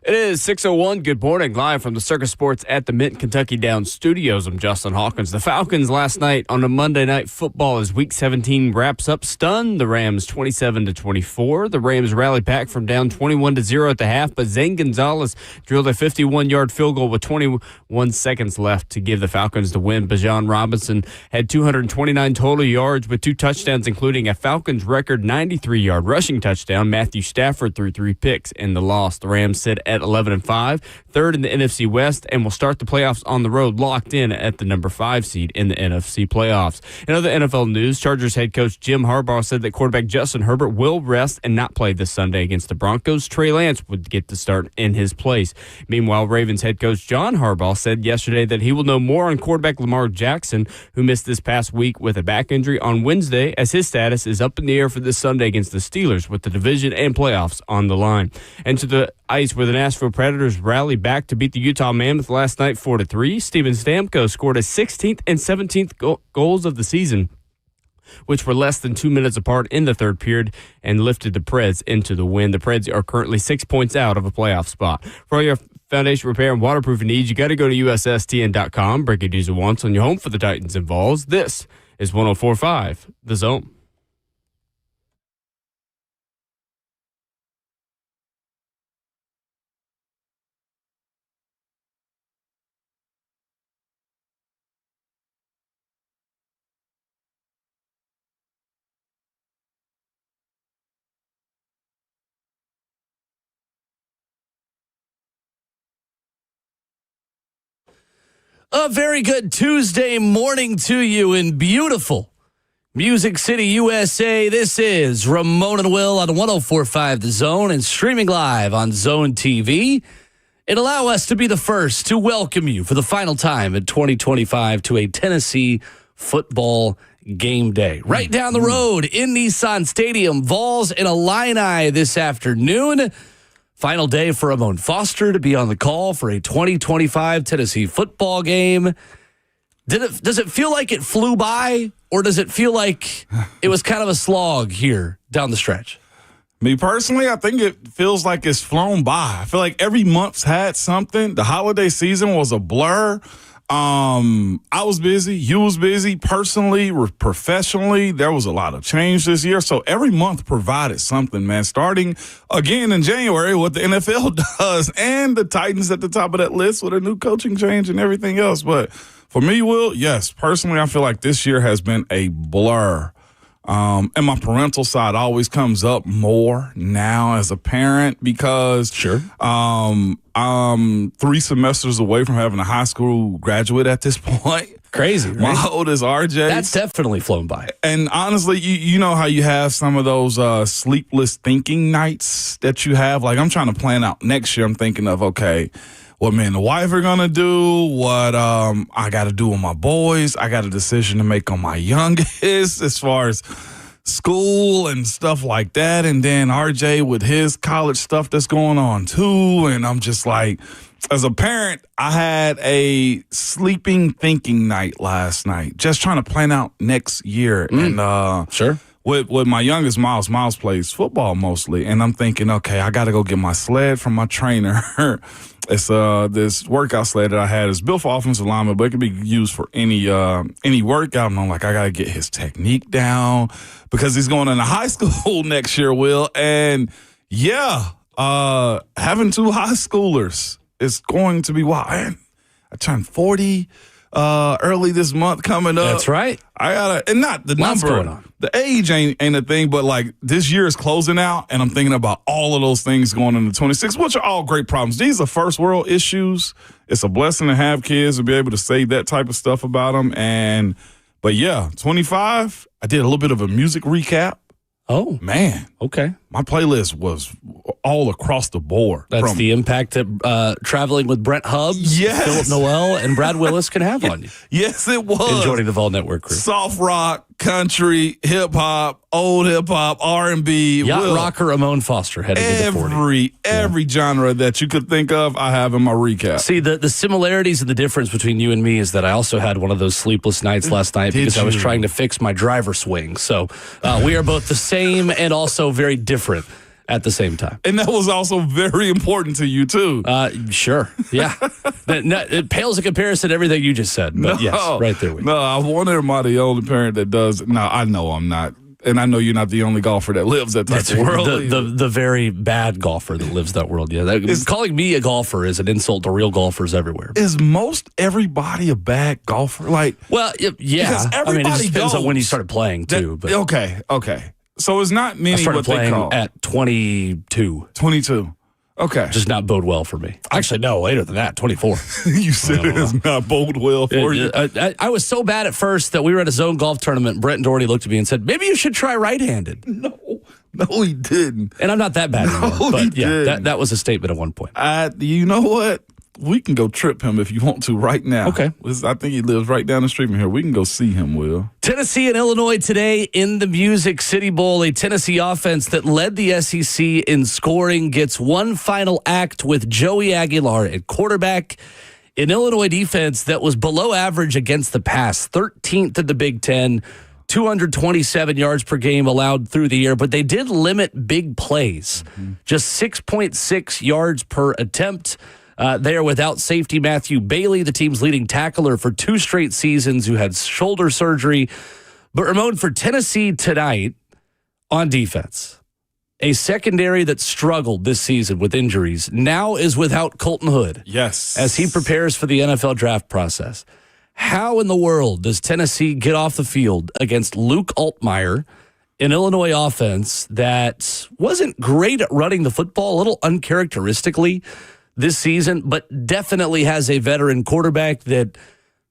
It is 6:01. Good morning. Live from the Circus Sports at the Mint Kentucky Downs Studios. I'm Justin Hawkins. The Falcons last night on a Monday Night Football as Week 17 wraps up stunned the Rams 27-24. The Rams rallied back from down 21-0 at the half, but Zane Gonzalez drilled a 51-yard field goal with 21 seconds left to give the Falcons the win. Bijan Robinson had 229 total yards with 2 touchdowns, including a Falcons record 93-yard rushing touchdown. Matthew Stafford threw 3 picks in the loss. The Rams sit at 11-5, third in the NFC West, and will start the playoffs on the road locked in at the number 5 seed in the NFC playoffs. In other NFL news, Chargers head coach Jim Harbaugh said that quarterback Justin Herbert will rest and not play this Sunday against the Broncos. Trey Lance would get the start in his place. Meanwhile, Ravens head coach John Harbaugh said yesterday that he will know more on quarterback Lamar Jackson, who missed this past week with a back injury on Wednesday, as his status is up in the air for this Sunday against the Steelers with the division and playoffs on the line. And to the ice, where the Nashville Predators rallied back to beat the Utah Mammoth last night 4-3. Steven Stamkos scored his 16th and 17th goals of the season, which were less than 2 minutes apart in the third period, and lifted the Preds into the win. The Preds are currently 6 points out of a playoff spot. For all your foundation repair and waterproofing needs, you got to go to USSTN.com. Breaking news at once on your home for the Titans and Vols. This is 104.5 The Zone. A very good Tuesday morning to you in beautiful Music City, USA. This is Ramon and Will on 104.5 The Zone and streaming live on Zone TV. And allow us to be the first to welcome you for the final time in 2025 to a Tennessee football game day. Right down the road in Nissan Stadium, Vols and Illini this afternoon. Final day for Ramon Foster to be on the call for a 2025 Tennessee football game. Does it feel like it flew by, or does it feel like it was kind of a slog here down the stretch? Me personally, I think it feels like it's flown by. I feel like every month's had something. The holiday season was a blur. I was busy. You was busy. Personally, professionally, there was a lot of change this year. So every month provided something, man. Starting again in January, what the NFL does, and the Titans at the top of that list with a new coaching change and everything else. But for me, Will, yes, personally, I feel like this year has been a blur. And my parental side always comes up more now as a parent because I'm 3 semesters away from having a high school graduate at this point. Crazy, right? My oldest, RJ. That's definitely flown by. And honestly, you know how you have some of those sleepless thinking nights that you have? Like, I'm trying to plan out next year. I'm thinking of, okay, what me and the wife are going to do, what I got to do with my boys. I got a decision to make on my youngest as far as school and stuff like that. And then RJ with his college stuff that's going on too. And I'm just like, as a parent, I had a sleeping thinking night last night, just trying to plan out next year. And sure. With my youngest, Miles plays football mostly. And I'm thinking, okay, I got to go get my sled from my trainer. It's this workout sled that I had is built for offensive linemen, but it can be used for any workout. And I'm like, I got to get his technique down because he's going into high school next year, Will. And yeah, having 2 high schoolers is going to be wild. I turned 40 early this month coming up. That's right. I gotta, and not the Lots number, going on. The age ain't a thing, but like this year is closing out, and I'm thinking about all of those things going into 26, which are all great problems. These are first world issues. It's a blessing to have kids to be able to say that type of stuff about them. But yeah, 25. I did a little bit of a music recap. Oh man, okay. My playlist was all across the board. That's the impact that traveling with Brent Hubbs, yes, Philip Noel, and Brad Willis can have on you. Yes, it was. And joining the Vol Network crew. Soft rock, country, hip hop, old hip hop, R&B. Yacht rocker Ramon Foster heading into 40. Every genre that you could think of, I have in my recap. See, the similarities and the difference between you and me is that I also had one of those sleepless nights last night because I was trying to fix my driver swing. So we are both the same and also very different at the same time. And that was also very important to you, too. Sure. Yeah. It pales in comparison to everything you just said. But yes, right there with you. No, I wonder am I the only parent that does. No, I know I'm not. And I know you're not the only golfer that lives that type of world. The very bad golfer that lives that world. Yeah. Calling me a golfer is an insult to real golfers everywhere. Is most everybody a bad golfer? Well, yeah. I mean, it just depends on when you started playing, too. But Okay. So it's not many I started what they playing call. at 22. 22. Okay. Just not bode well for me. Actually, no, later than that, 24. You said it does not bode well for you. I was so bad at first that we were at a zone golf tournament. Brett and Doherty looked at me and said, maybe you should try right-handed. No, he didn't. And I'm not that bad anymore. But he yeah, didn't. that was a statement at one point. You know what? We can go trip him if you want to right now. Okay. I think he lives right down the street from here. We can go see him, Will. Tennessee and Illinois today in the Music City Bowl. A Tennessee offense that led the SEC in scoring gets one final act with Joey Aguilar at quarterback. An Illinois defense that was below average against the pass, 13th in the Big Ten, 227 yards per game allowed through the air, but they did limit big plays. Just 6.6 yards per attempt. They are without safety Matthew Bailey, the team's leading tackler for 2 straight seasons, who had shoulder surgery. But Ramon, for Tennessee tonight on defense, a secondary that struggled this season with injuries now is without Colton Hood. Yes. As he prepares for the NFL draft process. How in the world does Tennessee get off the field against Luke Altmaier, an Illinois offense that wasn't great at running the football, a little uncharacteristically this season, but definitely has a veteran quarterback that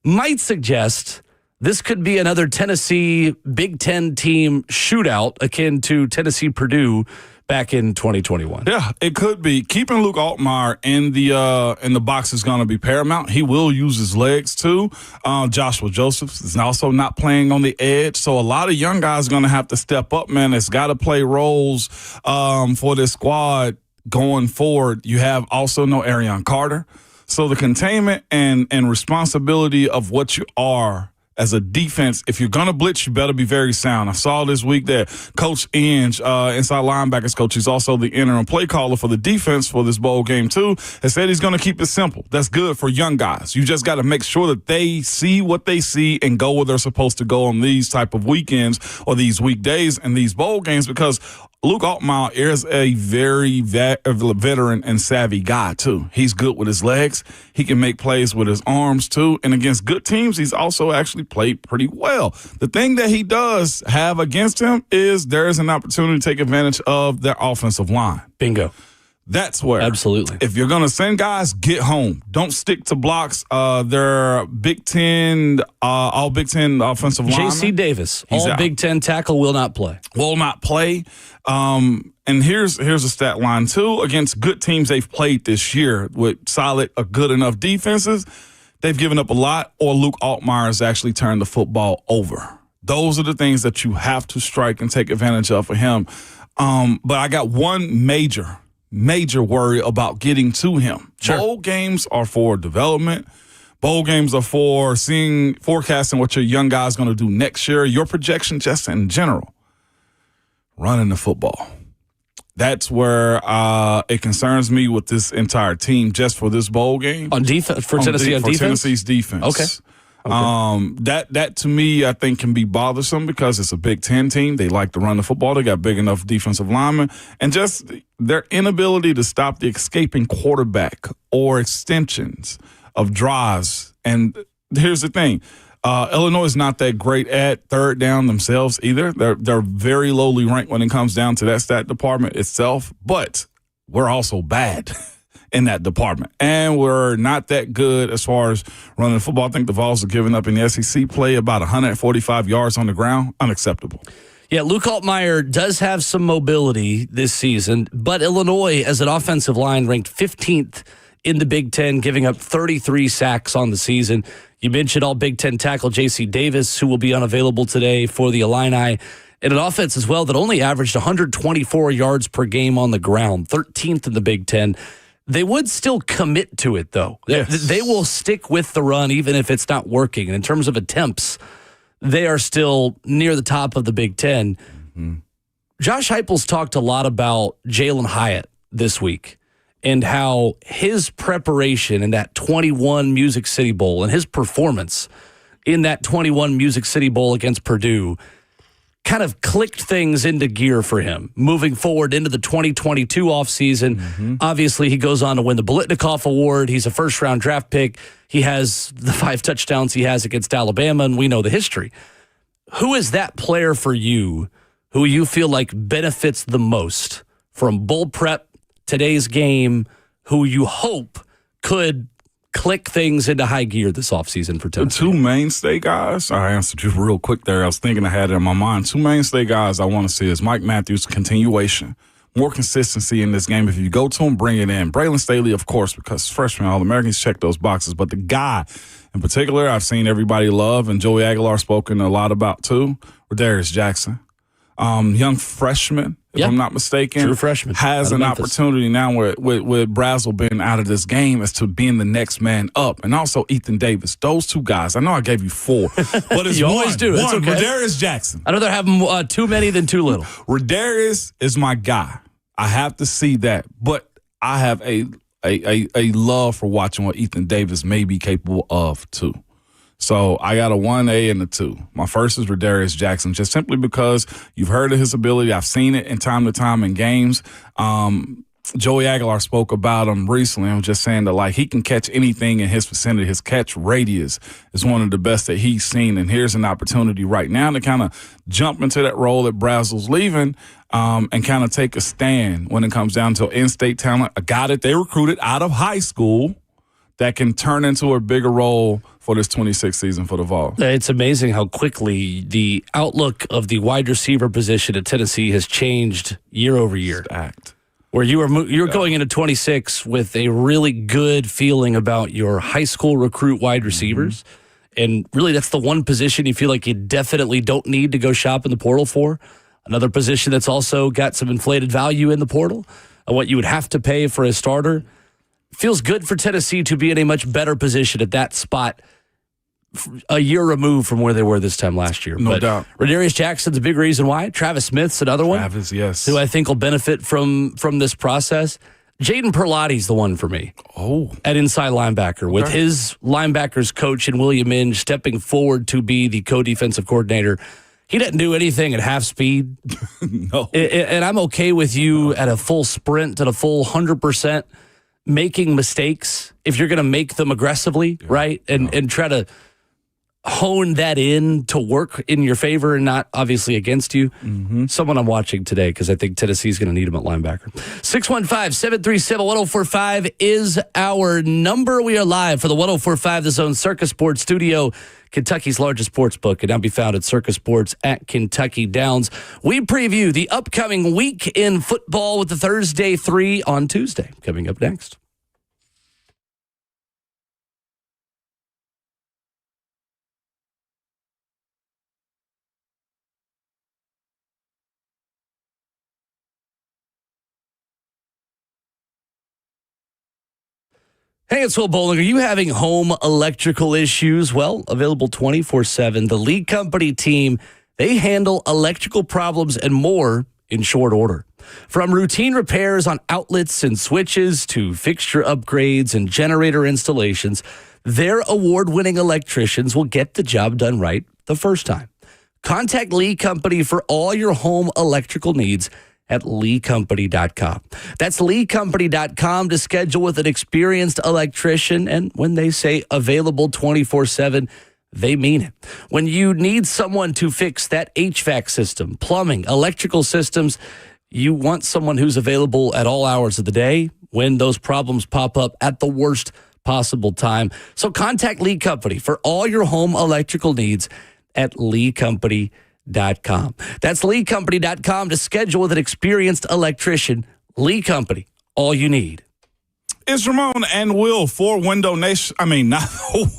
might suggest this could be another Tennessee Big Ten team shootout akin to Tennessee-Purdue back in 2021. Yeah, it could be. Keeping Luke Altmaier in the box is going to be paramount. He will use his legs too. Joshua Josephs is also not playing on the edge, so a lot of young guys are going to have to step up, man. It's got to play roles for this squad going forward. You have also no Arion Carter. So the containment and responsibility of what you are as a defense, if you're going to blitz, you better be very sound. I saw this week that Coach Inge, inside linebackers coach, he's also the interim play caller for the defense for this bowl game too, has said he's going to keep it simple. That's good for young guys. You just got to make sure that they see what they see and go where they're supposed to go on these type of weekends or these weekdays and these bowl games, because Luke Altmaier is a very veteran and savvy guy, too. He's good with his legs. He can make plays with his arms, too. And against good teams, he's also actually played pretty well. The thing that he does have against him is there is an opportunity to take advantage of their offensive line. Bingo. That's where. Absolutely. If you're going to send guys, get home. Don't stick to blocks. They're Big Ten, all Big Ten offensive linemen. J.C. Davis, He's all out. Big Ten tackle, will not play. Will not play. And here's a stat line, too. Against good teams they've played this year with solid or good enough defenses, they've given up a lot, or Luke Altmaier has actually turned the football over. Those are the things that you have to strike and take advantage of for him. But I got one major worry about getting to him. Sure. Bowl games are for development. Bowl games are for forecasting what your young guy's going to do next year, your projection just in general. Running the football. That's where it concerns me with this entire team just for this bowl game. On defense, for Tennessee on defense? Tennessee's defense. Okay. That to me, I think can be bothersome because it's a Big Ten team. They like to run the football. They got big enough defensive linemen, and just their inability to stop the escaping quarterback or extensions of drives. And here's the thing. Illinois is not that great at third down themselves either. They're very lowly ranked when it comes down to that stat department itself, but we're also bad in that department. And we're not that good as far as running the football. I think the Vols are giving up in the SEC play about 145 yards on the ground. Unacceptable. Yeah, Luke Altmaier does have some mobility this season, but Illinois, as an offensive line, ranked 15th in the Big Ten, giving up 33 sacks on the season. You mentioned all Big Ten tackle J.C. Davis, who will be unavailable today for the Illini, and an offense as well that only averaged 124 yards per game on the ground, 13th in the Big Ten. They would still commit to it, though. Yes. They will stick with the run even if it's not working. And in terms of attempts, they are still near the top of the Big Ten. Mm-hmm. Josh Heupel's talked a lot about Jalen Hyatt this week and how his preparation in that 21 Music City Bowl and his performance in that 21 Music City Bowl against Purdue kind of clicked things into gear for him moving forward into the 2022 offseason. Obviously, he goes on to win the Biletnikoff Award. He's a first-round draft pick. He has the 5 touchdowns he has against Alabama, and we know the history. Who is that player for you who you feel like benefits the most from bowl prep, today's game, who you hope could click things into high gear this offseason for Tennessee? The two mainstay guys, I answered you real quick there. I was thinking I had it in my mind. Two mainstay guys I want to see is Mike Matthews' continuation, more consistency in this game. If you go to him, bring it in. Braylon Staley, of course, because freshman All-Americans check those boxes. But the guy in particular I've seen everybody love, and Joey Aguilar spoken a lot about too, Darius Jackson. Young freshman, if I'm not mistaken. True freshman. Has an opportunity now with Brazel being out of this game as to being the next man up. And also Ethan Davis. Those two guys. I know I gave you 4, but it's you always do. It's okay. Darius Jackson. I'd rather have them too many than too little. Darius is my guy. I have to see that. But I have a love for watching what Ethan Davis may be capable of too. So I got a 1A and a 2. My first is Darius Jackson, just simply because you've heard of his ability. I've seen it in time to time in games. Joey Aguilar spoke about him recently. I'm just saying that, like, he can catch anything in his vicinity. His catch radius is one of the best that he's seen. And here's an opportunity right now to kind of jump into that role that Brazel's leaving and kind of take a stand when it comes down to in-state talent, a guy that they recruited out of high school that can turn into a bigger role for this 26th season for the Vols. It's amazing how quickly the outlook of the wide receiver position at Tennessee has changed year over year. Stacked. Where you're going into 26 with a really good feeling about your high school recruit wide receivers. And really, that's the one position you feel like you definitely don't need to go shop in the portal for. Another position that's also got some inflated value in the portal, what you would have to pay for a starter. Feels good for Tennessee to be in a much better position at that spot a year removed from where they were this time last year. No doubt. Darius Jackson's a big reason why. Travis Smith's another one. Travis, yes. Who I think will benefit from this process. Jaden Perlotti's the one for me. Oh. At inside linebacker. With his linebackers coach and William Minge stepping forward to be the co-defensive coordinator. He doesn't do anything at half speed. No. And I'm okay with you at a full sprint, at a full 100%. Making mistakes if you're going to make them aggressively, right? And try to hone that in to work in your favor and not obviously against you. Someone I'm watching today because I think Tennessee's going to need him at linebacker. 615-737-1045 is our number. We are live for the 1045 The Zone Circus Sports Studio, Kentucky's largest sports book, and now be found at Circus Sports at Kentucky Downs. We preview the upcoming week in football with the Thursday 3 on Tuesday. Coming up next. Hey, it's Will Bowling. Are you having home electrical issues? Well, available 24/7. The Lee Company team, they handle electrical problems and more in short order. From routine repairs on outlets and switches to fixture upgrades and generator installations, their award-winning electricians will get the job done right the first time. Contact Lee Company for all your home electrical needs at leecompany.com. That's leecompany.com to schedule with an experienced electrician. And when they say available 24/7, they mean it. When you need someone to fix that HVAC system, plumbing, electrical systems, you want someone who's available at all hours of the day when those problems pop up at the worst possible time. So contact Lee Company for all your home electrical needs at leecompany.com. That's leecompany.com to schedule with an experienced electrician. Lee Company, all you need. It's Ramon and Will for Window Nation. I mean, not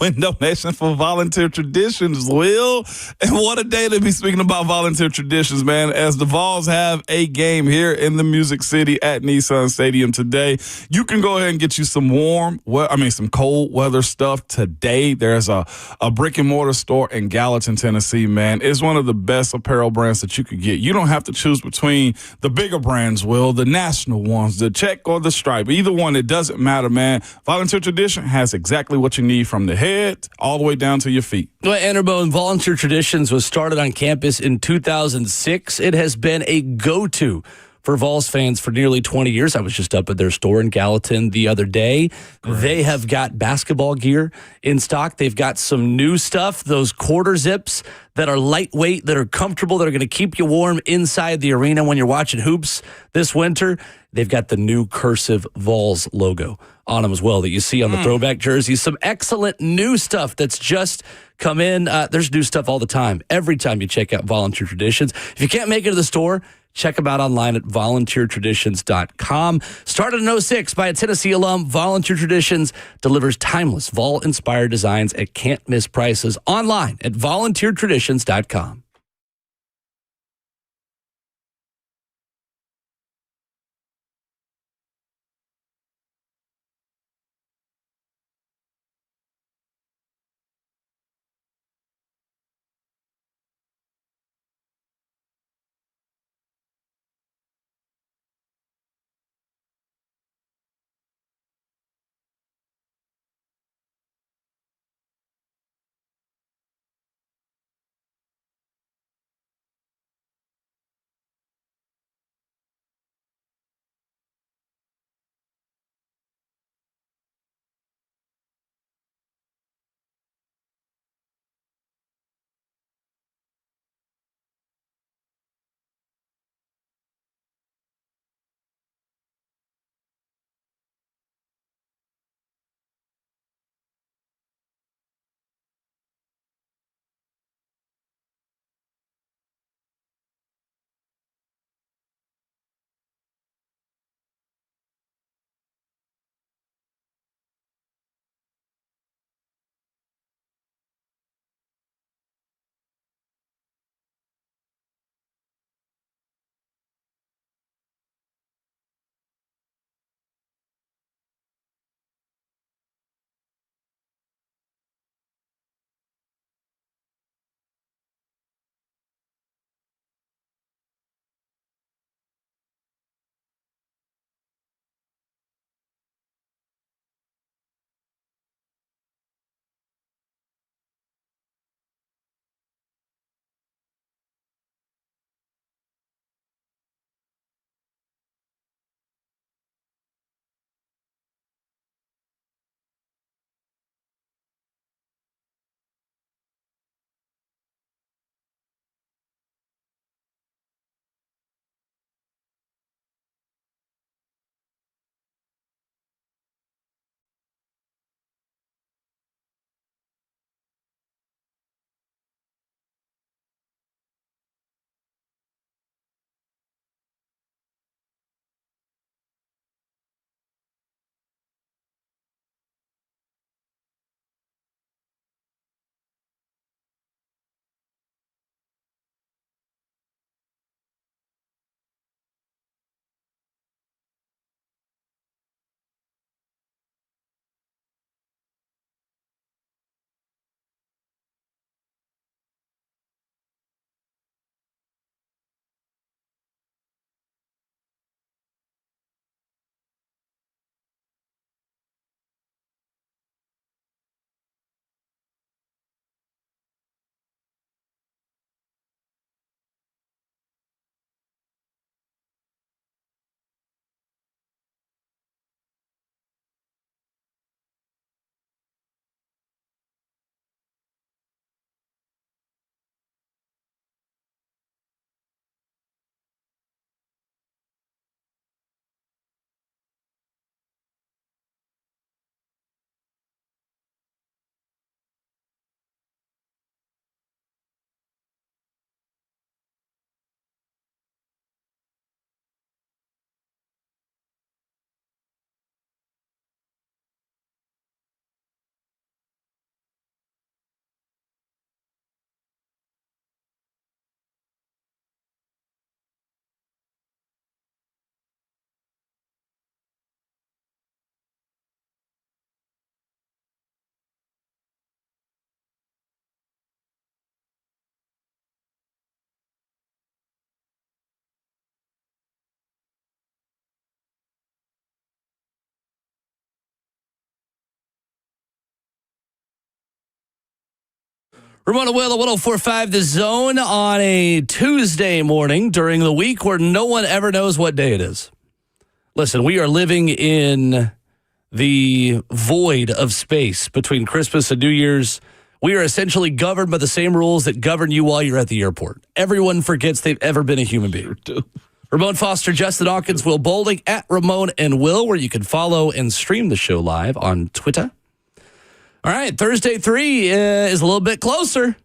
Window Nation, for Volunteer Traditions, Will. And what a day to be speaking about volunteer traditions, man, as the Vols have a game here in the Music City at Nissan Stadium today. You can go ahead and get you some some cold weather stuff today. There's a brick and mortar store in Gallatin, Tennessee, man. It's one of the best apparel brands that you could get. You don't have to choose between the bigger brands, Will, the national ones, the check or the stripe. Either one, it doesn't matter, man. Volunteer Tradition has exactly what you need from the head all the way down to your feet. Well, Anderbo, Volunteer Traditions was started on campus in 2006. It has been a go-to for Vols fans for nearly 20 years. I was just up at their store in Gallatin the other day. Great. They have got basketball gear in stock. They've got some new stuff, those quarter zips that are lightweight, that are comfortable, that are going to keep you warm inside the arena when you're watching hoops this winter. They've got the new cursive Vols logo on them as well that you see on the throwback jerseys. Some excellent new stuff that's just come in. There's new stuff all the time, every time you check out Volunteer Traditions. If you can't make it to the store, check them out online at volunteertraditions.com. Started in 06 by a Tennessee alum, Volunteer Traditions delivers timeless Vol-inspired designs at can't-miss prices online at volunteertraditions.com. Ramona Will at 104.5 The Zone on a Tuesday morning during the week where no one ever knows what day it is. Listen, we are living in the void of space between Christmas and New Year's. We are essentially governed by the same rules that govern you while you're at the airport. Everyone forgets they've ever been a human being. Ramon Foster, Justin Hawkins, Will Boulding at Ramon and Will, where you can follow and stream the show live on Twitter. All right, Thursday 3 is a little bit closer.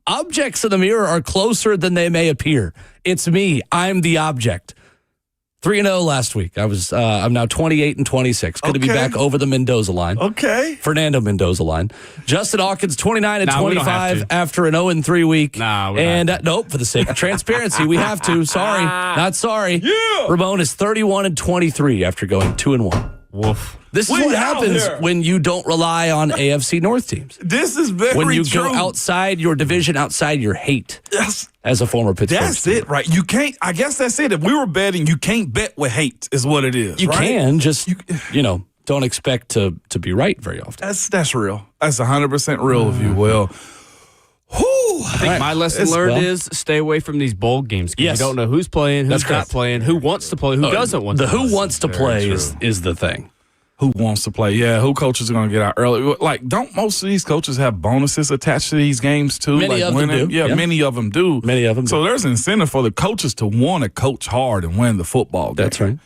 Objects in the mirror are closer than they may appear. It's me. I'm the object. 3-0 last week. I'm now 28-26. Good to be back over the Mendoza line. Okay. Fernando Mendoza line. Justin Hawkins 29-25 after an 0-3 week. Nope, for the sake of transparency, we have to. Sorry. Not sorry. Yeah. Ramon is 31-23 after going 2-1. Woof. This is what happens when you don't rely on AFC North teams. This is very when you true. go outside your division, outside your hate. Yes. As a former Pittsburgh That's team. it, right? You can't, I guess that's it. If we were betting, you can't bet with hate is what it is. You right? can, just, don't expect to be right very often. That's real. That's 100% real of you, Will. I think my lesson learned is stay away from these bowl games. Yes. You don't know who's playing, who's That's not correct. playing, who wants to play, who doesn't want to play. Who wants to play is the thing. Who wants to play? Yeah, who coaches are going to get out early? Like, don't most of these coaches have bonuses attached to these games too? Many like of them do. Yeah, many of them do. Many of them So do. there's incentive for the coaches to want to coach hard and win the football game. That's right.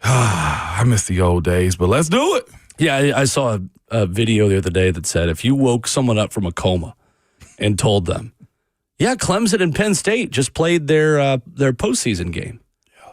I miss the old days, but let's do it. Yeah, I saw a video the other day that said if you woke someone up from a coma and told them, yeah, Clemson and Penn State just played their postseason game.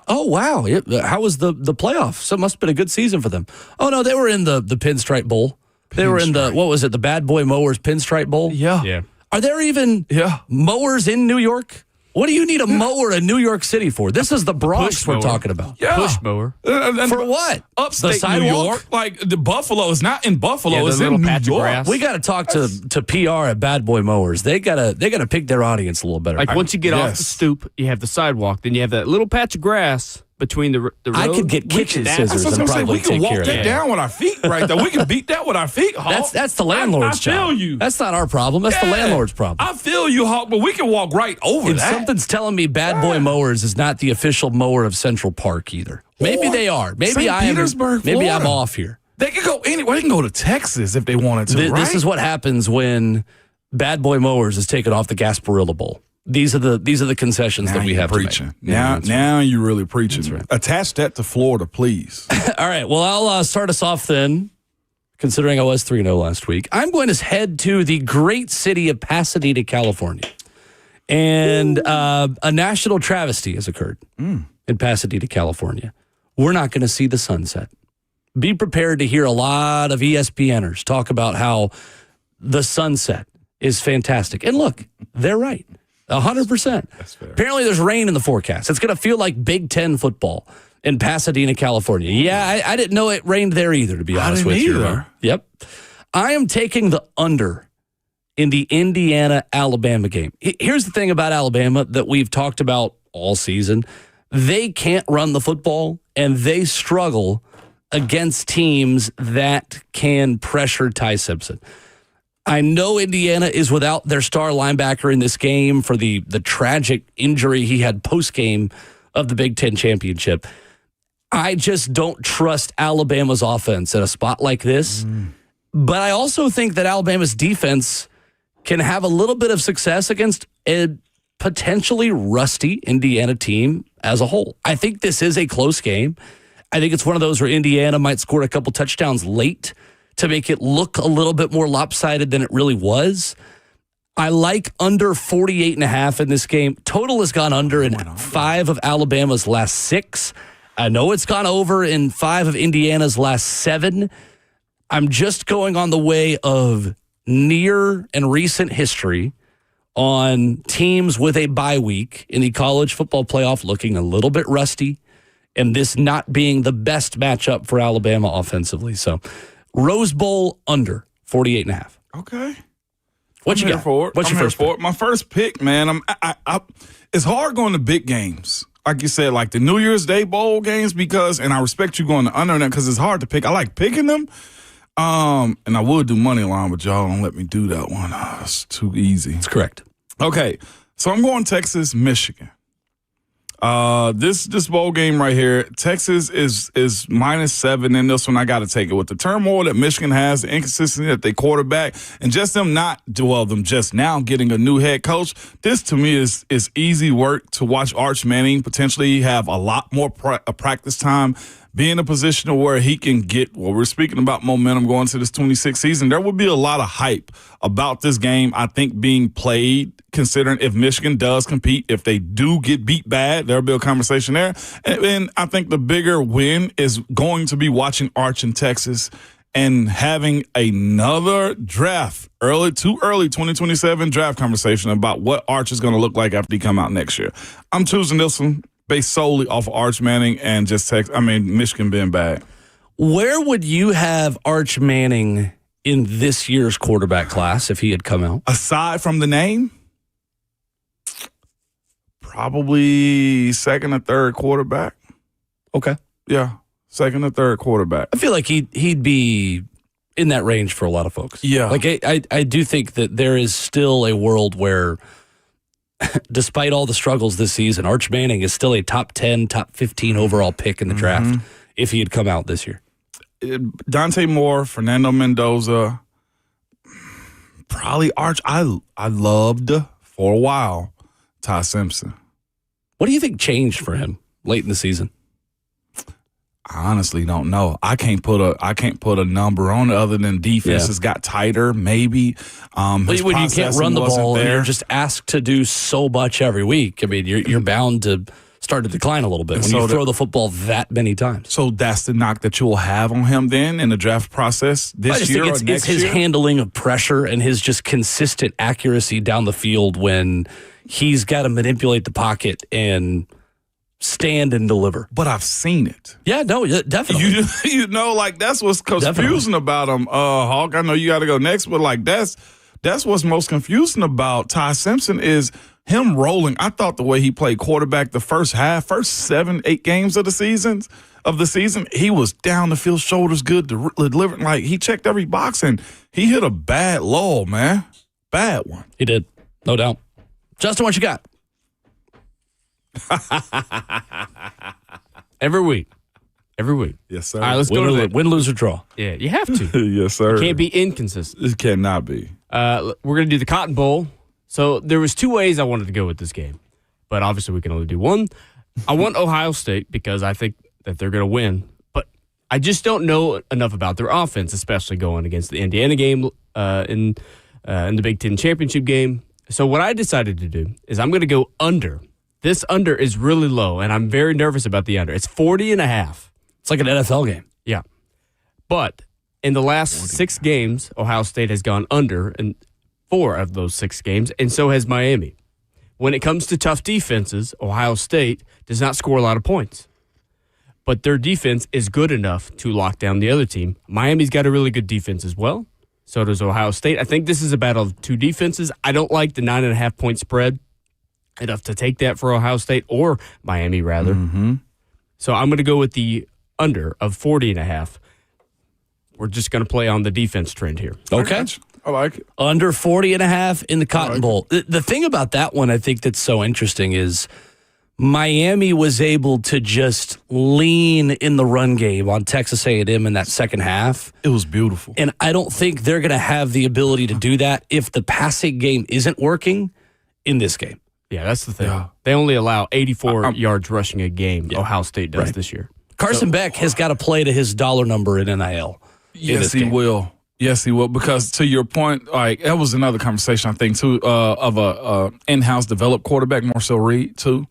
Oh, wow. How was the playoff? So it must have been a good season for them. Oh, no, they were in the Pinstripe Bowl. They were in the Bad Boy Mowers Pinstripe Bowl? Yeah. Are there even mowers in New York? What do you need a mower in New York City for? This is the Bronx we're talking about. Yeah. Push mower. For what? Upstate The sidewalk? New York. Like, the Buffalo is not in Buffalo. Yeah, it's the in little New patch of York. grass. We got to talk to PR at Bad Boy Mowers. They gotta pick their audience a little better. Like once you get off the stoop, you have the sidewalk. Then you have that little patch of grass between the road. I could get kitchen scissors That's what and I'm saying. probably We can take walk care of that that. down with our feet right there. We can beat that with our feet, Hawk. That's the landlord's job. I feel you. That's not our problem. That's the landlord's problem. I feel you, Hawk, but we can walk right over If that. something's telling me Bad Boy Mowers is not the official mower of Central Park either. Maybe they are. Maybe St. I am. Petersburg, Maybe I'm Florida. off here. They could go anywhere. They can go to Texas if they wanted to, right? This is what happens when Bad Boy Mowers is taken off the Gasparilla Bowl. These are the concessions that we have preaching. to make. Now you're really preaching. right. Attach that to Florida, please. All right. Well, I'll start us off then, considering I was 3-0 last week. I'm going to head to the great city of Pasadena, California. And a national travesty has occurred in Pasadena, California. We're not going to see the sunset. Be prepared to hear a lot of ESPNers talk about how the sunset is fantastic. And look, they're right. 100%. That's fair. Apparently, there's rain in the forecast. It's going to feel like Big Ten football in Pasadena, California. Yeah, I didn't know it rained there either, to be honest with you. either. Yep. I am taking the under in the Indiana-Alabama game. Here's the thing about Alabama that we've talked about all season. They can't run the football, and they struggle against teams that can pressure Ty Simpson. I know Indiana is without their star linebacker in this game for the tragic injury he had post-game of the Big Ten championship. I just don't trust Alabama's offense at a spot like this. But I also think that Alabama's defense can have a little bit of success against a potentially rusty Indiana team as a whole. I think this is a close game. I think it's one of those where Indiana might score a couple touchdowns late to make it look a little bit more lopsided than it really was. I like under 48.5 in this game. Total has gone under in 5 of Alabama's last 6. I know it's gone over in 5 of Indiana's last 7. I'm just going on the way of near and recent history on teams with a bye week in the college football playoff looking a little bit rusty and this not being the best matchup for Alabama offensively. So Rose Bowl under 48.5. Okay. What you got? What's your first pick? My first pick, man. It's hard going to big games. Like you said, like the New Year's Day bowl games and I respect you going to under that because it's hard to pick. I like picking them. And I would do money line, but y'all don't let me do that one. It's too easy. That's correct. Okay, so I'm going Texas, Michigan. This bowl game right here, Texas is -7 in this one. I got to take it with the turmoil that Michigan has, the inconsistency that they quarterback, and just them them just now getting a new head coach. This to me is easy work to watch Arch Manning potentially have a lot more practice time, be in a position where he can get, well, we're speaking about momentum going to this 26th season. There will be a lot of hype about this game, I think, being played, considering if Michigan does compete, if they do get beat bad, there'll be a conversation there. And I think the bigger win is going to be watching Arch in Texas and having another draft, too early 2027 draft conversation about what Arch is going to look like after he come out next year. I'm choosing this one based solely off of Arch Manning and just Michigan being bad. Where would you have Arch Manning in this year's quarterback class if he had come out? Aside from the name, probably second or third quarterback. Okay. Yeah, second or third quarterback. I feel like he'd be in that range for a lot of folks. Yeah. Like I do think that there is still a world where despite all the struggles this season, Arch Manning is still a top 10, top 15 overall pick in the draft if he had come out this year. Dante Moore, Fernando Mendoza, probably Arch. I loved for a while Ty Simpson. What do you think changed for him late in the season? I honestly don't know. I can't put a number on it other than defenses got tighter, maybe. When you can't run the ball and you're just asked to do so much every week, I mean, you're bound to start to decline a little bit when you throw the football that many times. So that's the knock that you'll have on him then in the draft process this year or next year? It's his handling of pressure and his just consistent accuracy down the field when he's got to manipulate the pocket and stand and deliver. But I've seen it. Yeah, no, definitely. That's what's confusing about him, Hawk. I know you got to go next, but that's what's most confusing about Ty Simpson is him rolling. I thought the way he played quarterback the first 7-8 games of the season, he was down the field, shoulders good, delivering. Like, he checked every box, and he hit a bad lull, man. Bad one. He did, no doubt. Justin, what you got? Every week. Yes, sir. All right, let's go to win, lose, or draw. Yeah, you have to. Yes, sir. You can't be inconsistent. It cannot be. We're going to do the Cotton Bowl. So there was two ways I wanted to go with this game, but obviously we can only do one. I want Ohio State because I think that they're going to win, but I just don't know enough about their offense, especially going against the Indiana game in the Big Ten championship game. So what I decided to do is I'm going to go under. This under is really low, and I'm very nervous about the under. It's 40.5. It's like an NFL game. Yeah. But in the last 6 games, Ohio State has gone under in 4 of those 6 games, and so has Miami. When it comes to tough defenses, Ohio State does not score a lot of points. But their defense is good enough to lock down the other team. Miami's got a really good defense as well. So does Ohio State. I think this is a battle of 2 defenses. I don't like the 9.5-point spread enough to take that for Ohio State or Miami, rather. Mm-hmm. So I'm going to go with the under of 40.5. We're just going to play on the defense trend here. Okay. I like it. Under 40.5 in the Cotton Bowl. The thing about that one I think that's so interesting is Miami was able to just lean in the run game on Texas A&M in that second half. It was beautiful. And I don't think they're going to have the ability to do that if the passing game isn't working in this game. Yeah, that's the thing. Yeah. They only allow 84 yards rushing a game. Yeah. Ohio State does Right. this year. Carson Beck has got to play to his dollar number in NIL. Yes, he will. Yes, he will. Because to your point, like that was another conversation I think too of a in-house developed quarterback, Marcel Reed too,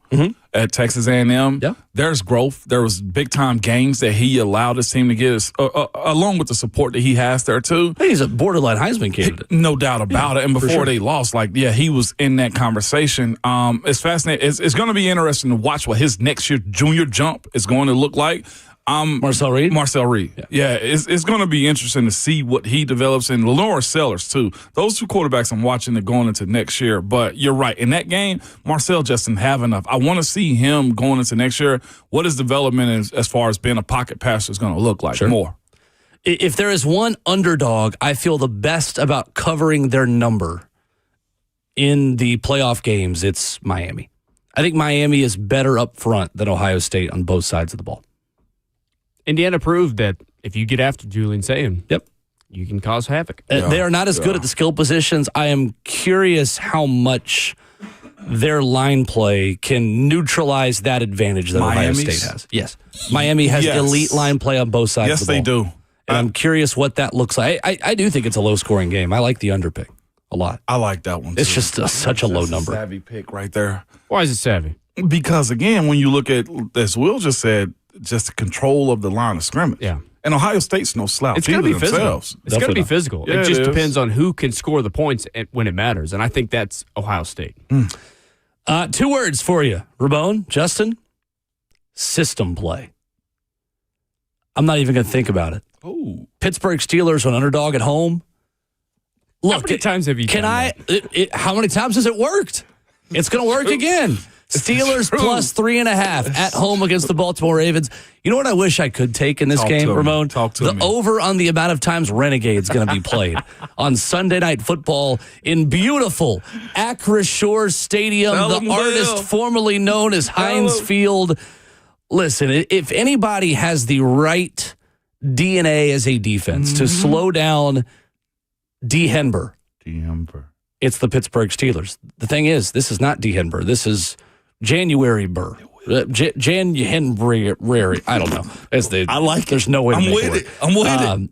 at Texas A&M. Yeah. There's growth. There was big time gains that he allowed his team to get, along with the support that he has there too. He's a borderline Heisman candidate. No doubt about it. And before they lost, he was in that conversation. It's fascinating. It's going to be interesting to watch what his next year junior jump is going to look like. Marcel Reed? Marcel Reed. Yeah, it's going to be interesting to see what he develops, and Lenore Sellers, too. Those 2 quarterbacks I'm watching are going into next year. But you're right. In that game, Marcel just didn't have enough. I want to see him going into next year, what his development is, as far as being a pocket passer is going to look like more. If there is one underdog I feel the best about covering their number in the playoff games, it's Miami. I think Miami is better up front than Ohio State on both sides of the ball. Indiana proved that if you get after Julian Sayin, you can cause havoc. They are not as good at the skill positions. I am curious how much their line play can neutralize that advantage that Ohio State has. Yes. Miami has elite line play on both sides of the ball. Yes, they do. And I'm curious what that looks like. I do think it's a low-scoring game. I like the underpick a lot. I like that one, too. It's just such a low number. Savvy pick right there. Why is it savvy? Because, again, when you look at, as Will just said, just control of the line of scrimmage. Yeah. And Ohio State's no slouch. It's going to be physical. It's going to be physical. Yeah, it just depends on who can score the points when it matters. And I think that's Ohio State. 2 words for you, Ramon, Justin. System play. I'm not even going to think about it. Oh. Pittsburgh Steelers on underdog at home. Look, how many times have you done that? How many times has it worked? It's going to work again. Steelers plus 3.5 at home against the Baltimore Ravens. You know what I wish I could take in this game, Ramon? The over on the amount of times Renegade's going to be played on Sunday Night Football in beautiful Acrisure Stadium, the artist formerly known as Heinz Field. Listen, if anybody has the right DNA as a defense to slow down D. Henber, it's the Pittsburgh Steelers. The thing is, this is not D. Henber. This is January Burr. January. I don't know. I like it. There's no way to make it work. I'm with it.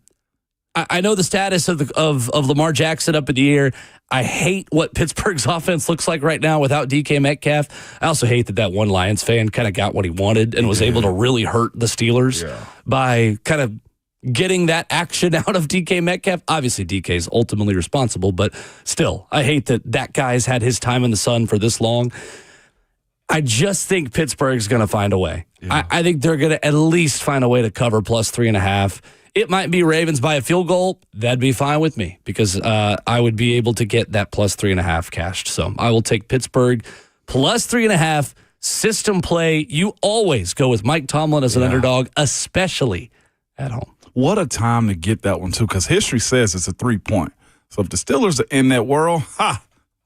I know the status of Lamar Jackson up in the air. I hate what Pittsburgh's offense looks like right now without DK Metcalf. I also hate that one Lions fan kind of got what he wanted and was able to really hurt the Steelers by kind of getting that action out of DK Metcalf. Obviously, DK is ultimately responsible, but still, I hate that guy's had his time in the sun for this long. I just think Pittsburgh's going to find a way. Yeah. I think they're going to at least find a way to cover plus 3.5. It might be Ravens by a field goal. That'd be fine with me because I would be able to get that plus 3.5 cashed. So I will take Pittsburgh plus 3.5. System play. You always go with Mike Tomlin as an underdog, especially at home. What a time to get that one, too, because history says it's a 3-point. So if the Steelers are in that world,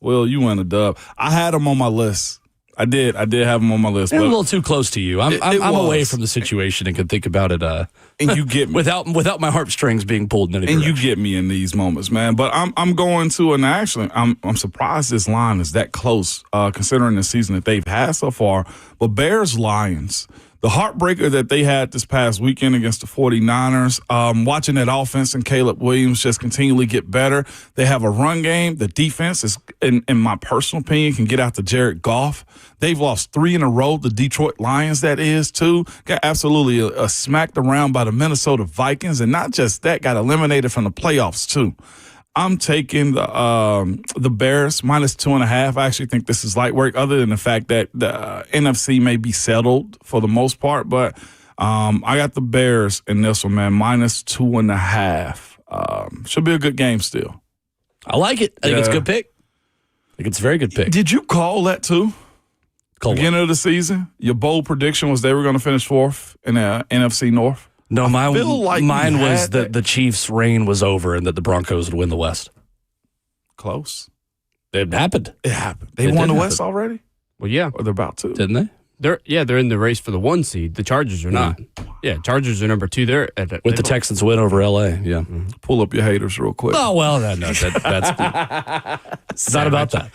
well, you win a dub. I had them on my list. I did have them on my list. But a little too close to you. I'm away from the situation and can think about it. And you get me without my heartstrings being pulled in any direction. And you get me in these moments, man. But I'm going to, and actually, I'm surprised this line is that close, considering the season that they've had so far. But Bears Lions. The heartbreaker that they had this past weekend against the 49ers, watching that offense and Caleb Williams just continually get better. They have a run game. The defense is, in my personal opinion, can get out to Jared Goff. They've lost 3 in a row. The Detroit Lions, that is, too. Got absolutely smacked around by the Minnesota Vikings. And not just that, got eliminated from the playoffs, too. I'm taking the Bears minus 2.5. I actually think this is light work, other than the fact that the NFC may be settled for the most part. But I got the Bears in this one, man, minus 2.5. Should be a good game still. I like it. I think it's a good pick. I think it's a very good pick. Did you call that too? Beginning of the season, your bold prediction was they were going to finish 4th in the NFC North? No, mine was that the Chiefs' reign was over and that the Broncos would win the West. Close. It happened. It happened. They won the West already? Well, yeah. Or they're about to. Didn't they? They're in the race for the 1 seed. The Chargers are not. Yeah, Chargers are number 2. They're with the Texans win over LA. Yeah. Mm-hmm. Pull up your haters real quick. Oh, well, that's it's not about that.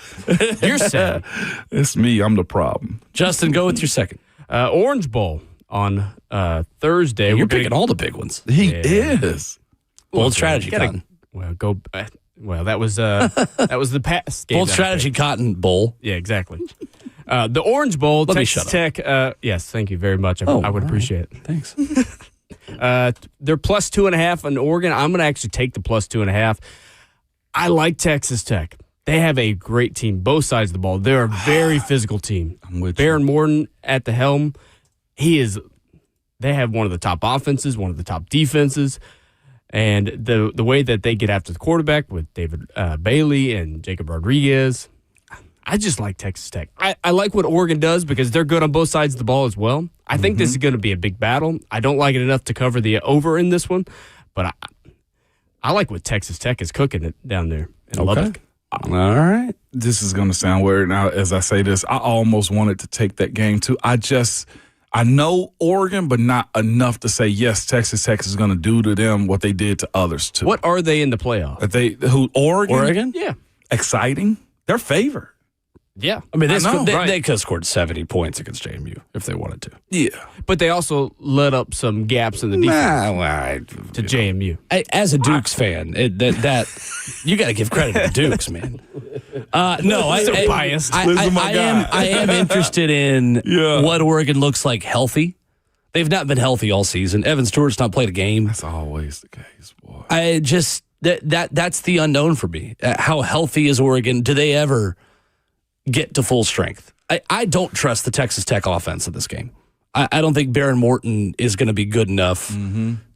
You're sad. It's me. I'm the problem. Justin, go with your second. Orange Bowl on Thursday. You're picking all the big ones. He is. Bold strategy, Cotton. Well, that was the past game. Bold strategy, Cotton Bowl. Yeah, exactly. The Orange Bowl, Texas Tech. Yes, thank you very much. I would appreciate it. Thanks. They're plus 2.5 in Oregon. I'm going to actually take the plus 2.5. I like Texas Tech. They have a great team, both sides of the ball. They're a very physical team. Baron Morton at the helm. They have one of the top offenses, one of the top defenses. And the way that they get after the quarterback with David Bailey and Jacob Rodriguez, I just like Texas Tech. I like what Oregon does because they're good on both sides of the ball as well. I think this is going to be a big battle. I don't like it enough to cover the over in this one, but I like what Texas Tech is cooking it down there in Lubbock. All right. This is going to sound weird now as I say this. I almost wanted to take that game too. I know Oregon, but not enough to say, yes, Texas Tech is going to do to them what they did to others too. What are they in the playoff? Oregon? Yeah. Exciting. They're favored. Yeah. I mean, right. they could have scored 70 points against JMU if they wanted to. Yeah. But they also let up some gaps in the defense to JMU. As a Dukes fan, that you got to give credit to the Dukes, man. No, So biased. I am interested in what Oregon looks like healthy. They've not been healthy all season. Evan Stewart's not played a game. That's always the case, boy. I just that's the unknown for me. How healthy is Oregon? Do they ever get to full strength? I don't trust the Texas Tech offense in this game. I don't think Baron Morton is going to be good enough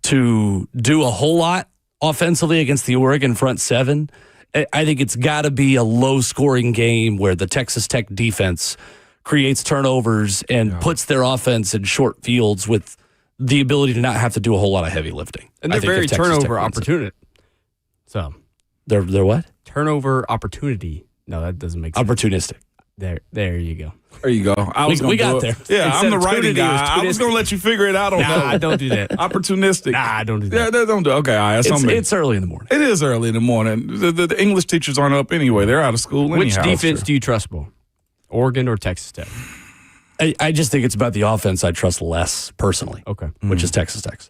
to do a whole lot offensively against the Oregon front seven. I think it's got to be a low-scoring game where the Texas Tech defense creates turnovers and puts their offense in short fields with the ability to not have to do a whole lot of heavy lifting. And they're very turnover opportunity. So they're what? Turnover opportunity. No, that doesn't make sense. Opportunistic. There you go. There you go. We got there. Yeah, Instead I'm the of writing opportunity, guy. it was I was going to let you figure it out on Nah, don't do that. Opportunistic. Nah, don't do that. Yeah, they don't do. Okay, all right. That's on me. It's early in the morning. It is early in the morning. The English teachers aren't up anyway. They're out of school Which anyhow. defense do you trust more? Oregon or Texas Tech? I just think it's about the offense I trust less personally, Okay. which is Texas Tech.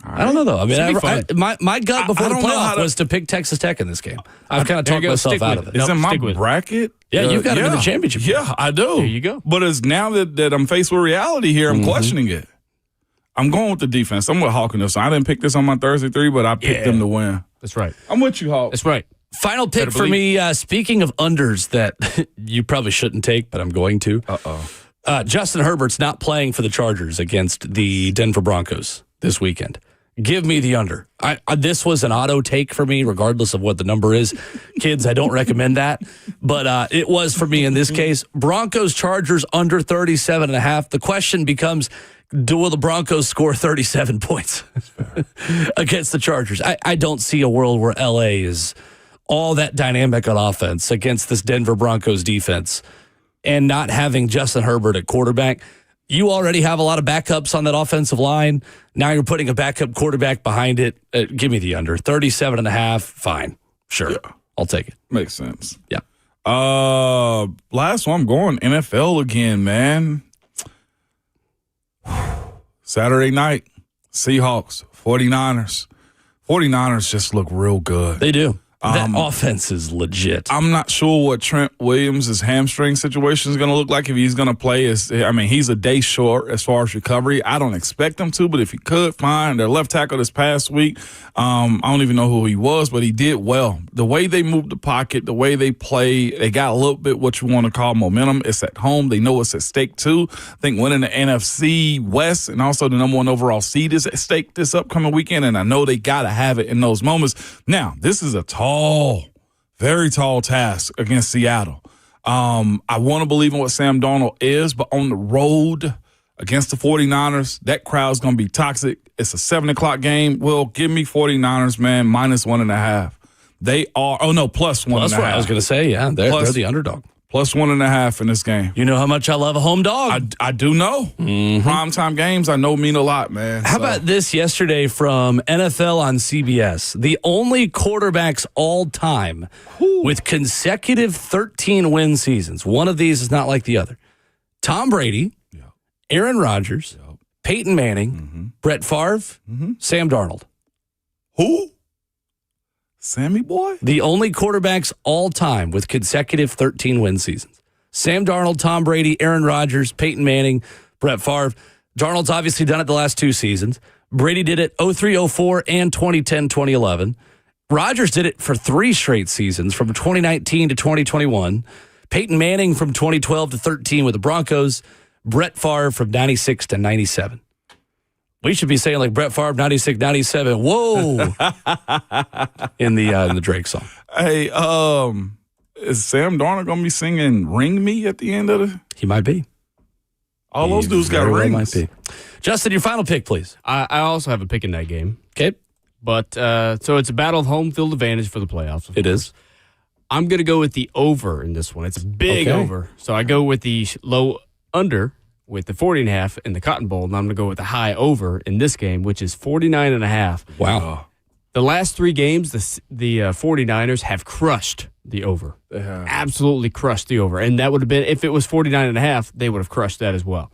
All I don't know, though. I mean, Should be fun. my gut before I the don't know how playoff to- was to pick Texas Tech in this game. I've kind of There you talked go. myself Stick out with of it. it. Is in my Stick with it. bracket? Yeah, you've got them in the championship. Yeah, I do. There you go. But it's now that I'm faced with reality here, I'm questioning it. I'm going with the defense. I'm with Hawk in this. I didn't pick this on my Thursday 3, but I picked them to win. That's right. I'm with you, Hawk. That's right. Final pick for me, speaking of unders that you probably shouldn't take, but I'm going to. Justin Herbert's not playing for the Chargers against the Denver Broncos this weekend. Give me the under. This was an auto take for me, regardless of what the number is. Kids, I don't recommend that, but it was for me in this case. Broncos, Chargers under 37.5. The question becomes, will the Broncos score 37 points against the Chargers? I don't see a world where LA is all that dynamic on offense against this Denver Broncos defense and not having Justin Herbert at quarterback. You already have a lot of backups on that offensive line. Now you're putting a backup quarterback behind it. Give me the under. 37.5, fine. Sure. Yeah. I'll take it. Makes sense. Yeah. Last one, I'm going NFL again, man. Saturday night, Seahawks, 49ers. 49ers just look real good. They do. That offense is legit. I'm not sure what Trent Williams' hamstring situation is going to look like if he's going to play. He's a day short as far as recovery. I don't expect him to, but if he could, fine. Their left tackle this past week, I don't even know who he was, but he did well. The way they moved the pocket, the way they play, they got a little bit what you want to call momentum. It's at home. They know it's at stake, too. I think winning the NFC West and also the number 1 overall seed is at stake this upcoming weekend, and I know they got to have it in those moments. Now, this is a very tall task against Seattle. I want to believe in what Sam Darnold is, but on the road against the 49ers, that crowd's going to be toxic. It's a 7 o'clock game. Well, give me 49ers, man, -1.5. They are, plus 1.5. That's what I was going to say, yeah. They're the underdog. +1.5 in this game. You know how much I love a home dog. I do know. Primetime games, I know mean a lot, man. How about this yesterday from NFL on CBS? The only quarterbacks all time with consecutive 13-win seasons. One of these is not like the other. Tom Brady, Aaron Rodgers, Peyton Manning, Brett Favre, Sam Darnold. Who? Sammy boy? The only quarterbacks all time with consecutive 13-win seasons. Sam Darnold, Tom Brady, Aaron Rodgers, Peyton Manning, Brett Favre. Darnold's obviously done it the last 2 seasons. Brady did it 03-04 and 2010-2011. Rodgers did it for 3 straight seasons from 2019 to 2021. Peyton Manning from 2012 to 13 with the Broncos. Brett Favre from 96 to 97. We should be saying like Brett Favre, 96, 97. Whoa. in the Drake song. Hey, is Sam Darnold going to be singing Ring Me at the end of the? He might be. All those dudes got rings. Might be. Justin, your final pick, please. I also have a pick in that game. Okay. But so it's a battle of home field advantage for the playoffs. It is. I'm going to go with the over in this one. It's a big over. So I go with the low under with the 40.5 in the Cotton Bowl, and I'm going to go with the high over in this game, which is 49.5. Wow. The last 3 games, the 49ers have crushed the over. They have. Absolutely crushed the over. And that would have been, if it was 49.5, they would have crushed that as well.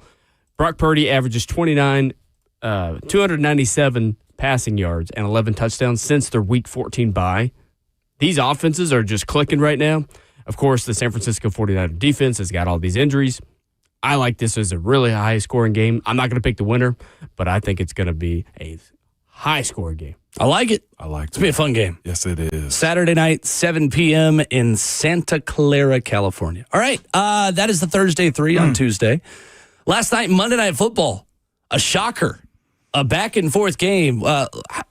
Brock Purdy averages 297 passing yards and 11 touchdowns since their Week 14 bye. These offenses are just clicking right now. Of course, the San Francisco 49er defense has got all these injuries. I like this as a really high-scoring game. I'm not going to pick the winner, but I think it's going to be a high-scoring game. I like it. I like it. It's going to be a fun game. Yes, it is. Saturday night, 7 p.m. in Santa Clara, California. All right, that is the Thursday 3 on Tuesday. Last night, Monday Night Football, a shocker, a back-and-forth game.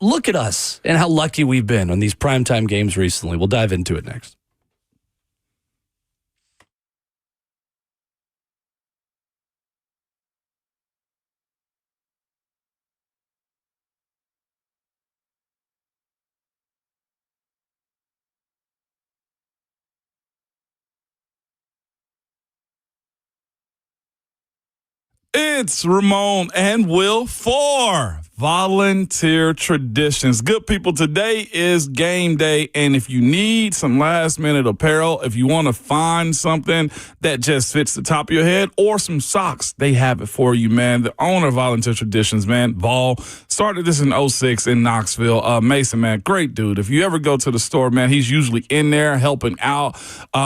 Look at us and how lucky we've been on these primetime games recently. We'll dive into it next. It's Ramon and Will for Volunteer Traditions. Good people, today is game day, and if you need some last-minute apparel, if you want to find something that just fits the top of your head or some socks, they have it for you, man. The owner of Volunteer Traditions, man, Vol, started this in 06 in Knoxville. Mason, man, great dude. If you ever go to the store, man, he's usually in there helping out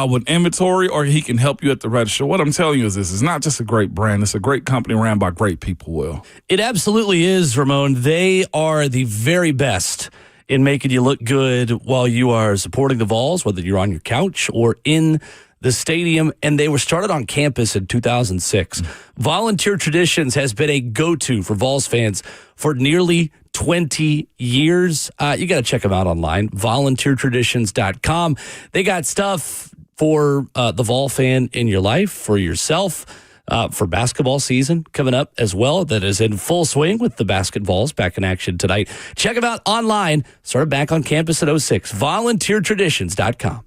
with inventory, or he can help you at the register. What I'm telling you is this. It's not just a great brand. It's a great company ran by great people, Will. It absolutely is, Ramon. They are the very best in making you look good while you are supporting the Vols, whether you're on your couch or in the stadium. And they were started on campus in 2006. Volunteer Traditions has been a go-to for Vols fans for nearly 20 years. You got to check them out online, volunteertraditions.com. They got stuff for the Vol fan in your life, for yourself, for basketball season coming up as well. That is in full swing with the basketballs back in action tonight. Check them out online. Started back on campus at 06. VolunteerTraditions.com.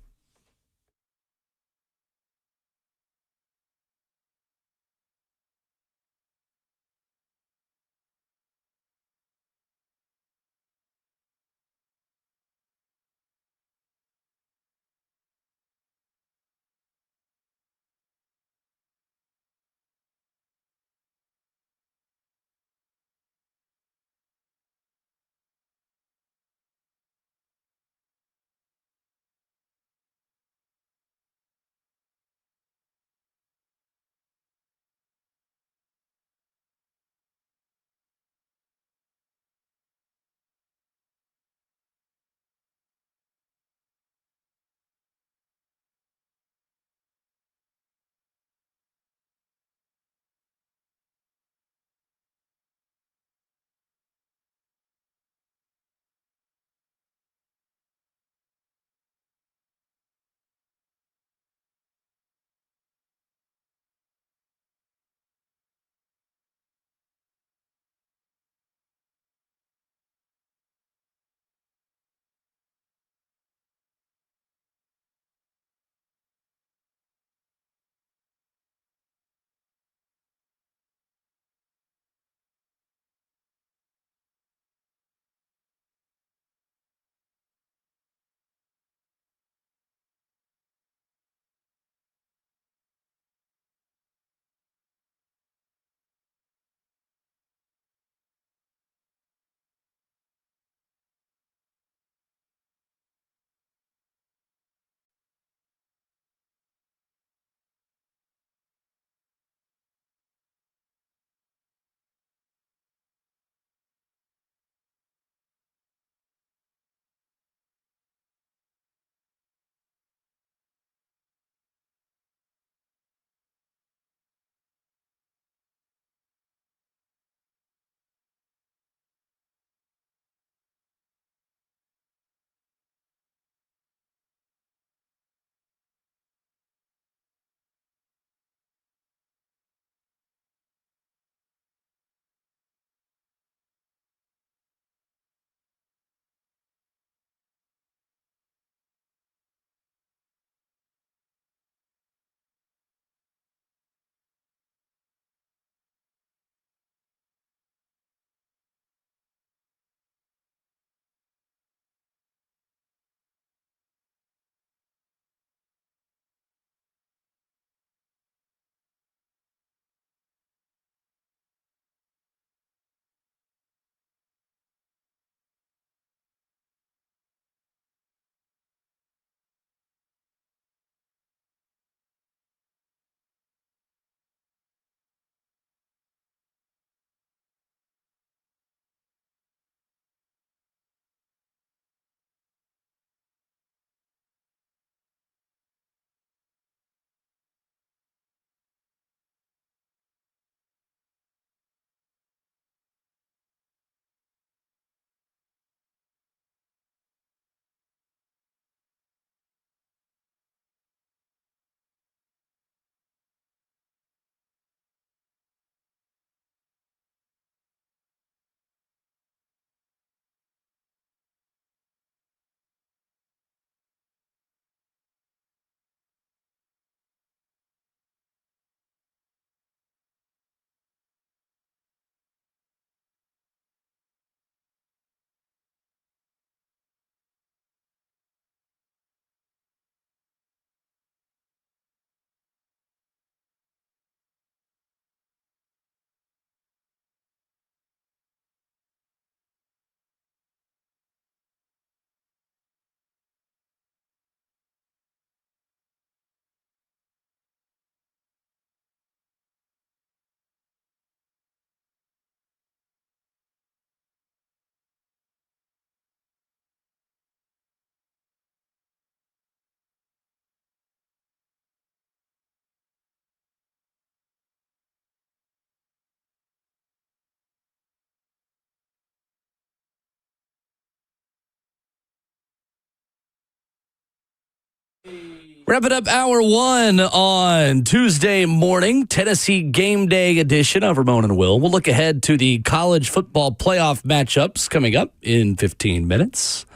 Wrapping up hour one on Tuesday morning, Tennessee Game Day edition of Ramon and Will. We'll look ahead to the college football playoff matchups coming up in 15 minutes.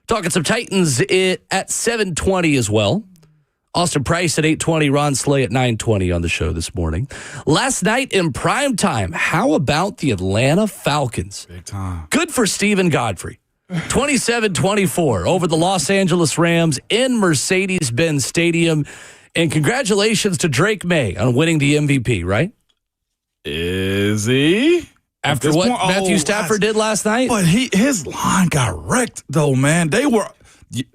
Talking some Titans at 7:20 as well. Austin Price at 8:20, Ron Slay at 9:20 on the show this morning. Last night in prime time, how about the Atlanta Falcons? Big time. Good for Stephen Godfrey. 27-24 over the Los Angeles Rams in Mercedes-Benz Stadium. And congratulations to Drake May on winning the MVP, right? Is he? After what Matthew Stafford did last night? But his line got wrecked, though, man. They were,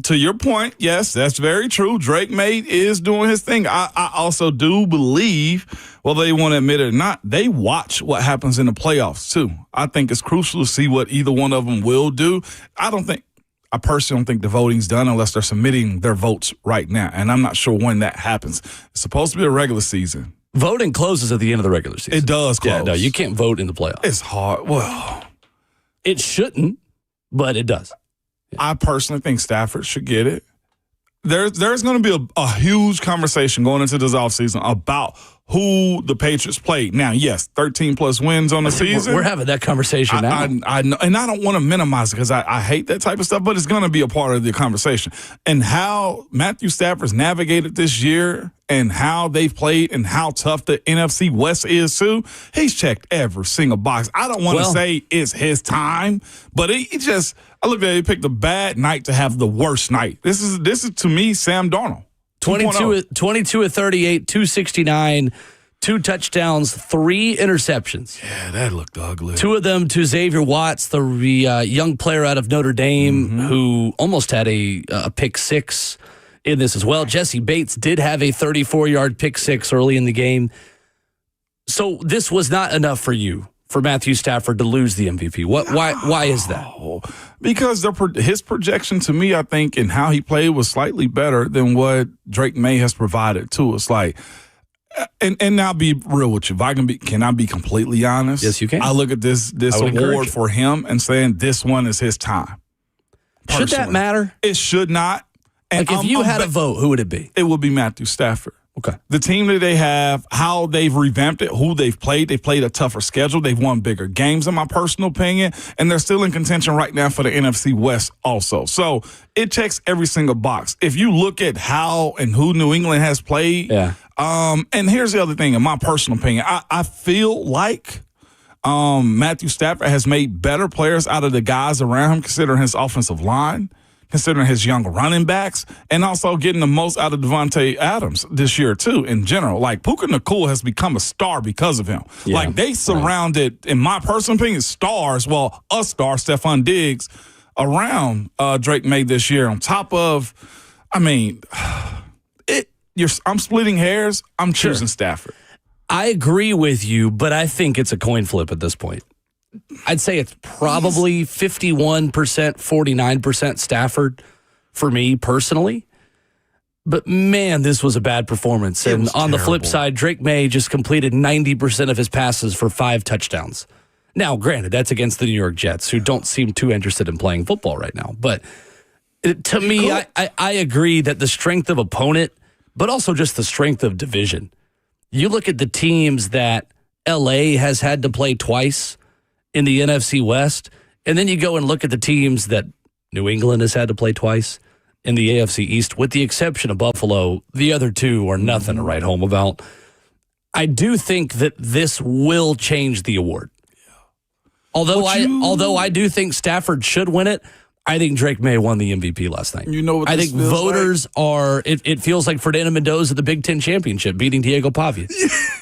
to your point, yes, that's very true. Drake May is doing his thing. I also do believe, whether they want to admit it or not, they watch what happens in the playoffs, too. I think it's crucial to see what either one of them will do. I personally don't think the voting's done unless they're submitting their votes right now, and I'm not sure when that happens. It's supposed to be a regular season. Voting closes at the end of the regular season. It does close. Yeah, no, you can't vote in the playoffs. It's hard. Well, it shouldn't, but it does. I personally think Stafford should get it. There's going to be a huge conversation going into this offseason about who the Patriots played. Now, yes, 13-plus wins on the season. We're having that conversation now. I know, and I don't want to minimize it because I hate that type of stuff, but it's going to be a part of the conversation. And how Matthew Stafford's navigated this year and how they've played and how tough the NFC West is, too, he's checked every single box. I don't want to say it's his time, but he just – I looked at it, he picked a bad night to have the worst night. This is to me, Sam Darnold. 22 of 38, 269, 2 touchdowns, 3 interceptions. Yeah, that looked ugly. 2 of them to Xavier Watts, the young player out of Notre Dame, who almost had a pick six in this as well. Jesse Bates did have a 34-yard pick six early in the game. So this was not enough for you, for Matthew Stafford to lose the MVP. Why is that? Because his projection to me, I think, and how he played was slightly better than what Drake May has provided to us. Like, and I'll be real with you. Can I be completely honest? Yes, you can. I look at this award for him and saying this one is his time. Should that matter? It should not. And like if you had a vote, who would it be? It would be Matthew Stafford. Okay. The team that they have, how they've revamped it, who they've played a tougher schedule. They've won bigger games, in my personal opinion, and they're still in contention right now for the NFC West also. So it checks every single box. If you look at how and who New England has played, and here's the other thing, in my personal opinion, I feel like Matthew Stafford has made better players out of the guys around him, considering his offensive line, considering his young running backs, and also getting the most out of Devontae Adams this year, too, in general. Like, Puka Nacua has become a star because of him. Yeah, like, they surrounded, in my personal opinion, stars, a star, Stephon Diggs, around Drake May this year. On top of, I'm splitting hairs. I'm choosing Stafford. I agree with you, but I think it's a coin flip at this point. I'd say it's probably 51%, 49% Stafford for me personally. But, man, this was a bad performance. And on the flip side, Drake May just completed 90% of his passes for 5 touchdowns. Now, granted, that's against the New York Jets, who don't seem too interested in playing football right now. But to me, I agree that the strength of opponent, but also just the strength of division. You look at the teams that L.A. has had to play twice in the NFC West, and then you go and look at the teams that New England has had to play twice in the AFC East, with the exception of Buffalo. The other 2 are nothing to write home about. I do think that this will change the award. Although I do think Stafford should win it, I think Drake May won the MVP last night. You know what I think voters are, it feels like Fernando Mendoza at the Big Ten Championship beating Diego Pavia.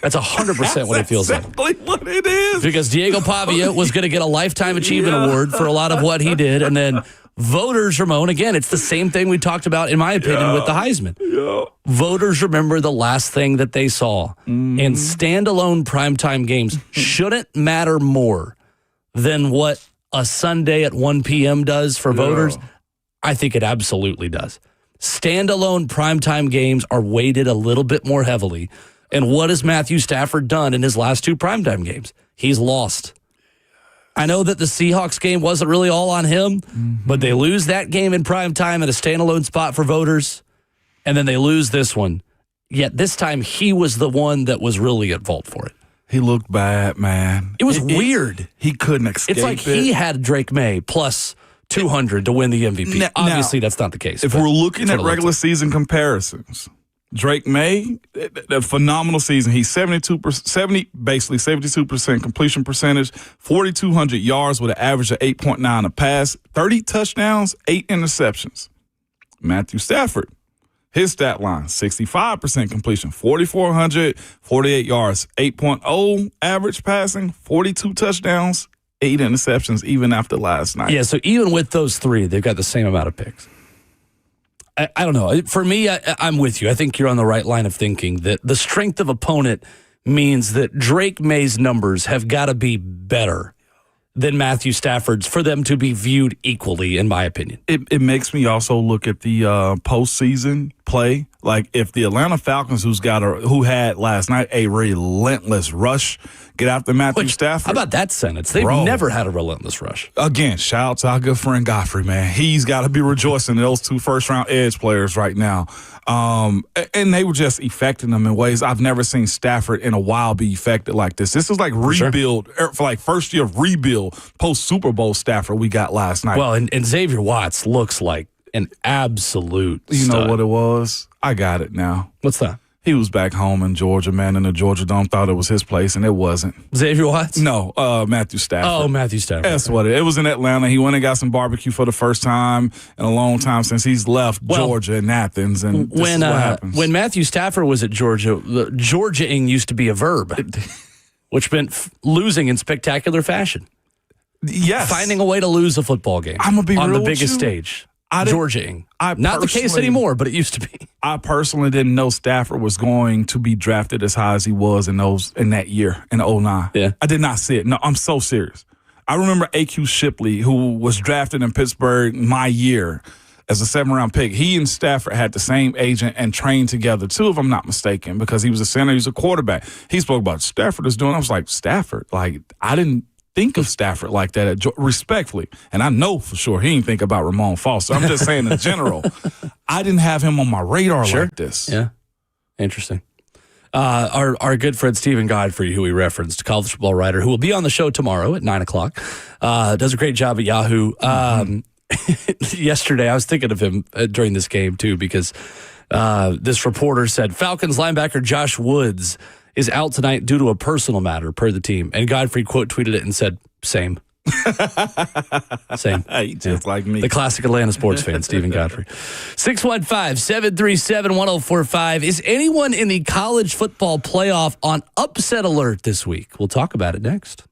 That's 100% what it feels like. That's exactly what it is. Because Diego Pavia was going to get a Lifetime Achievement Award for a lot of what he did. And then voters, Ramon, again, it's the same thing we talked about, in my opinion, with the Heisman. Yeah. Voters remember the last thing that they saw. And standalone primetime games shouldn't matter more than what a Sunday at 1 p.m. does for voters. I think it absolutely does. Standalone primetime games are weighted a little bit more heavily. And what has Matthew Stafford done in his last 2 primetime games? He's lost. I know that the Seahawks game wasn't really all on him, but they lose that game in primetime at a standalone spot for voters. and then they lose this one. Yet this time he was the one that was really at fault for it. He looked bad, man. It was weird. He couldn't escape. It's like he had Drake May plus 200 to win the MVP. Obviously, that's not the case. If we're looking at regular season comparisons, Drake May, a phenomenal season. He's 72% completion percentage, 4,200 yards with an average of 8.9 a pass, 30 touchdowns, 8 interceptions. Matthew Stafford, his stat line, 65% completion, 4,448 yards, 8.0 average passing, 42 touchdowns, 8 interceptions, even after last night. Yeah, so even with those three, they've got the same amount of picks. I don't know. For me, I'm with you. I think you're on the right line of thinking that the strength of opponent means that Drake May's numbers have got to be better than Matthew Stafford's for them to be viewed equally, in my opinion. It makes me also look at the postseason play. Like if the Atlanta Falcons, who had last night a relentless rush, get after Matthew Stafford. How about that sentence? They've never had a relentless rush. Again, shout out to our good friend Godfrey, man. He's got to be rejoicing in those 2 first-round edge players right now. And they were just affecting them in ways I've never seen Stafford in a while be affected like this. This is like rebuild, for like first year of rebuild, post-Super Bowl Stafford we got last night. Well, and Xavier Watts looks like an absolute You stud. know what it was? I got it now. What's that? He was back home in Georgia, man, and the Georgia Dome thought it was his place, and it wasn't. Xavier Watts? No, Matthew Stafford. Oh, Matthew Stafford. That's what it was in Atlanta. He went and got some barbecue for the first time in a long time since he's left Georgia and Athens, and this is what happens. When Matthew Stafford was at Georgia, Georgia-ing used to be a verb, which meant losing in spectacular fashion. Yes. Finding a way to lose a football game I'm gonna be on real the with biggest you. stage. Georgia-ing. Not the case personally- anymore, but it used to be. I personally didn't know Stafford was going to be drafted as high as he was in that year, in 2009. Yeah. I did not see it. No, I'm so serious. I remember A.Q. Shipley, who was drafted in Pittsburgh my year as a 7th-round pick. He and Stafford had the same agent and trained together, too, if I'm not mistaken, because he was a center, he was a quarterback. He spoke about Stafford is doing. I was like, Stafford? Like, I didn't think of Stafford like that, respectfully. And I know for sure he didn't think about Ramon Foster. I'm just saying in general, I didn't have him on my radar like this. Yeah. Interesting. Our good friend Stephen Godfrey, who we referenced, college football writer, who will be on the show tomorrow at 9 o'clock, does a great job at Yahoo. Yesterday, I was thinking of him during this game, too, because this reporter said Falcons linebacker Josh Woods is out tonight due to a personal matter, per the team. And Godfrey quote tweeted it and said, same. Same. Hey, just like me. The classic Atlanta sports fan, Stephen Godfrey. 615-737-1045. Is anyone in the college football playoff on upset alert this week? We'll talk about it next.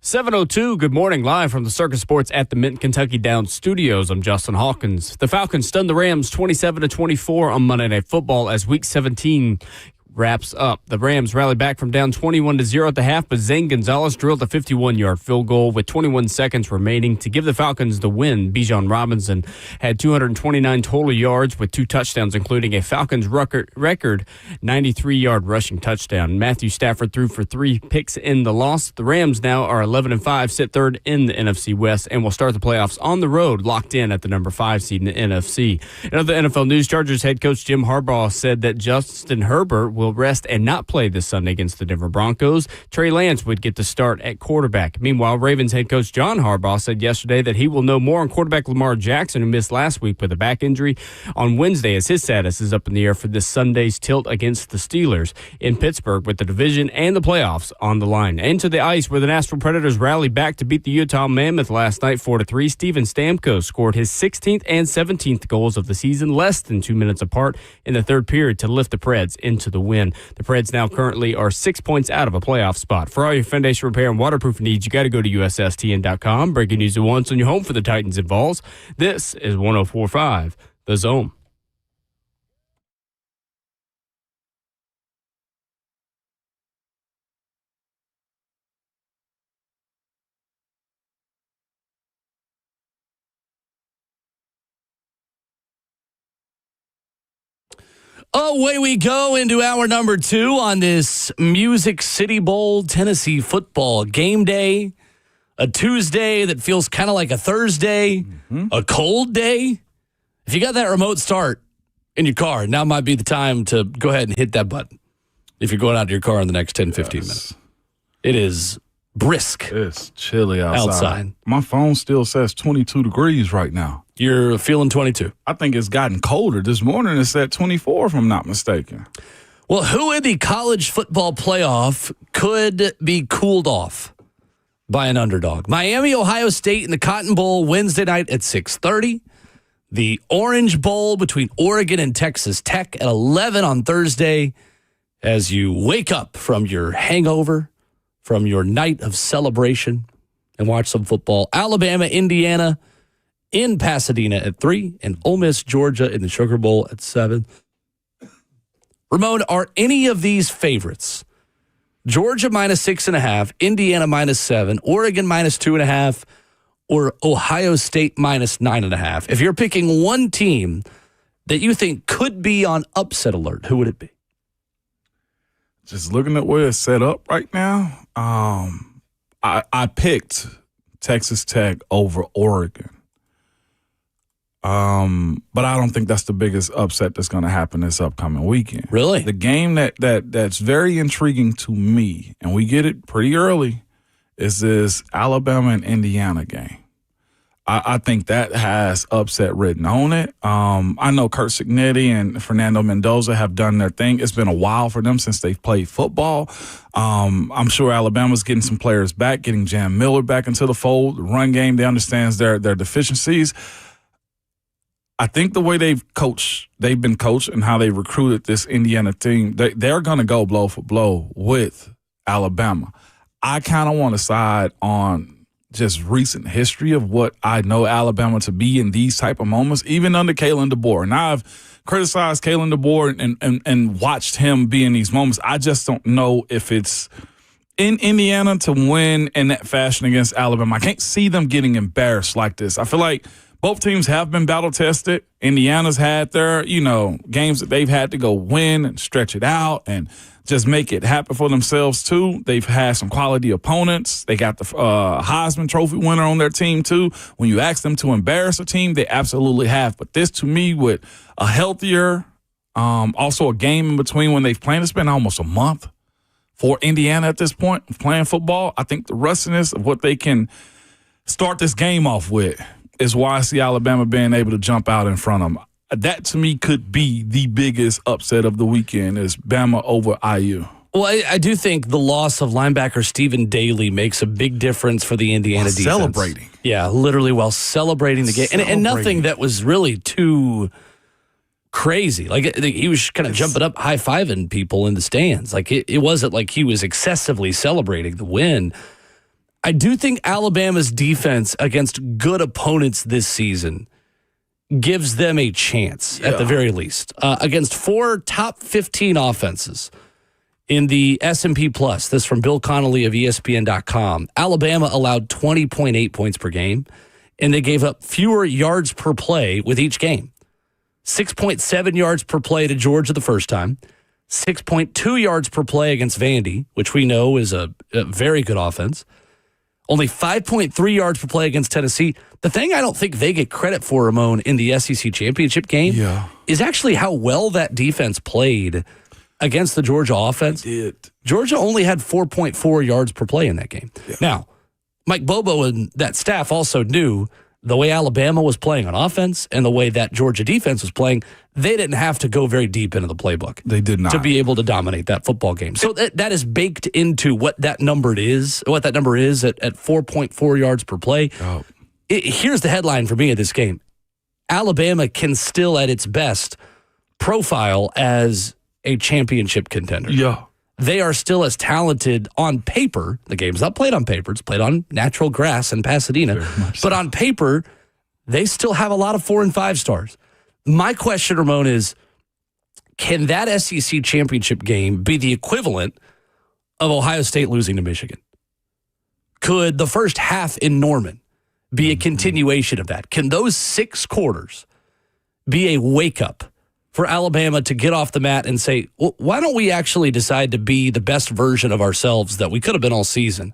7:02, good morning, live from the Circus Sports at the Mint Kentucky Downs Studios. I'm Justin Hawkins. The Falcons stunned the Rams 27-24 on Monday Night Football as Week 17 wraps up. The Rams rallied back from down 21-0 at the half, but Zane Gonzalez drilled a 51-yard field goal with 21 seconds remaining to give the Falcons the win. Bijan Robinson had 229 total yards with 2 touchdowns, including a Falcons record 93-yard rushing touchdown. Matthew Stafford threw for 3 picks in the loss. The Rams now are 11-5, sit third in the NFC West, and will start the playoffs on the road, locked in at the number 5 seed in the NFC. In other NFL news, Chargers head coach Jim Harbaugh said that Justin Herbert will rest and not play this Sunday against the Denver Broncos. Trey Lance would get the start at quarterback. Meanwhile, Ravens head coach John Harbaugh said yesterday that he will know more on quarterback Lamar Jackson, who missed last week with a back injury, on Wednesday, as his status is up in the air for this Sunday's tilt against the Steelers in Pittsburgh, with the division and the playoffs on the line. Into the ice, where the Nashville Predators rallied back to beat the Utah Mammoth last night 4-3. Steven Stamkos scored his 16th and 17th goals of the season, less than 2 minutes apart in the third period, to lift the Preds into the win. The Preds now currently are 6 points out of a playoff spot. For all your foundation repair and waterproofing needs, you got to go to USSTN.com. Breaking news at once on your home for the Titans and Vols. This is 104.5 The Zone. Away we go into hour number 2 on this Music City Bowl Tennessee football game day. A Tuesday that feels kind of like a Thursday, a cold day. If you got that remote start in your car, now might be the time to go ahead and hit that button if you're going out to your car in the next 10, 15 minutes. It is brisk. It's chilly outside. My phone still says 22 degrees right now. You're feeling 22. I think it's gotten colder. This morning it's at 24, if I'm not mistaken. Well, who in the college football playoff could be cooled off by an underdog? Miami, Ohio State in the Cotton Bowl Wednesday night at 6:30. The Orange Bowl between Oregon and Texas Tech at 11 on Thursday as you wake up from your hangover, from your night of celebration, and watch some football. Alabama, Indiana in Pasadena at 3, and Ole Miss, Georgia in the Sugar Bowl at 7. Ramon, are any of these favorites? Georgia minus 6.5, Indiana minus 7, Oregon minus 2.5, or Ohio State minus 9.5? If you're picking one team that you think could be on upset alert, who would it be? Just looking at where it's set up right now, I picked Texas Tech over Oregon. But I don't think that's the biggest upset that's going to happen this upcoming weekend. Really? The game that's very intriguing to me, and we get it pretty early, is this Alabama and Indiana game. I think that has upset written on it. I know Kurt Cignetti and Fernando Mendoza have done their thing. It's been a while for them since they've played football. I'm sure Alabama's getting some players back, getting Jam Miller back into the fold. The run game, they understand their deficiencies. I think the way they've been coached and how they recruited this Indiana team, they're going to go blow for blow with Alabama. I kind of want to side on just recent history of what I know Alabama to be in these type of moments, even under Kalen DeBoer. And I've criticized Kalen DeBoer and watched him be in these moments. I just don't know if it's in Indiana to win in that fashion against Alabama. I can't see them getting embarrassed like this. I feel like both teams have been battle tested. Indiana's had their, games that they've had to go win and stretch it out and just make it happen for themselves too. They've had some quality opponents. They got the Heisman Trophy winner on their team too. When you ask them to embarrass a team, they absolutely have. But this, to me, with a healthier, also a game in between when they've played, it's been almost a month for Indiana at this point of playing football. I think the rustiness of what they can start this game off with is why I see Alabama being able to jump out in front of them. That, to me, could be the biggest upset of the weekend is Bama over IU. Well, I do think the loss of linebacker Stephen Daly makes a big difference for the Indiana defense. Celebrating. Yeah, literally while celebrating the game. And nothing that was really too crazy. Like, he was kind of jumping up, high-fiving people in the stands. Like, it wasn't like he was excessively celebrating the win. I do think Alabama's defense against good opponents this season gives them a chance at the very least. Against 4 top 15 offenses in the S&P Plus, this from Bill Connolly of ESPN.com, Alabama allowed 20.8 points per game, and they gave up fewer yards per play with each game. 6.7 yards per play to Georgia the first time, 6.2 yards per play against Vandy, which we know is a very good offense. Only 5.3 yards per play against Tennessee. The thing I don't think they get credit for, Ramon, in the SEC championship game is actually how well that defense played against the Georgia offense. Georgia only had 4.4 yards per play in that game. Yeah. Now, Mike Bobo and that staff also knew the way Alabama was playing on offense and the way that Georgia defense was playing, they didn't have to go very deep into the playbook. They did not. To be able to dominate that football game. So that is baked into what that number is at 4.4 yards per play. Oh. Here's the headline for me of this game. Alabama can still, at its best, profile as a championship contender. Yeah. They are still as talented on paper. The game's not played on paper. It's played on natural grass in Pasadena. But on paper, they still have a lot of 4 and 5 stars. My question, Ramon, is can that SEC championship game be the equivalent of Ohio State losing to Michigan? Could the first half in Norman be a continuation of that? Can those 6 quarters be a wake-up for Alabama to get off the mat and say, well, why don't we actually decide to be the best version of ourselves that we could have been all season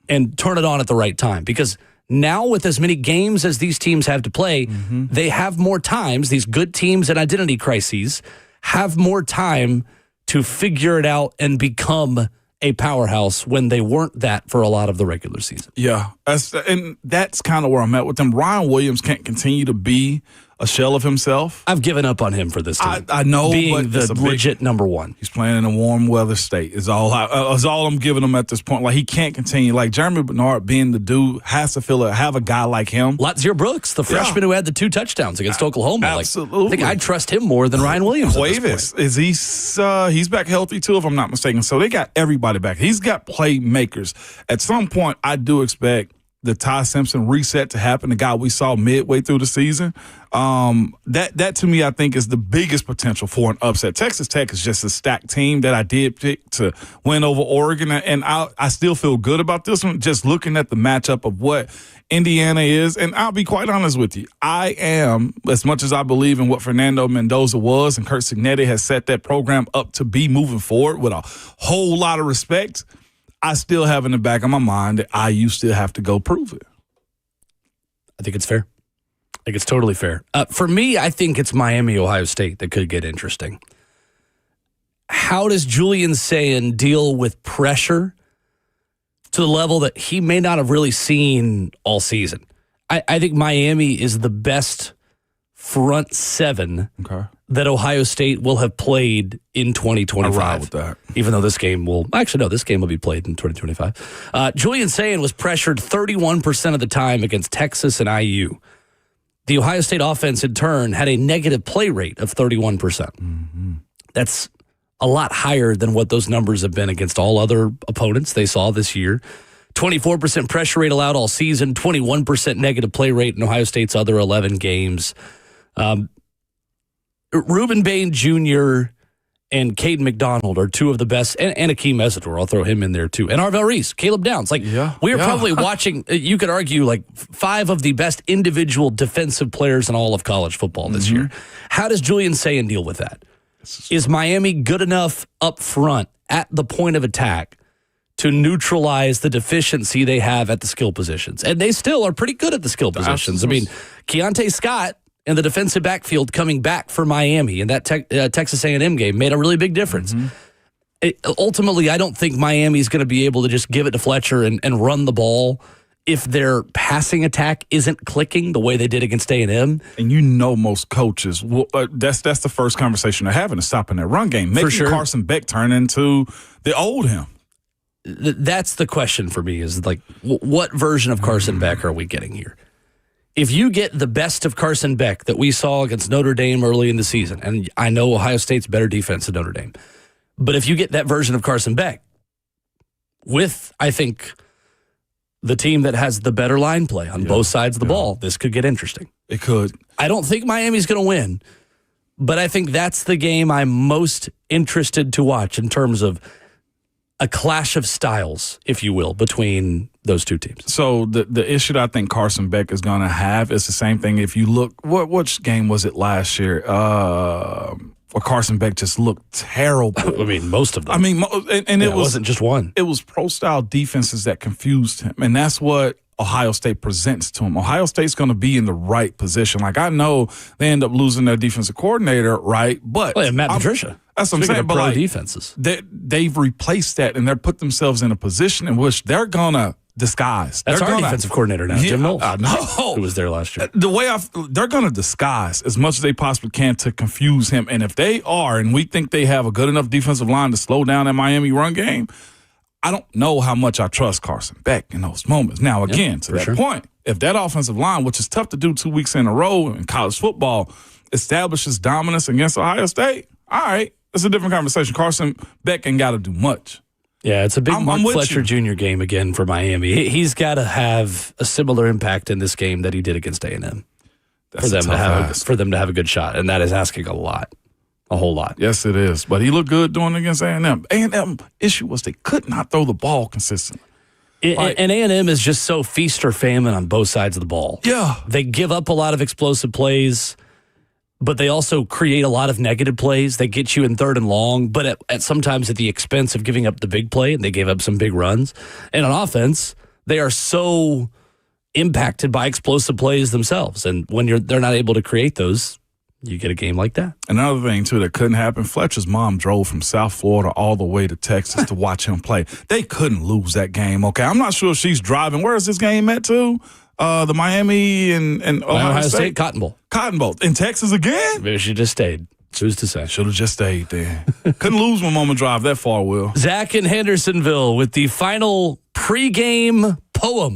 and turn it on at the right time? Because now with as many games as these teams have to play, they have more times, these good teams and identity crises have more time to figure it out and become a powerhouse when they weren't that for a lot of the regular season. Yeah, and that's kind of where I'm at with them. Ryan Williams can't continue to be a shell of himself. I've given up on him for this team. I know, being but the legit number one. He's playing in a warm weather state. Is all I'm giving him at this point. Like, he can't continue. Like, Jeremy Bernard being the dude has to have a guy like him. Latzir Brooks, the freshman who had the 2 touchdowns against Oklahoma. Absolutely. Like, I think I'd trust him more than Ryan Williams. Cuevas, he's back healthy too, if I'm not mistaken. So they got everybody back. He's got playmakers. At some point, I do expect the Ty Simpson reset to happen, the guy we saw midway through the season. That to me, I think, is the biggest potential for an upset. Texas Tech is just a stacked team that I did pick to win over Oregon, and I still feel good about this one, just looking at the matchup of what Indiana is. And I'll be quite honest with you, I am, as much as I believe in what Fernando Mendoza was and Kurt Cignetti has set that program up to be moving forward with a whole lot of respect, I still have in the back of my mind that IU still have to go prove it. I think it's fair. I think it's totally fair. For me, I think it's Miami, Ohio State that could get interesting. How does Julian Sayin deal with pressure to the level that he may not have really seen all season? I think Miami is the best front 7 that Ohio State will have played in 2025. I ride with that. Even though this game will be played in 2025. Julian Sayin was pressured 31% of the time against Texas and IU. The Ohio State offense, in turn, had a negative play rate of 31%. That's a lot higher than what those numbers have been against all other opponents they saw this year. 24% pressure rate allowed all season, 21% negative play rate in Ohio State's other 11 games. Reuben Bain Jr. and Caden McDonald are 2 of the best, and Akeem Mesidor, I'll throw him in there too. And Arvell Reese, Caleb Downs. We are probably watching, you could argue, 5 of the best individual defensive players in all of college football this year. How does Julian Sayin deal with that? Is Miami good enough up front at the point of attack to neutralize the deficiency they have at the skill positions? And they still are pretty good at the skill positions. I mean, Keontae Scott in the defensive backfield coming back for Miami in that Texas A&M game made a really big difference. Ultimately, I don't think Miami's going to be able to just give it to Fletcher and run the ball if their passing attack isn't clicking the way they did against A&M. And most coaches, that's the first conversation they're having, is stopping that run game. Making Carson Beck turn into the old him. That's the question for me, is what version of Carson Beck are we getting here? If you get the best of Carson Beck that we saw against Notre Dame early in the season, and I know Ohio State's better defense than Notre Dame, but if you get that version of Carson Beck with, I think, the team that has the better line play on both sides of the ball. This could get interesting. It could. I don't think Miami's going to win, but I think that's the game I'm most interested to watch in terms of a clash of styles, if you will, between those two teams. So the issue that I think Carson Beck is going to have is the same thing. If you look, which game was it last year? Where Carson Beck just looked terrible. I mean, most of them. I mean, and it wasn't just one. It was pro-style defenses that confused him, and that's what Ohio State presents to him. Ohio State's going to be in the right position. Like, I know they end up losing their defensive coordinator, right? But Matt Patricia. That's what I'm saying. But pro like, defenses, they've replaced that, and they're put themselves in a position in which they're gonna disguise. That's our defensive coordinator now, Jim Knowles. I know. Who was there last year. The way they're going to disguise as much as they possibly can to confuse him. And if they are, and we think they have a good enough defensive line to slow down that Miami run game, I don't know how much I trust Carson Beck in those moments. Now, again, to that point, if that offensive line, which is tough to do 2 weeks in a row in college football, establishes dominance against Ohio State, all right, it's a different conversation. Carson Beck ain't got to do much. Yeah, it's a big Mark Fletcher Jr. game again for Miami. He's got to have a similar impact in this game that he did against A&M for them to have a good shot, and that is asking a whole lot. Yes, it is. But he looked good doing it against A&M. A&M issue was they could not throw the ball consistently. And A&M is just so feast or famine on both sides of the ball. Yeah. They give up a lot of explosive plays, but they also create a lot of negative plays. They get you in 3rd and long, but at sometimes at the expense of giving up the big play, and they gave up some big runs. And on offense, they are so impacted by explosive plays themselves. And when they're not able to create those, you get a game like that. Another thing, too, that couldn't happen, Fletcher's mom drove from South Florida all the way to Texas to watch him play. They couldn't lose that game, okay? I'm not sure if she's driving. Where is this game at, too? The Miami and Ohio State? Cotton Bowl. Cotton Bowl. In Texas again? Maybe she just stayed. Who's to say? Should have just stayed there. Couldn't lose one moment drive that far, Will. Zach in Hendersonville with the final pregame poem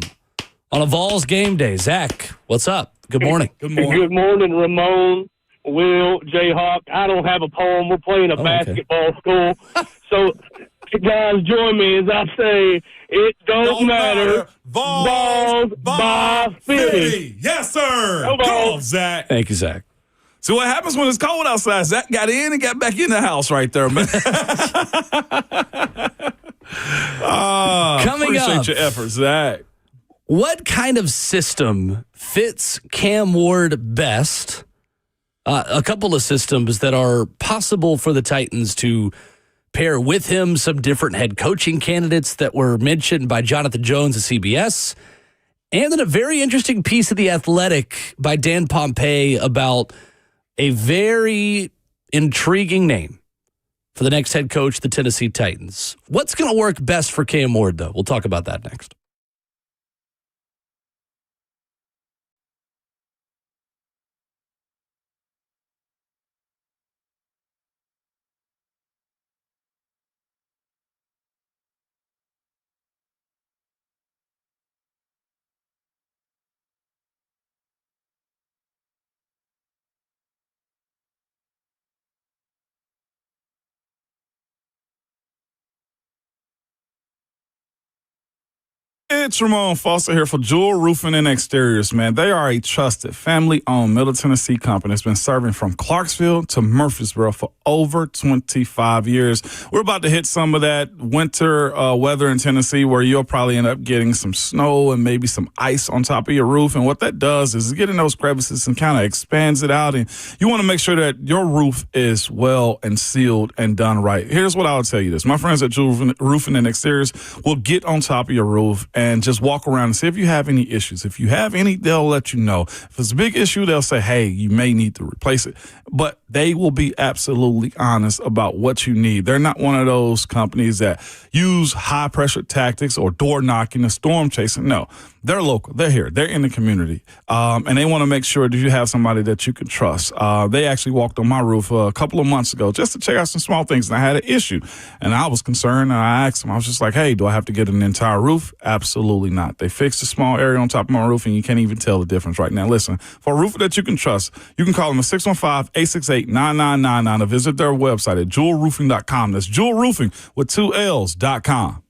on a Vols game day. Zach, what's up? Good morning. Good morning. Good morning, Ramon, Will, Jayhawk. I don't have a poem. We're playing a basketball school. So, guys, join me as I say, it don't matter. Vols by 50. Yes, sir. Come on, Zach. Thank you, Zach. So what happens when it's cold outside? Zach got in and got back in the house right there, man. Coming up. Appreciate your efforts, Zach. What kind of system fits Cam Ward best? A couple of systems that are possible for the Titans to pair with him, some different head coaching candidates that were mentioned by Jonathan Jones of CBS, and then a very interesting piece of The Athletic by Dan Pompei about a very intriguing name for the next head coach, the Tennessee Titans. What's going to work best for Cam Ward, though? We'll talk about that next. It's Ramon Foster here for Jewel Roofing and Exteriors, man. They are a trusted, family-owned Middle Tennessee company that's been serving from Clarksville to Murfreesboro for over 25 years. We're about to hit some of that winter weather in Tennessee where you'll probably end up getting some snow and maybe some ice on top of your roof. And what that does is get in those crevices and kind of expands it out. And you want to make sure that your roof is well and sealed and done right. Here's what I'll tell you this. My friends at Jewel Roofing and Exteriors will get on top of your roof and just walk around and see if you have any issues. If you have any, they'll let you know. If it's a big issue, they'll say, hey, you may need to replace it. But they will be absolutely honest about what you need. They're not one of those companies that use high-pressure tactics or door knocking or storm chasing. No, they're local. They're here. They're in the community. And they want to make sure that you have somebody that you can trust. They actually walked on my roof a couple of months ago just to check out some small things, and I had an issue. And I was concerned, and I asked them, I was just like, hey, do I have to get an entire roof? Absolutely not. They fixed a small area on top of my roof, and you can't even tell the difference right now. Listen, for a roofer that you can trust, you can call them at 615-868-9999 or visit their website at jewelroofing.com. That's Jewel Roofing with 2 L's.com.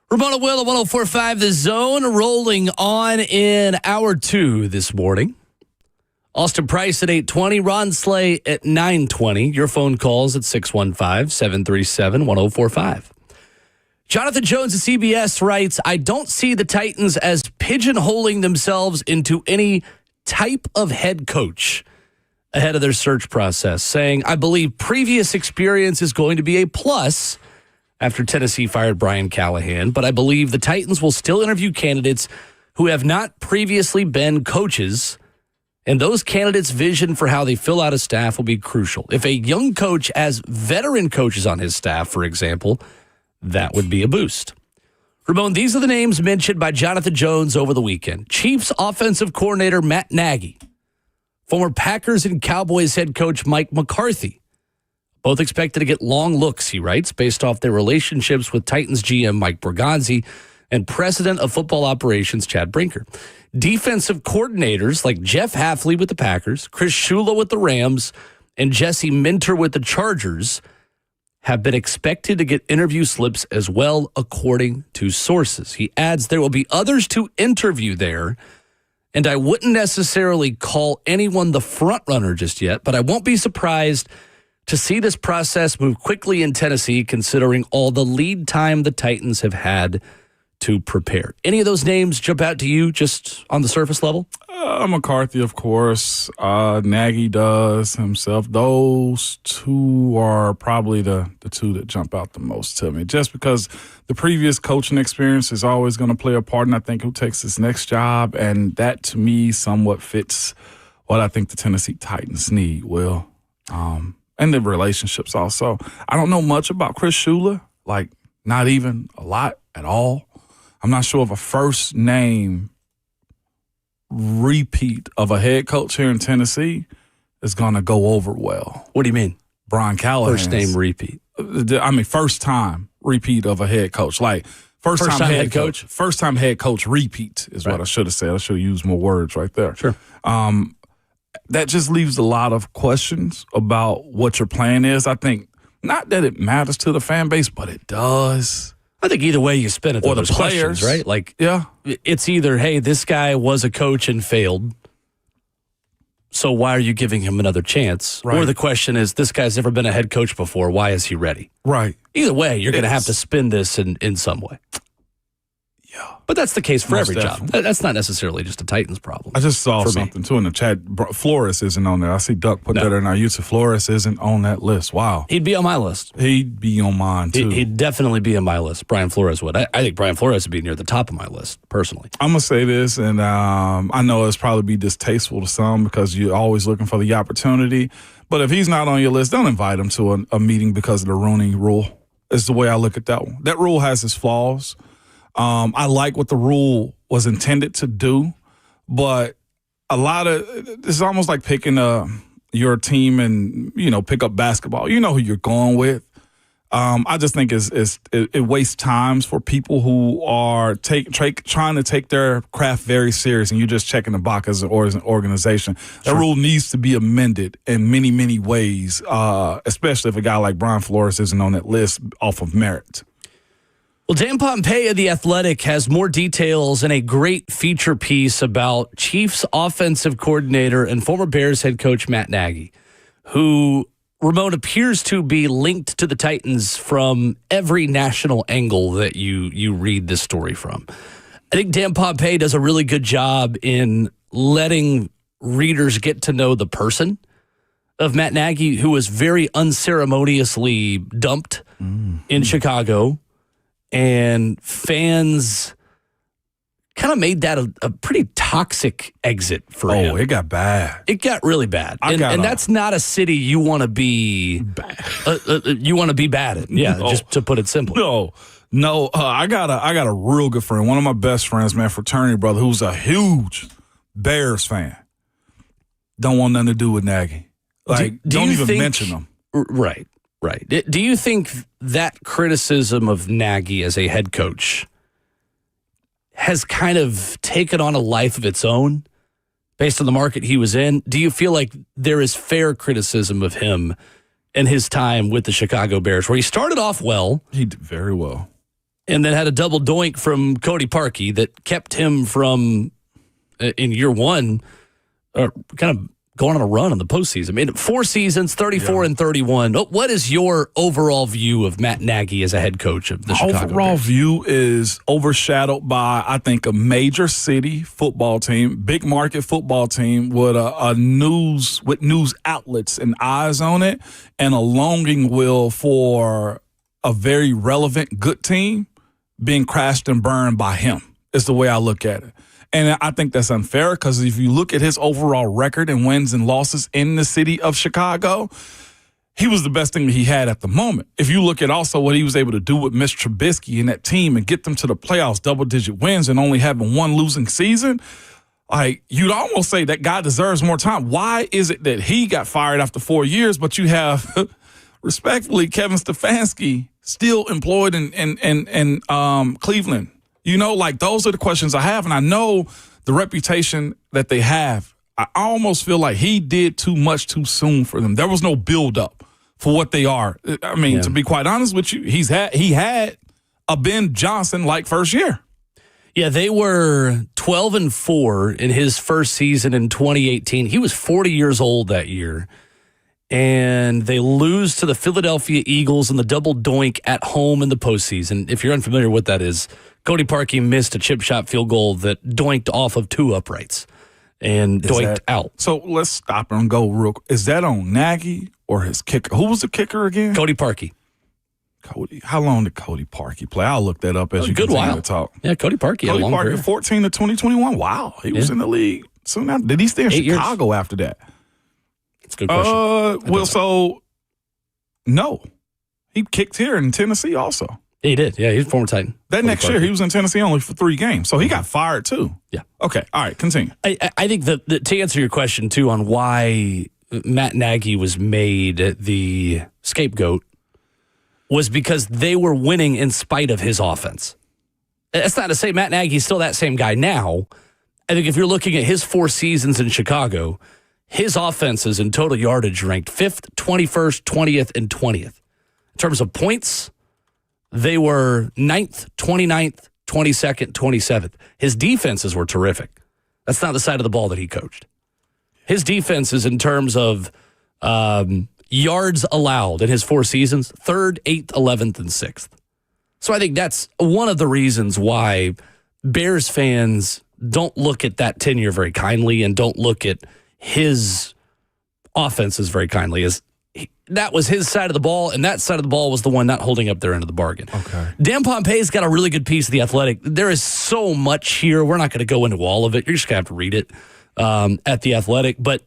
Ramona Will at 104.5 The Zone, rolling on in hour 2 this morning. Austin Price at 8:20, Ron Slay at 9:20. Your phone calls at 615-737-1045. Jonathan Jones of CBS writes, I don't see the Titans as pigeonholing themselves into any type of head coach ahead of their search process, saying, I believe previous experience is going to be a plus after Tennessee fired Brian Callahan, but I believe the Titans will still interview candidates who have not previously been coaches, and those candidates' vision for how they fill out a staff will be crucial. If a young coach has veteran coaches on his staff, for example, that would be a boost. Ramon, these are the names mentioned by Jonathan Jones over the weekend. Chiefs offensive coordinator Matt Nagy, former Packers and Cowboys head coach Mike McCarthy, both expected to get long looks, he writes, based off their relationships with Titans GM Mike Borgonzi and president of football operations Chad Brinker. Defensive coordinators like Jeff Hafley with the Packers, Chris Shula with the Rams, and Jesse Minter with the Chargers have been expected to get interview slips as well, according to sources. He adds there will be others to interview there, and I wouldn't necessarily call anyone the front runner just yet, but I won't be surprised to see this process move quickly in Tennessee, considering all the lead time the Titans have had to prepare. Any of those names jump out to you just on the surface level? McCarthy, of course. Nagy does himself. Those two are probably the two that jump out the most to me, just because the previous coaching experience is always going to play a part in, I think, who takes this next job, and that, to me, somewhat fits what I think the Tennessee Titans need, Will. And the relationships also. I don't know much about Chris Shula, like not even a lot at all. I'm not sure of a first name repeat of a head coach here in Tennessee is going to go over well. What do you mean? Brian Callahan. First name repeat. I mean, first time repeat of a head coach. Like first time head coach. First time head coach repeat is what I should have said. I should have used more words right there. Sure. That just leaves a lot of questions about what your plan is. I think not that it matters to the fan base, but it does. I think either way you spin it, or the there's players, right? Like, yeah, it's either, hey, this guy was a coach and failed, so why are you giving him another chance? Right. Or the question is, this guy's never been a head coach before. Why is he ready? Right. Either way, you're going to have to spin this in some way. Yeah. But that's the case for Most every definitely. job. That's not necessarily just a Titans problem. I just saw something, too, in the chat. Flores isn't on there. I see Duck put that in our YouTube. Flores isn't on that list. Wow. He'd be on my list. He'd be on mine, too. He'd definitely be on my list. Brian Flores would. I think Brian Flores would be near the top of my list, personally. I'm going to say this, and I know it's probably be distasteful to some because you're always looking for the opportunity. But if he's not on your list, don't invite him to a meeting because of the Rooney rule. Is the way I look at that one. That rule has its flaws. I like what the rule was intended to do, but a lot of it's almost like picking your team and pick up basketball. You know who you're going with. I just think it wastes times for people who are trying to take their craft very serious, and you're just checking the box as an organization. That rule needs to be amended in many, many ways, especially if a guy like Brian Flores isn't on that list off of merit. Well, Dan Pompei of The Athletic has more details in a great feature piece about Chiefs offensive coordinator and former Bears head coach Matt Nagy, who, Ramon, appears to be linked to the Titans from every national angle that you read this story from. I think Dan Pompei does a really good job in letting readers get to know the person of Matt Nagy, who was very unceremoniously dumped in Chicago. And fans kind of made that a pretty toxic exit for him. Oh, it got bad. It got really bad. And that's not a city you want to be you want to be bad in. Yeah, just to put it simply. No. I got a real good friend, one of my best friends, man, fraternity brother, who's a huge Bears fan. Don't want nothing to do with Nagy. Like, don't even mention him. Right. Do you think that criticism of Nagy as a head coach has kind of taken on a life of its own based on the market he was in? Do you feel like there is fair criticism of him and his time with the Chicago Bears, where he started off well? He did very well. and then had a double doink from Cody Parkey that kept him from, in year one, kind of going on a run in the postseason. I mean, 4 seasons, 34 and 31. What is your overall view of Matt Nagy as a head coach of the Chicago overall Bears? view is overshadowed by, I think, a major city football team, big market football team with with news outlets and eyes on it, and a longing will for a very relevant, good team being crashed and burned by him is the way I look at it. And I think that's unfair because if you look at his overall record and wins and losses in the city of Chicago, he was the best thing that he had at the moment. If you look at also what he was able to do with Mitch Trubisky and that team and get them to the playoffs, double-digit wins, and only having one losing season, like, you'd almost say that guy deserves more time. Why is it that he got fired after 4 years, but you have, respectfully, Kevin Stefanski still employed in Cleveland? You know, like, those are the questions I have, and I know the reputation that they have. I almost feel like he did too much too soon for them. There was no build-up for what they are. I mean, to be quite honest with you, he had a Ben Johnson-like first year. Yeah, they were 12-4 in his first season in 2018. He was 40 years old that year. And they lose to the Philadelphia Eagles in the double doink at home in the postseason. If you're unfamiliar with what that is, Cody Parkey missed a chip shot field goal that doinked off of 2 uprights and doinked out. So let's stop and go real quick. Is that on Nagy or his kicker? Who was the kicker again? Cody Parkey. Cody. How long did Cody Parkey play? I'll look that up as you continue to talk. Yeah, Cody Parkey had a long career. 14 to 2021. Wow. He was in the league soon after. Did he stay in Chicago after that? That's a good question. No. He kicked here in Tennessee also. He did. Yeah, he's a former Titan. That next year, he was in Tennessee only for 3 games. So he got fired too. Yeah. Okay. All right. Continue. I think that to answer your question too on why Matt Nagy was made the scapegoat was because they were winning in spite of his offense. That's not to say Matt Nagy's still that same guy now. I think if you're looking at his 4 seasons in Chicago, his offenses in total yardage ranked 5th, 21st, 20th, and 20th. In terms of points, they were 9th, 29th, 22nd, 27th. His defenses were terrific. That's not the side of the ball that he coached. His defenses in terms of yards allowed in his 4 seasons, 3rd, 8th, 11th, and 6th. So I think that's one of the reasons why Bears fans don't look at that tenure very kindly and don't look at his offenses very kindly. That was his side of the ball, and that side of the ball was the one not holding up their end of the bargain. Okay. Dan Pompei's got a really good piece of The Athletic. There is so much here. We're not going to go into all of it. You're just going to have to read it at The Athletic. But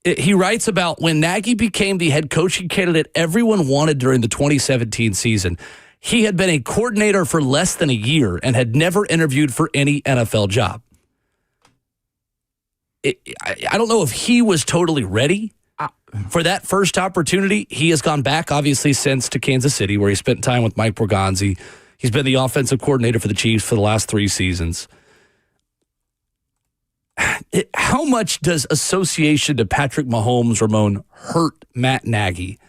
he writes about when Nagy became the head coaching candidate everyone wanted during the 2017 season. He had been a coordinator for less than a year and had never interviewed for any NFL job. I don't know if he was totally ready for that first opportunity. He has gone back, obviously, since to Kansas City, where he spent time with Mike Borgonzi. He's been the offensive coordinator for the Chiefs for the last 3 seasons. How much does association to Patrick Mahomes, Ramon, hurt Matt Nagy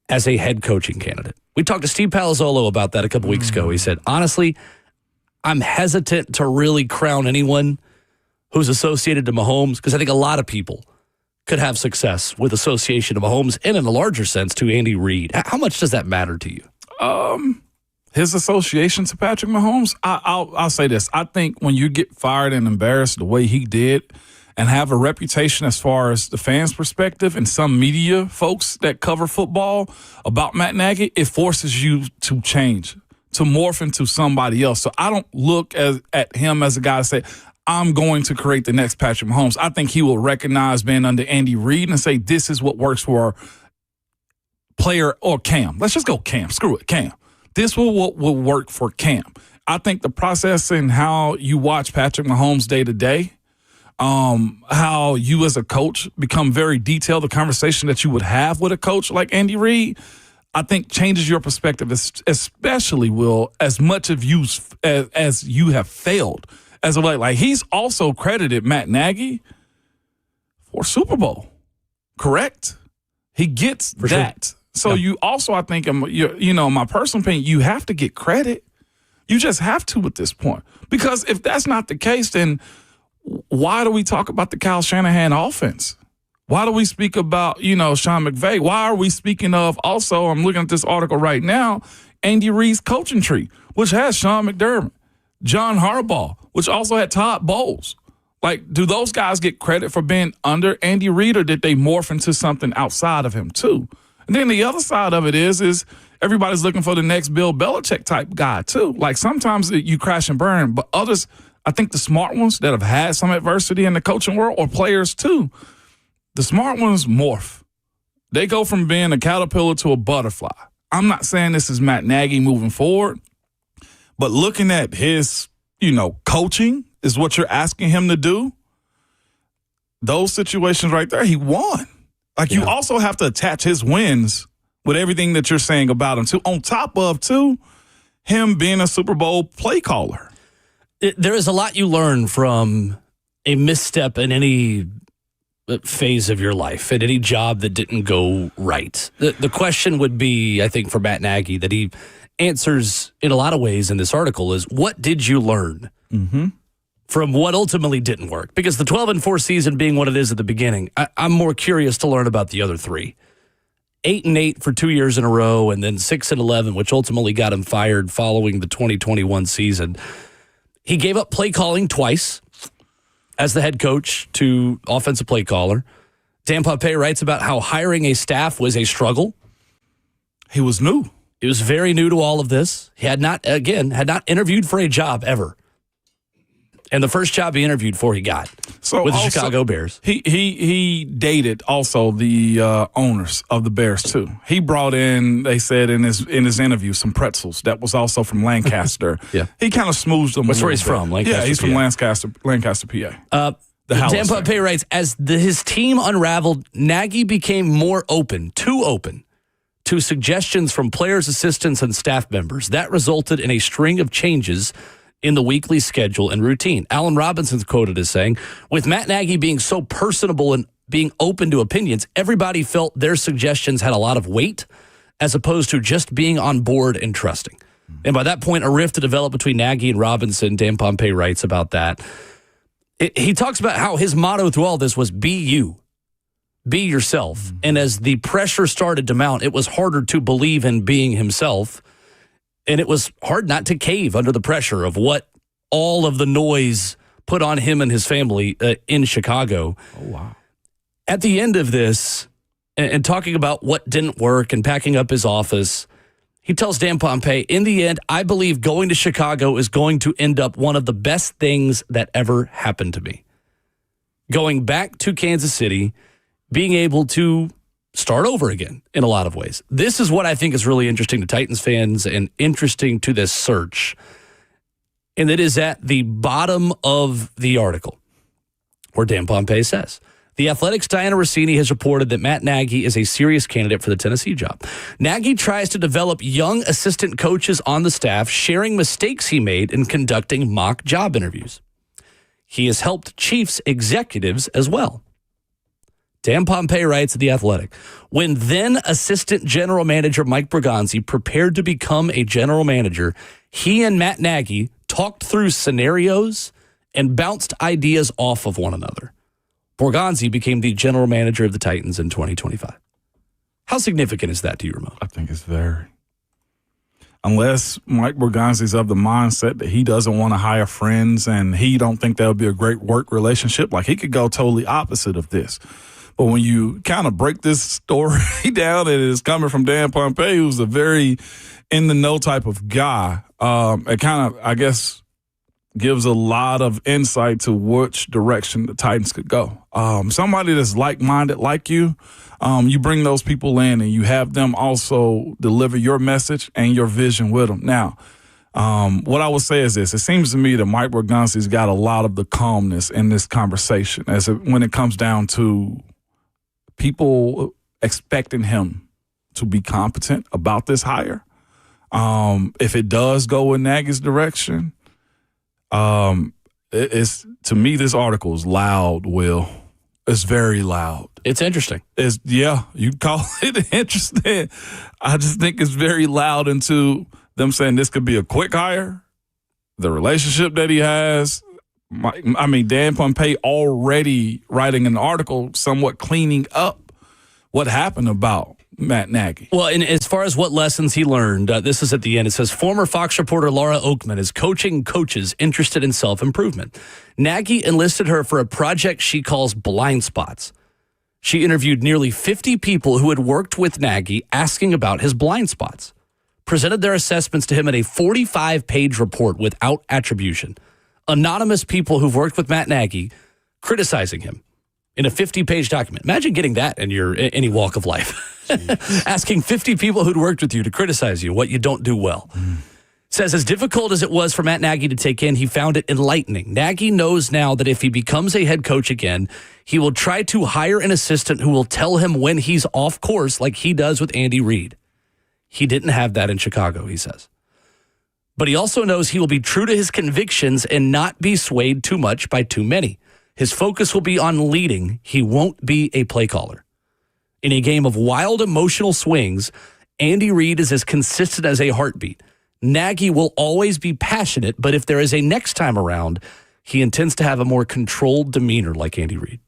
as a head coaching candidate? We talked to Steve Palazzolo about that a couple weeks ago. He said, honestly, I'm hesitant to really crown anyone who's associated to Mahomes, because I think a lot of people could have success with association to Mahomes, and in a larger sense to Andy Reid. How much does that matter to you? His association to Patrick Mahomes, I'll say this. I think when you get fired and embarrassed the way he did and have a reputation as far as the fans' perspective and some media folks that cover football about Matt Nagy, it forces you to change, to morph into somebody else. So I don't look at him as a guy to say, I'm going to create the next Patrick Mahomes. I think he will recognize being under Andy Reid and say, this is what works for player or Cam. Let's just go Cam. Screw it, Cam. This will work for Cam. I think the process and how you watch Patrick Mahomes day to day, how you as a coach become very detailed, the conversation that you would have with a coach like Andy Reid, I think changes your perspective, especially, Will, as much of you as you have failed. As of like he's also credited Matt Nagy for Super Bowl, correct? He gets for that. Sure. So you also, I think, my personal opinion, you have to get credit. You just have to at this point. Because if that's not the case, then why do we talk about the Kyle Shanahan offense? Why do we speak about, Sean McVay? Why are we speaking of also, I'm looking at this article right now, Andy Reid's coaching tree, which has Sean McDermott, John Harbaugh, which also had Todd Bowles. Like, do those guys get credit for being under Andy Reid, or did they morph into something outside of him too? And then the other side of it is everybody's looking for the next Bill Belichick type guy too. Like, sometimes you crash and burn, but others, I think the smart ones that have had some adversity in the coaching world, or players too, the smart ones morph. They go from being a caterpillar to a butterfly. I'm not saying this is Matt Nagy moving forward, but looking at his, coaching is what you're asking him to do. Those situations right there, he won. Like, you also have to attach his wins with everything that you're saying about him too, on top of, too, him being a Super Bowl play caller. There is a lot you learn from a misstep in any phase of your life, at any job that didn't go right. The question would be, I think, for Matt Nagy, that he answers in a lot of ways in this article, is what did you learn from what ultimately didn't work? Because the 12-4 season being what it is at the beginning, I'm more curious to learn about the other three. 8-8 for 2 years in a row, and then 6-11, which ultimately got him fired following the 2021 season. He gave up play calling twice as the head coach to offensive play caller. Dan Pompei writes about how hiring a staff was a struggle. He was new. He was very new to all of this. He had not interviewed for a job ever. And the first job he interviewed for, he got with the Chicago Bears. He dated also the owners of the Bears too. He brought in, they said in his interview, some pretzels that was also from Lancaster. Yeah, he kind of smoothed them. That's where he's from. Lancaster, yeah, he's PA. from Lancaster, PA. Dan Pompei writes, as his team unraveled, Nagy became too open to suggestions from players, assistants, and staff members. That resulted in a string of changes in the weekly schedule and routine. Allen Robinson's quoted as saying, with Matt Nagy being so personable and being open to opinions, everybody felt their suggestions had a lot of weight as opposed to just being on board and trusting. And by that point, a rift developed between Nagy and Robinson. Dan Pompei writes about that. He talks about how his motto through all this was be you, be yourself. And as the pressure started to mount, it was harder to believe in being himself. And it was hard not to cave under the pressure of what all of the noise put on him and his family in Chicago. Oh, wow. At the end of this, and talking about what didn't work and packing up his office, he tells Dan Pompei, in the end, I believe going to Chicago is going to end up one of the best things that ever happened to me. Going back to Kansas City, being able to start over again in a lot of ways. This is what I think is really interesting to Titans fans and interesting to this search. And it is at the bottom of the article where Dan Pompei says, The Athletic's Diana Rossini has reported that Matt Nagy is a serious candidate for the Tennessee job. Nagy tries to develop young assistant coaches on the staff, sharing mistakes he made in conducting mock job interviews. He has helped Chiefs executives as well. Dan Pompei writes at The Athletic, when then assistant general manager Mike Bergonzi prepared to become a general manager, he and Matt Nagy talked through scenarios and bounced ideas off of one another. Bergonzi became the general manager of the Titans in 2025. How significant is that to you, Ramon? I think it's very. Unless Mike Bergonzi's of the mindset that he doesn't want to hire friends and he don't think that would be a great work relationship, like he could go totally opposite of this. But when you kind of break this story down, and it's coming from Dan Pompei, who's a very in-the-know type of guy, it kind of, I guess, gives a lot of insight to which direction the Titans could go. Somebody that's like-minded like you, you bring those people in and you have them also deliver your message and your vision with them. Now, what I would say is this. It seems to me that Mike Bergonzi's got a lot of the calmness in this conversation when it comes down to people expecting him to be competent about this hire. If it does go in Nagy's direction, it's, to me, this article is loud, Will. It's very loud. It's interesting. You call it interesting. I just think it's very loud into them saying this could be a quick hire the relationship that he has. Dan Pompey already writing an article somewhat cleaning up what happened about Matt Nagy. Well, and as far as what lessons he learned, this is at the end. It says, former Fox reporter Laura Oakman is coaching coaches interested in self-improvement. Nagy enlisted her for a project she calls Blind Spots. She interviewed nearly 50 people who had worked with Nagy asking about his blind spots, presented their assessments to him in a 45-page report without attribution. Anonymous people who've worked with Matt Nagy criticizing him in a 50-page document. Imagine getting that in any walk of life. Asking 50 people who'd worked with you to criticize you, what you don't do well. Says, as difficult as it was for Matt Nagy to take in, he found it enlightening. Nagy knows now that if he becomes a head coach again, he will try to hire an assistant who will tell him when he's off course like he does with Andy Reid. He didn't have that in Chicago, he says. But he also knows he will be true to his convictions and not be swayed too much by too many. His focus will be on leading. He won't be a play caller. In a game of wild emotional swings, Andy Reid is as consistent as a heartbeat. Nagy will always be passionate, but if there is a next time around, he intends to have a more controlled demeanor like Andy Reid.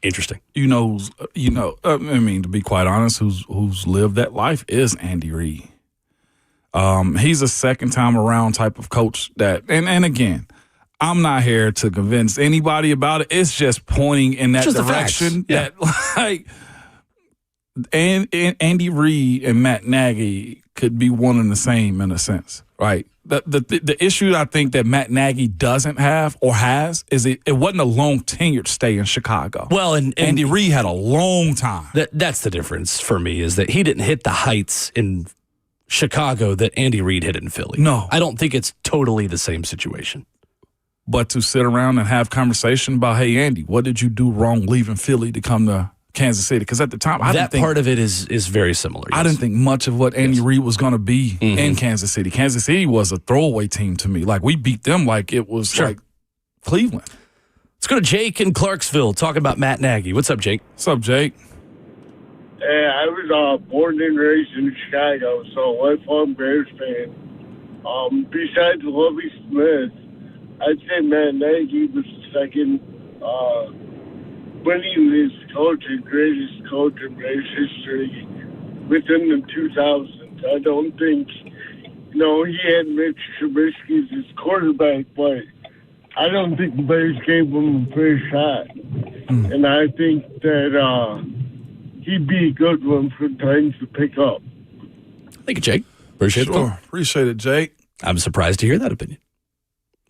Interesting. To be quite honest, who's lived that life is Andy Reid. He's a second time around type of coach that, and again, I'm not here to convince anybody about it. It's just pointing in that direction that Andy Reid and Matt Nagy could be one and the same in a sense, right? The issue I think that Matt Nagy doesn't have or has is it wasn't a long tenured stay in Chicago. Well, and Andy Reid had a long time. That's the difference for me, is that he didn't hit the heights in Chicago that Andy Reid hit in Philly. No. I don't think it's totally the same situation. But to sit around and have conversation about, hey, Andy, what did you do wrong leaving Philly to come to Kansas City? Because at the time, part of it is very similar. Yes. I didn't think much of what Andy Reid was going to be in Kansas City. Kansas City was a throwaway team to me. Like, we beat them like it was like Cleveland. Let's go to Jake in Clarksville talking about Matt Nagy. What's up, Jake? What's up, Jake? Hey, I was born and raised in Chicago, so lifelong Bears fan. Besides Lovie Smith, I'd say Matt Nagy was the second winningest coach and greatest coach in Bears history within the 2000s. I don't think, he had Mitch Trubisky as his quarterback, but I don't think the Bears gave him a fair shot. And I think that he'd be a good one for times to pick up. Thank you, Jake. Appreciate it. Appreciate it, Jake. I'm surprised to hear that opinion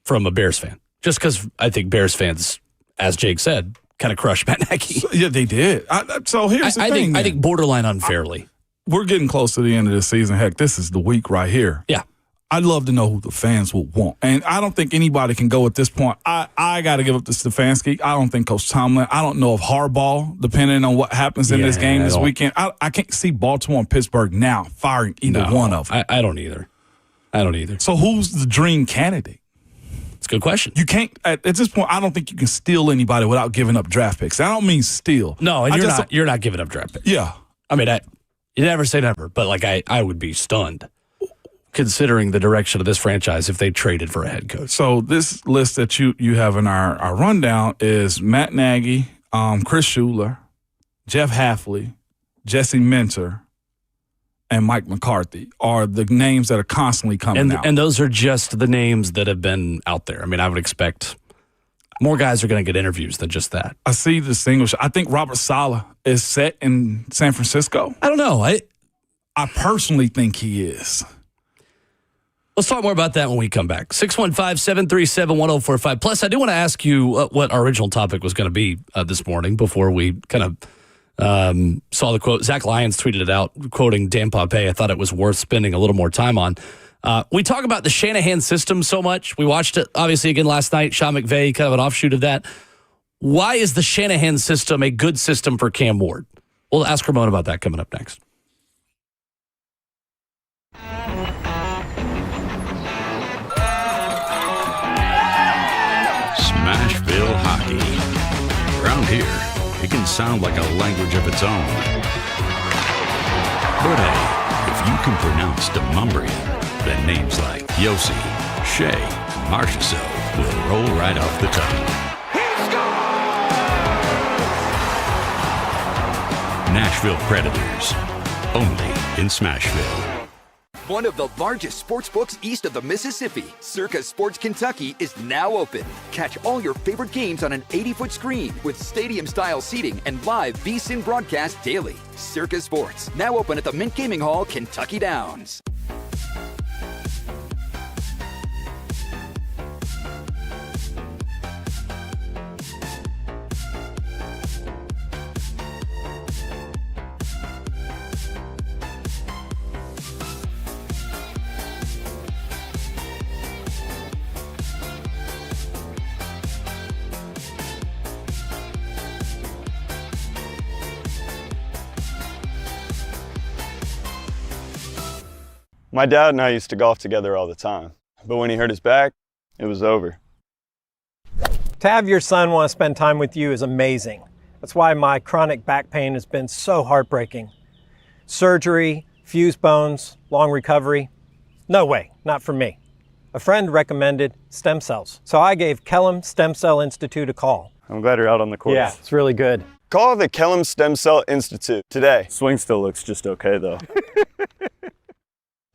from a Bears fan. Just because I think Bears fans, as Jake said, kind of crushed Matt Nagy. Yeah, they did. So here's the thing. I think borderline unfairly. We're getting close to the end of the season. Heck, this is the week right here. Yeah. I'd love to know who the fans will want. And I don't think anybody can go at this point. I got to give up to Stefanski. I don't think Coach Tomlin. I don't know if Harbaugh, depending on what happens in this game this weekend. I can't see Baltimore and Pittsburgh now firing either one of them. I don't either. So who's the dream candidate? It's a good question. You can't, at this point, I don't think you can steal anybody without giving up draft picks. I don't mean steal. No, and you're not giving up draft picks. Yeah. I mean, you never say never, but I would be stunned considering the direction of this franchise if they traded for a head coach. So this list that you have in our rundown is Matt Nagy, Chris Schuler, Jeff Hafley, Jesse Minter, and Mike McCarthy are the names that are constantly coming out. And those are just the names that have been out there. I mean, I would expect more guys are going to get interviews than just that. I see the distinguish. I think Robert Saleh is set in San Francisco. I don't know. I personally think he is. Let's talk more about that when we come back. 615-737-1045. Plus, I do want to ask you what our original topic was going to be this morning before we kind of saw the quote. Zach Lyons tweeted it out, quoting Dan Pompey. I thought it was worth spending a little more time on. We talk about the Shanahan system so much. We watched it, obviously, again last night. Sean McVay, kind of an offshoot of that. Why is the Shanahan system a good system for Cam Ward? We'll ask Ramon about that coming up next. Smashville hockey. Around here, it can sound like a language of its own. But hey, if you can pronounce Demumbrian, then names like Yossi, Shea, and Marchessault will roll right off the tongue. Nashville Predators, only in Smashville. One of the largest sports books east of the Mississippi, Circa Sports Kentucky, is now open. Catch all your favorite games on an 80-foot screen with stadium-style seating and live VSiN broadcast daily. Circa Sports, now open at the Mint Gaming Hall, Kentucky Downs. My dad and I used to golf together all the time, but when he hurt his back, it was over. To have your son want to spend time with you is amazing. That's why my chronic back pain has been so heartbreaking. Surgery, fused bones, long recovery. No way, not for me. A friend recommended stem cells, so I gave Kellum Stem Cell Institute a call. I'm glad you're out on the course. Yeah, it's really good. Call the Kellum Stem Cell Institute today. Swing still looks just okay though.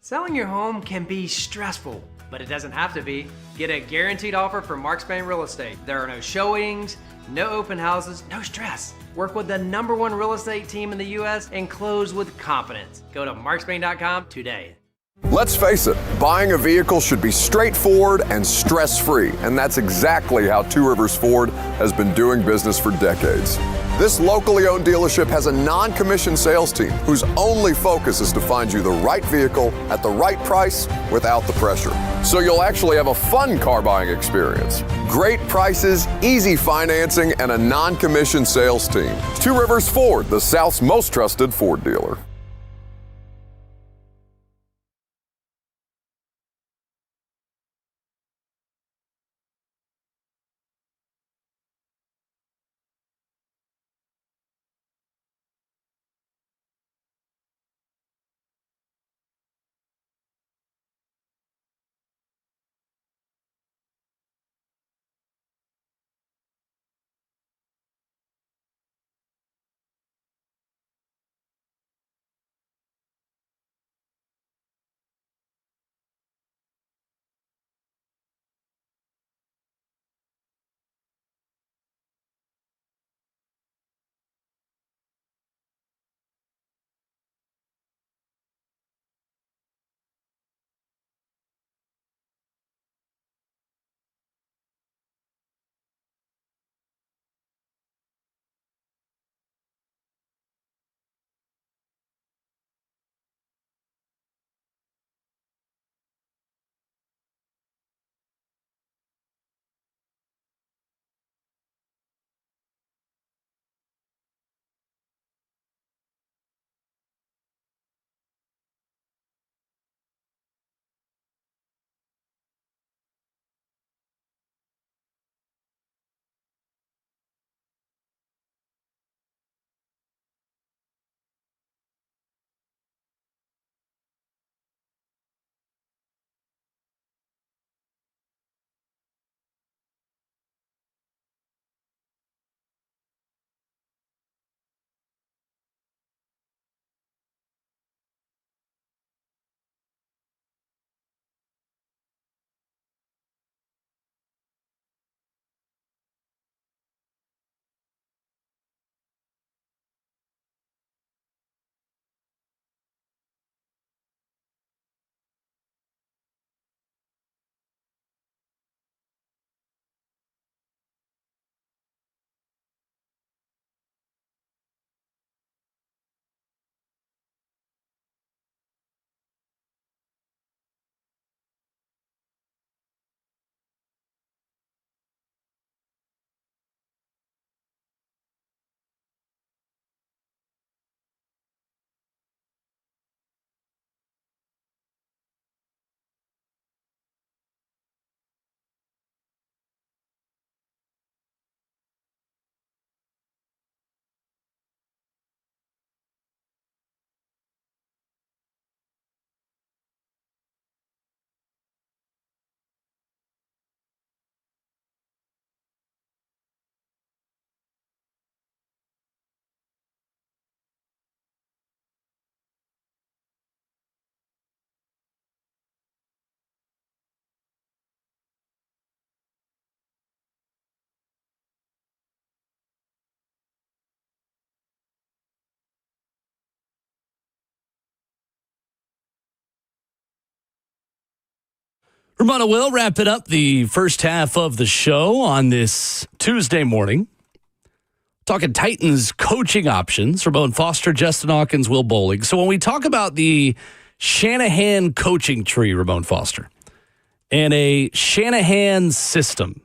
Selling your home can be stressful, but it doesn't have to be. Get a guaranteed offer from Mark Spain Real Estate. There are no showings, no open houses, no stress. Work with the #1 real estate team in the U.S. and close with confidence. Go to markspain.com today. Let's face it, buying a vehicle should be straightforward and stress-free, and that's exactly how Two Rivers Ford has been doing business for decades. This locally owned dealership has a non-commissioned sales team whose only focus is to find you the right vehicle at the right price without the pressure. So you'll actually have a fun car buying experience. Great prices, easy financing, and a non-commissioned sales team. Two Rivers Ford, the South's most trusted Ford dealer. Ramona will wrap it up the first half of the show on this Tuesday morning. Talking Titans coaching options. Ramon Foster, Justin Hawkins, Will Bowling. So when we talk about the Shanahan coaching tree, Ramon Foster, and a Shanahan system,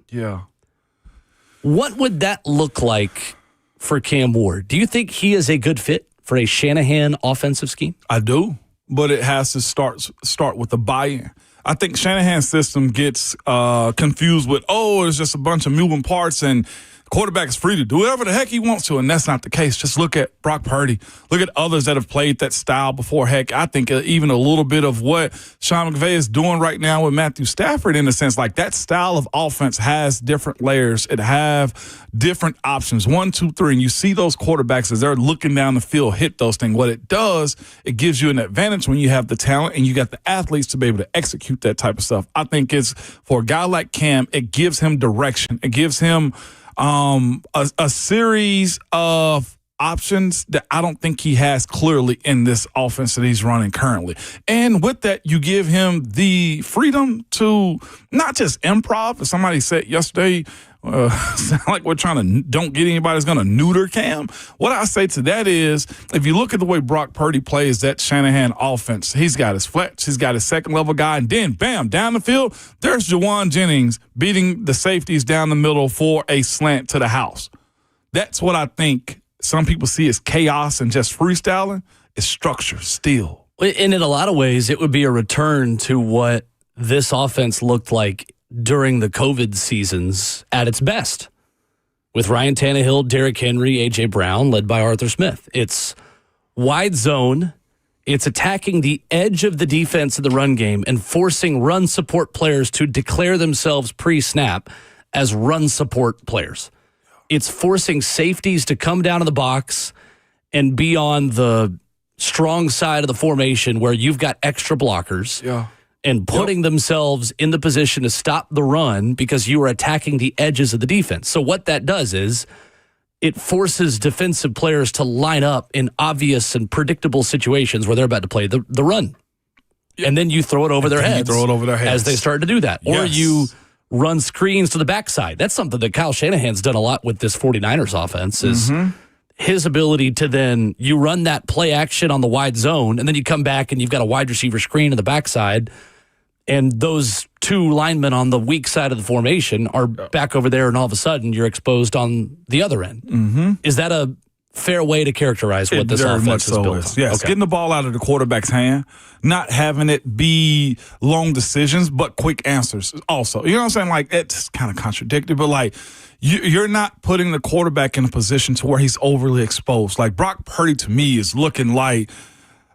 what would that look like for Cam Ward? Do you think he is a good fit for a Shanahan offensive scheme? I do, but it has to start with the buy-in. I think Shanahan's system gets confused with, it's just a bunch of moving parts and quarterback is free to do whatever the heck he wants to, and that's not the case. Just look at Brock Purdy. Look at others that have played that style before. Heck, I think even a little bit of what Sean McVay is doing right now with Matthew Stafford, in a sense, like that style of offense has different layers. It have different options, 1, 2, 3, and you see those quarterbacks as they're looking down the field hit those things. What it does, it gives you an advantage when you have the talent and you got the athletes to be able to execute that type of stuff. I think it's for a guy like Cam, it gives him direction. It gives him a series of options that I don't think he has clearly in this offense that he's running currently. And with that, you give him the freedom to not just improv, as somebody said yesterday, sound like we're trying to don't get anybody that's going to neuter Cam. What I say to that is, if you look at the way Brock Purdy plays that Shanahan offense, he's got his flats, he's got his second-level guy, and then, bam, down the field, there's Jawan Jennings beating the safeties down the middle for a slant to the house. That's what I think some people see as chaos and just freestyling. It's structure still. And in a lot of ways, it would be a return to what this offense looked like during the COVID seasons at its best, with Ryan Tannehill, Derrick Henry, A.J. Brown, led by Arthur Smith. It's wide zone. It's attacking the edge of the defense of the run game and forcing run support players to declare themselves pre-snap as run support players. It's forcing safeties to come down to the box and be on the strong side of the formation where you've got extra blockers. And putting themselves in the position to stop the run because you are attacking the edges of the defense. So what that does is it forces defensive players to line up in obvious and predictable situations where they're about to play the run. And then you throw it over their heads. As they start to do that. Or you run screens to the backside. That's something that Kyle Shanahan's done a lot with this 49ers offense is his ability to then you run that play action on the wide zone and then you come back and you've got a wide receiver screen to the backside. And those two linemen on the weak side of the formation are back over there, and all of a sudden you're exposed on the other end. Is that a fair way to characterize what this offense is built on? Yes, getting the ball out of the quarterback's hand, not having it be long decisions, but quick answers also. You know what I'm saying? Like, it's kind of contradictory, but like, you're not putting the quarterback in a position to where he's overly exposed. Like, Brock Purdy, to me, is looking like,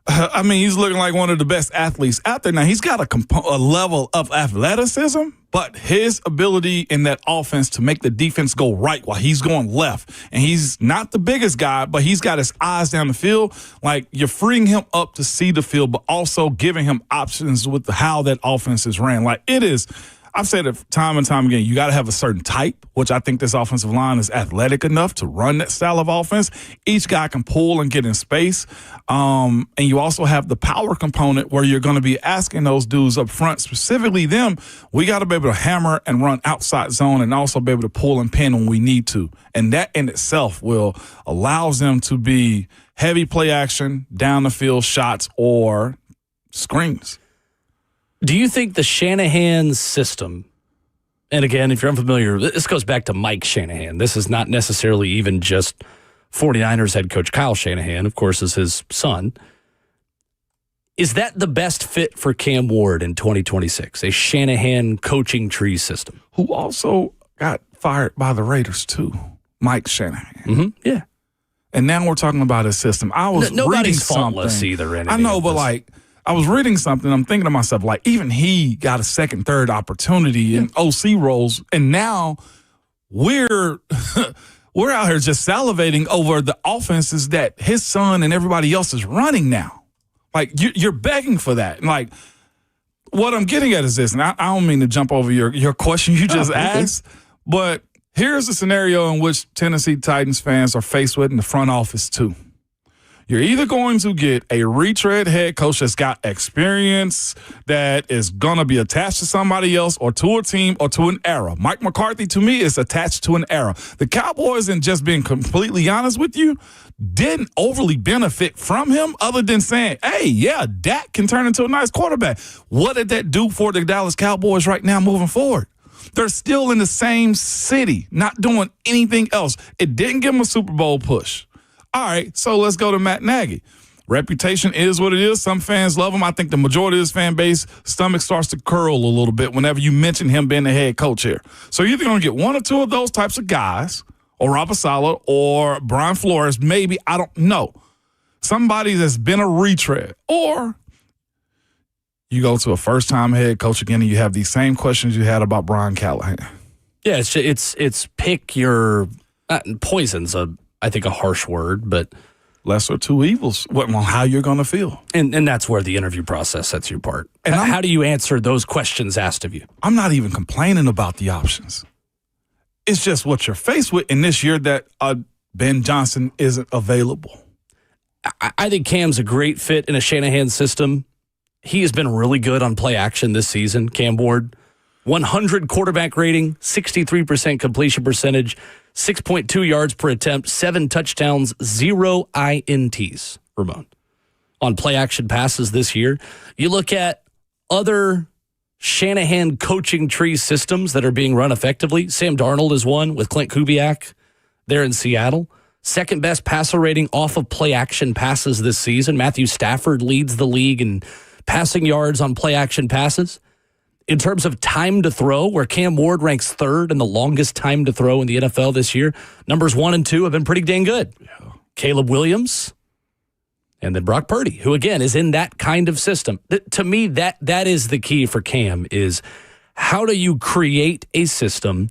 he's looking like one of the best athletes out there. Now, he's got a level of athleticism, but his ability in that offense to make the defense go right while he's going left, and he's not the biggest guy, but he's got his eyes down the field. Like, you're freeing him up to see the field, but also giving him options with how that offense is ran. Like, it is, I've said it time and time again, you got to have a certain type, which I think this offensive line is athletic enough to run that style of offense. Each guy can pull and get in space. And you also have the power component where you're going to be asking those dudes up front, specifically them, we got to be able to hammer and run outside zone and also be able to pull and pin when we need to. And that in itself allows them to be heavy play action, down the field shots, or screens. Do you think the Shanahan system, and again, if you're unfamiliar, this goes back to Mike Shanahan. This is not necessarily even just 49ers head coach Kyle Shanahan, of course, is his son. Is that the best fit for Cam Ward in 2026, a Shanahan coaching tree system? Who also got fired by the Raiders, too, Mike Shanahan. Yeah. And now we're talking about his system. I was nobody's reading faultless something. either. I know, but like, I was reading something. I'm thinking to myself, like, even he got a second, third opportunity in OC roles, and now we're out here just salivating over the offenses that his son and everybody else is running now. Like, you're begging for that. And like, what I'm getting at is this, and I don't mean to jump over your question you just asked, but here's a scenario in which Tennessee Titans fans are faced with in the front office too. You're either going to get a retread head coach that's got experience, that is going to be attached to somebody else or to a team or to an era. Mike McCarthy, to me, is attached to an era. The Cowboys, and just being completely honest with you, didn't overly benefit from him other than saying, hey, yeah, Dak can turn into a nice quarterback. What did that do for the Dallas Cowboys right now moving forward? They're still in the same city, not doing anything else. It didn't give them a Super Bowl push. All right, so let's go to Matt Nagy. Reputation is what it is. Some fans love him. I think the majority of his fan base stomach starts to curl a little bit whenever you mention him being the head coach here. So you're either going to get one or two of those types of guys, or Robert Saleh or Brian Flores, maybe, I don't know. Somebody that's been a retread. Or you go to a first-time head coach again and you have these same questions you had about Brian Callahan. Yeah, it's pick your poison's I think a harsh word, but lesser two evils. What, how you're going to feel. And that's where the interview process sets you apart. And how do you answer those questions asked of you? I'm not even complaining about the options. It's just what you're faced with in this year that Ben Johnson isn't available. I think Cam's a great fit in a Shanahan system. He has been really good on play action this season, Cam Ward. 100 quarterback rating, 63% completion percentage, 6.2 yards per attempt, 7 touchdowns, 0 INTs, Ramon, on play action passes this year. You look at other Shanahan coaching tree systems that are being run effectively. Sam Darnold is one with Clint Kubiak there in Seattle. Second best passer rating off of play action passes this season. Matthew Stafford leads the league in passing yards on play action passes. In terms of time to throw, where Cam Ward ranks third in the longest time to throw in the NFL this year, numbers 1 and 2 have been pretty dang good. Yeah. Caleb Williams and then Brock Purdy, who again is in that kind of system. To me, that is the key for Cam, is how do you create a system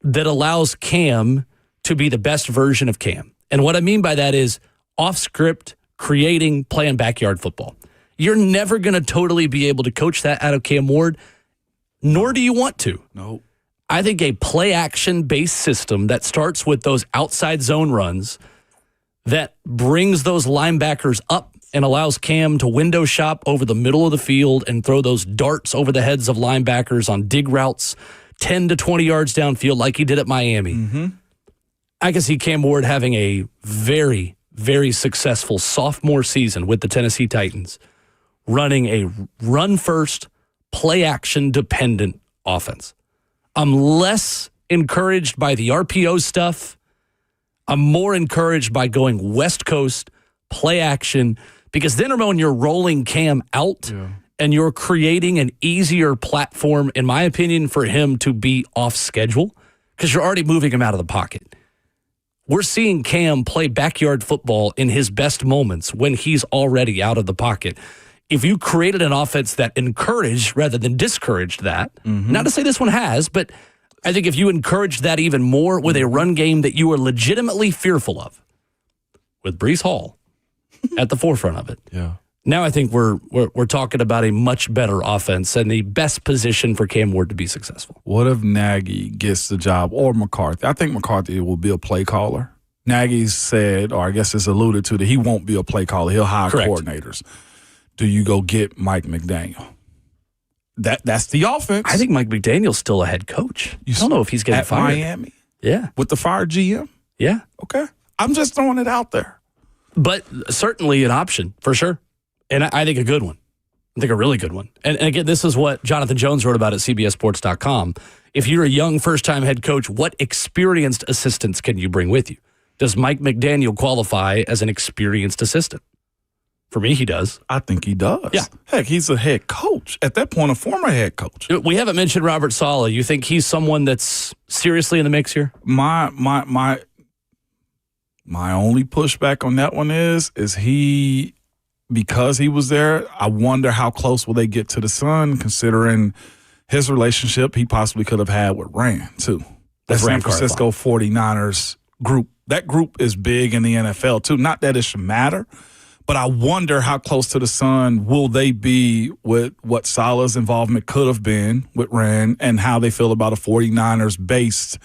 that allows Cam to be the best version of Cam? And what I mean by that is off script, creating, playing backyard football. You're never going to totally be able to coach that out of Cam Ward, nor do you want to. No. I think a play-action-based system that starts with those outside zone runs that brings those linebackers up and allows Cam to window shop over the middle of the field and throw those darts over the heads of linebackers on dig routes 10 to 20 yards downfield like he did at Miami. Mm-hmm. I can see Cam Ward having a very, very successful sophomore season with the Tennessee Titans, running a run-first, play-action dependent offense. I'm less encouraged by the RPO stuff. I'm more encouraged by going West Coast, play action, because then, Ramon, you're rolling Cam out and you're creating an easier platform, in my opinion, for him to be off schedule because you're already moving him out of the pocket. We're seeing Cam play backyard football in his best moments when he's already out of the pocket. If you created an offense that encouraged rather than discouraged that, not to say this one has, but I think if you encouraged that even more with a run game that you were legitimately fearful of, with Breece Hall at the forefront of it. Yeah. Now I think we're talking about a much better offense and the best position for Cam Ward to be successful. What if Nagy gets the job, or McCarthy? I think McCarthy will be a play caller. Nagy said, or I guess it's alluded to, that he won't be a play caller. He'll hire coordinators. Do you go get Mike McDaniel? That's the offense. I think Mike McDaniel's still a head coach. I don't know if he's getting fired. Miami? Yeah. With the fired GM? Yeah. Okay. I'm just throwing it out there. But certainly an option, for sure. And I think a good one. I think a really good one. And again, this is what Jonathan Jones wrote about at CBSSports.com. If you're a young first-time head coach, what experienced assistants can you bring with you? Does Mike McDaniel qualify as an experienced assistant? For me, he does. I think he does. Yeah. Heck, he's a head coach. At that point, a former head coach. We haven't mentioned Robert Saleh. You think he's someone that's seriously in the mix here? My only pushback on that one is he, because he was there, I wonder how close will they get to the Sun, considering his relationship he possibly could have had with Rand, too. The San Francisco 49ers group. That group is big in the NFL, too. Not that it should matter, but I wonder how close to the Sun will they be with what Saleh's involvement could have been with Rand and how they feel about a 49ers-based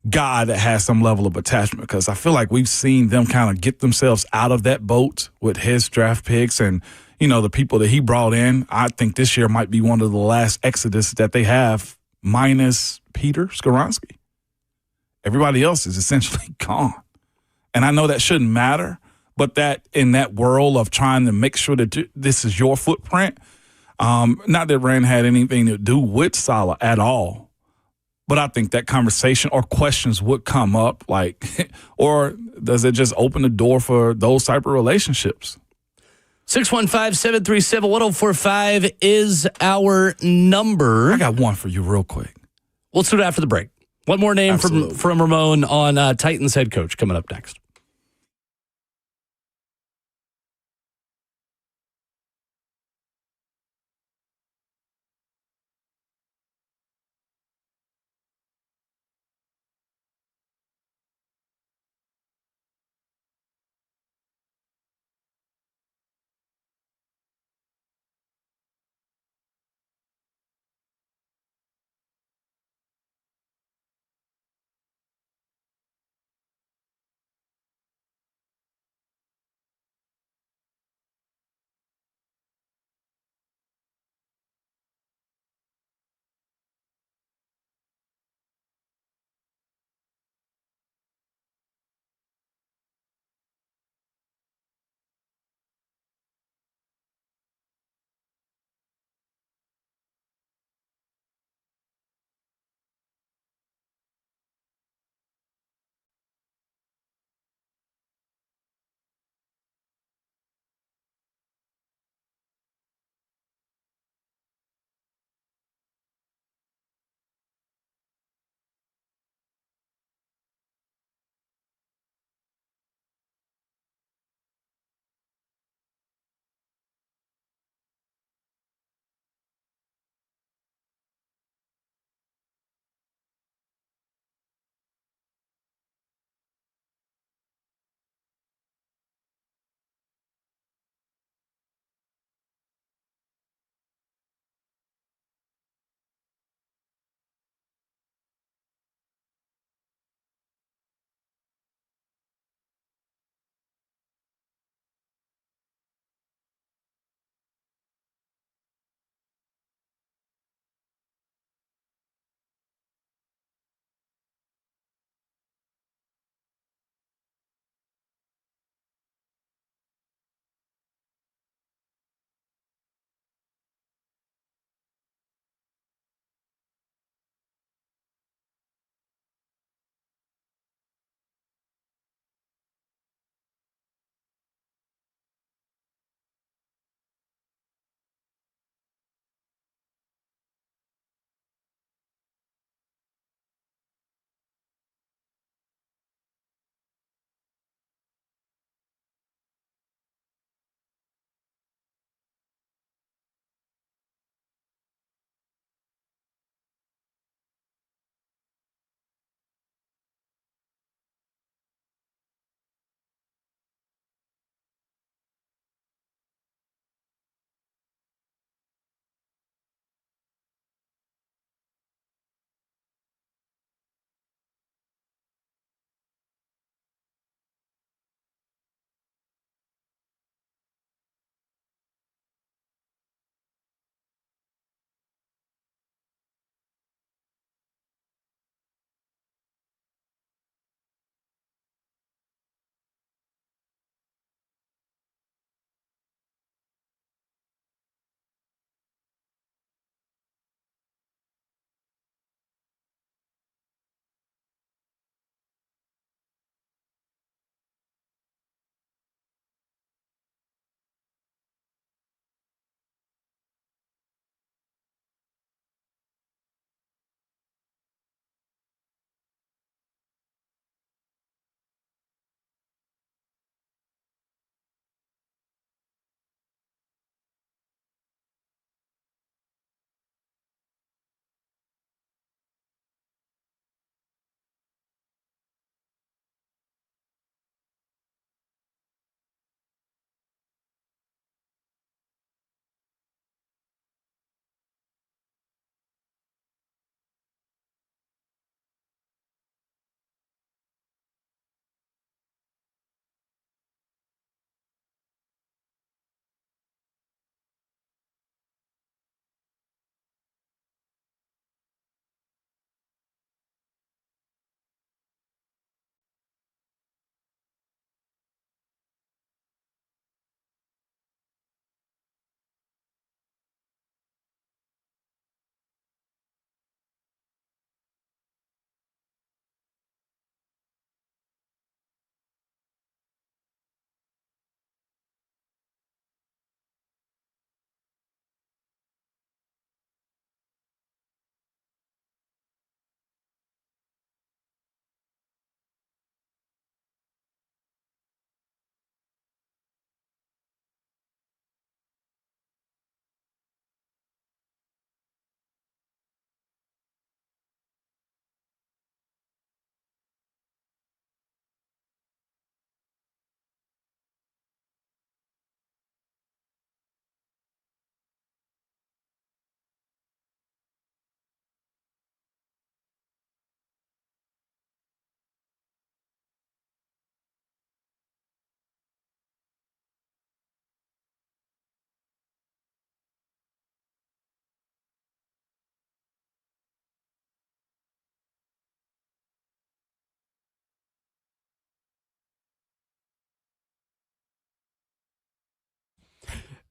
guy that has some level of attachment, because I feel like we've seen them kind of get themselves out of that boat with his draft picks and, the people that he brought in. I think this year might be one of the last exodus that they have, minus Peter Skoronski. Everybody else is essentially gone. And I know that shouldn't matter, but that in that world of trying to make sure that this is your footprint, not that Rand had anything to do with Salah at all, but I think that conversation or questions would come up, like, or does it just open the door for those type of relationships? 615-737-1045 is our number. I got one for you real quick. We'll do it after the break. One more name Absolutely. from Ramon on Titans head coach coming up next.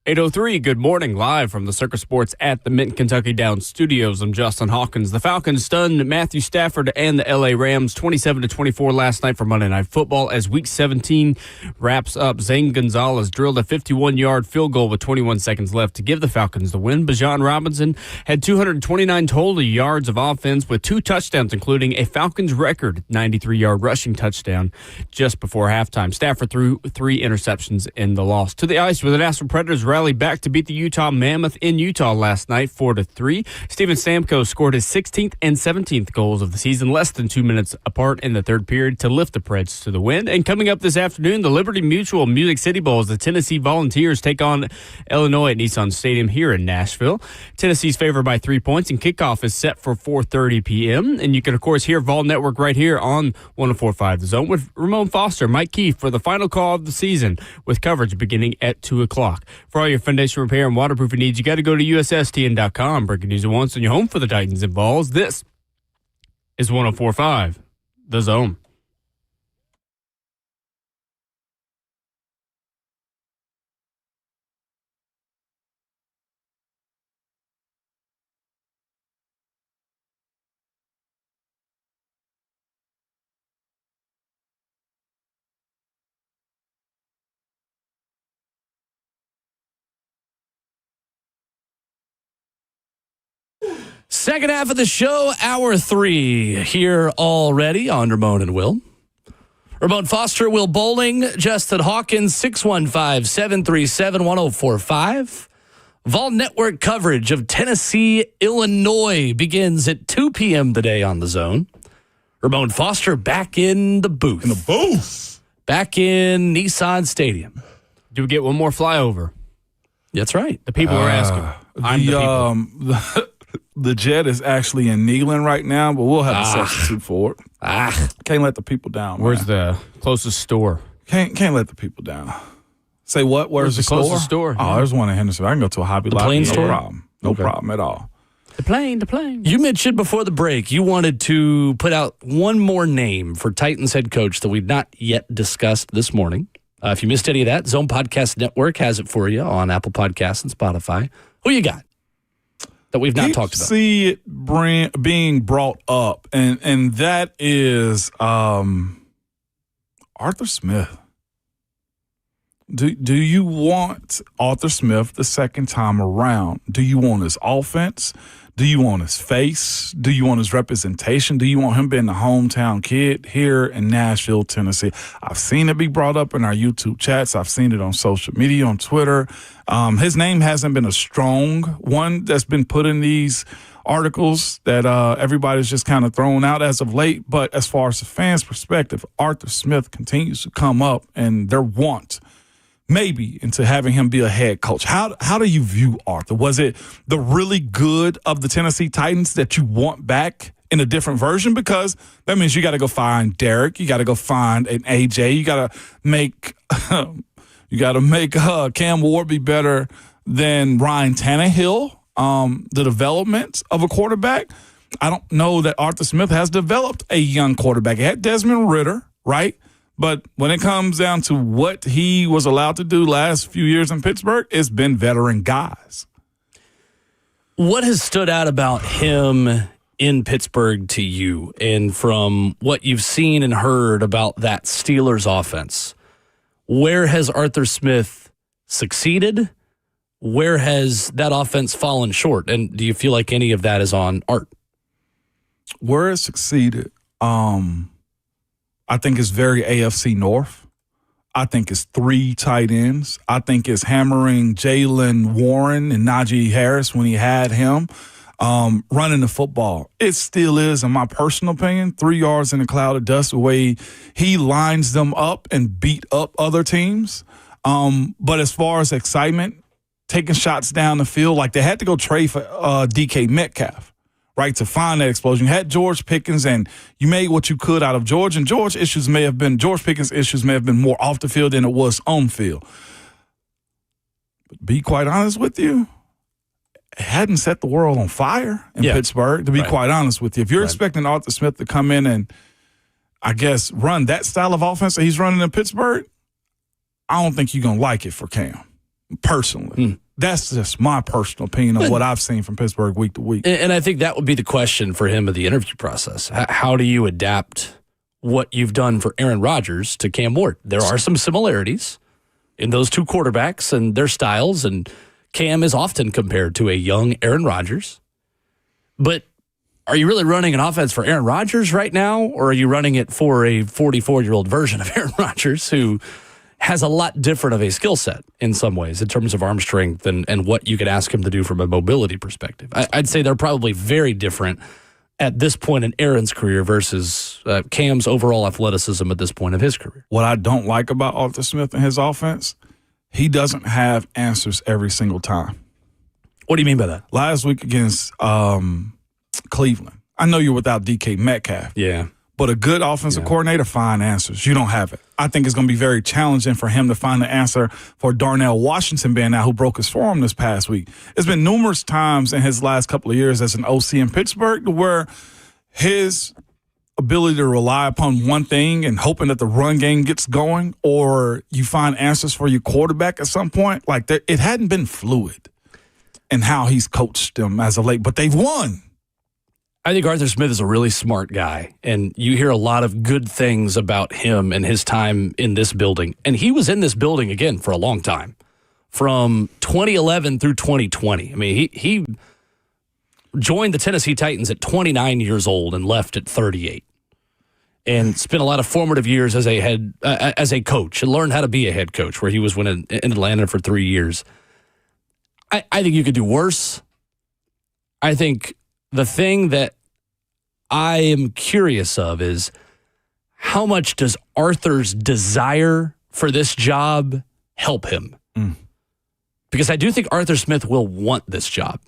8:03, good morning, live from the Circus Sports at the Mint Kentucky Downs Studios. I'm Justin Hawkins. The Falcons stunned Matthew Stafford and the LA Rams 27-24 last night for Monday Night Football as Week 17 wraps up. Zane Gonzalez drilled a 51-yard field goal with 21 seconds left to give the Falcons the win. Bijan Robinson had 229 total yards of offense with 2 touchdowns, including a Falcons record 93-yard rushing touchdown just before halftime. Stafford threw 3 interceptions in the loss. To the ice, where the Nashville Predators rallied back to beat the Utah Mammoth in Utah last night 4-3. Steven Stamkos scored his 16th and 17th goals of the season less than 2 minutes apart in the third period to lift the Preds to the win. And coming up this afternoon, the Liberty Mutual Music City Bowl as the Tennessee Volunteers take on Illinois at Nissan Stadium here in Nashville. Tennessee's favored by 3 points, and kickoff is set for 4:30 p.m. And you can, of course, hear Vol Network right here on 104.5 The Zone with Ramon Foster, Mike Keefe for the final call of the season with coverage beginning at 2 o'clock. For all your foundation repair and waterproofing needs, you got to go to USSTN.com. Breaking news at once on your home for the Titans and Vols. This is 104.5 The Zone. Second half of the show, hour 3, here already on Ramon and Will. Ramon Foster, Will Bowling, Justin Hawkins, 615-737-1045. Vol Network coverage of Tennessee, Illinois begins at 2 p.m. today on The Zone. Ramon Foster back in the booth. In the booth. Back in Nissan Stadium. Do we get one more flyover? That's right. The people are asking. I'm the people. The jet is actually in Neyland right now, but we'll have to substitute for it. Can't let the people down. Where's the closest store? Can't let the people down. Say what? Where's the closest store? Oh, there's one in Henderson. I can go to a Hobby Lobby. Plain store? Problem. No problem at all. The plane. You mentioned before the break you wanted to put out one more name for Titans head coach that we've not yet discussed this morning. If you missed any of that, Zone Podcast Network has it for you on Apple Podcasts and Spotify. Who you got that we've not talked about? See it being brought up, and that is Arthur Smith. Do you want Arthur Smith the second time around? Do you want his offense? Do you want his face? Do you want his representation? Do you want him being the hometown kid here in Nashville, Tennessee? I've seen it be brought up in our YouTube chats. I've seen it on social media, on Twitter. His name hasn't been a strong one that's been put in these articles that everybody's just kind of thrown out as of late. But as far as the fans' perspective, Arthur Smith continues to come up, and their want maybe into having him be a head coach. How do you view Arthur? Was it the really good of the Tennessee Titans that you want back in a different version? Because that means you got to go find Derek. You got to go find an AJ. You got to make Cam Ward be better than Ryan Tannehill. The development of a quarterback. I don't know that Arthur Smith has developed a young quarterback. He had Desmond Ridder, right? But when it comes down to what he was allowed to do last few years in Pittsburgh, it's been veteran guys. What has stood out about him in Pittsburgh to you, and from what you've seen and heard about that Steelers offense? Where has Arthur Smith succeeded? Where has that offense fallen short? And do you feel like any of that is on Art? Where it succeeded, I think it's very AFC North. I think it's 3 tight ends. I think it's hammering Jaylen Warren and Najee Harris when he had him running the football. It still is, in my personal opinion, 3 yards in a cloud of dust, the way he lines them up and beat up other teams. But as far as excitement, taking shots down the field, like they had to go trade for DK Metcalf, right, to find that explosion. You had George Pickens, and you made what you could out of George, and George Pickens' issues may have been more off the field than it was on field. But to be quite honest with you, it hadn't set the world on fire in Pittsburgh, to be quite honest with you. If you're expecting Arthur Smith to come in and, I guess, run that style of offense that he's running in Pittsburgh, I don't think you're going to like it for Cam. personally. That's just my personal opinion of what I've seen from Pittsburgh week to week. And I think that would be the question for him of the interview process. How do you adapt what you've done for Aaron Rodgers to Cam Ward? There are some similarities in those two quarterbacks and their styles, and Cam is often compared to a young Aaron Rodgers. But are you really running an offense for Aaron Rodgers right now, or are you running it for a 44-year-old version of Aaron Rodgers who has a lot different of a skill set in some ways in terms of arm strength and what you could ask him to do from a mobility perspective? I'd say they're probably very different at this point in Aaron's career versus Cam's overall athleticism at this point of his career. What I don't like about Arthur Smith and his offense, he doesn't have answers every single time. What do you mean by that? Last week against Cleveland, I know you're without DK Metcalf. Yeah. But a good offensive coordinator find answers. You don't have it. I think it's going to be very challenging for him to find the answer for Darnell Washington being out, who broke his forearm this past week. It's been numerous times in his last couple of years as an OC in Pittsburgh where his ability to rely upon one thing and hoping that the run game gets going, or you find answers for your quarterback at some point, like that, it hadn't been fluid in how he's coached them as of late, but they've won. I think Arthur Smith is a really smart guy, and you hear a lot of good things about him and his time in this building. And he was in this building, again, for a long time, from 2011 through 2020. I mean, he joined the Tennessee Titans at 29 years old and left at 38, and spent a lot of formative years as a coach and learned how to be a head coach, where he was in Atlanta for 3 years. I think you could do worse. I think the thing that I am curious of is how much does Arthur's desire for this job help him? Because I do think Arthur Smith will want this job,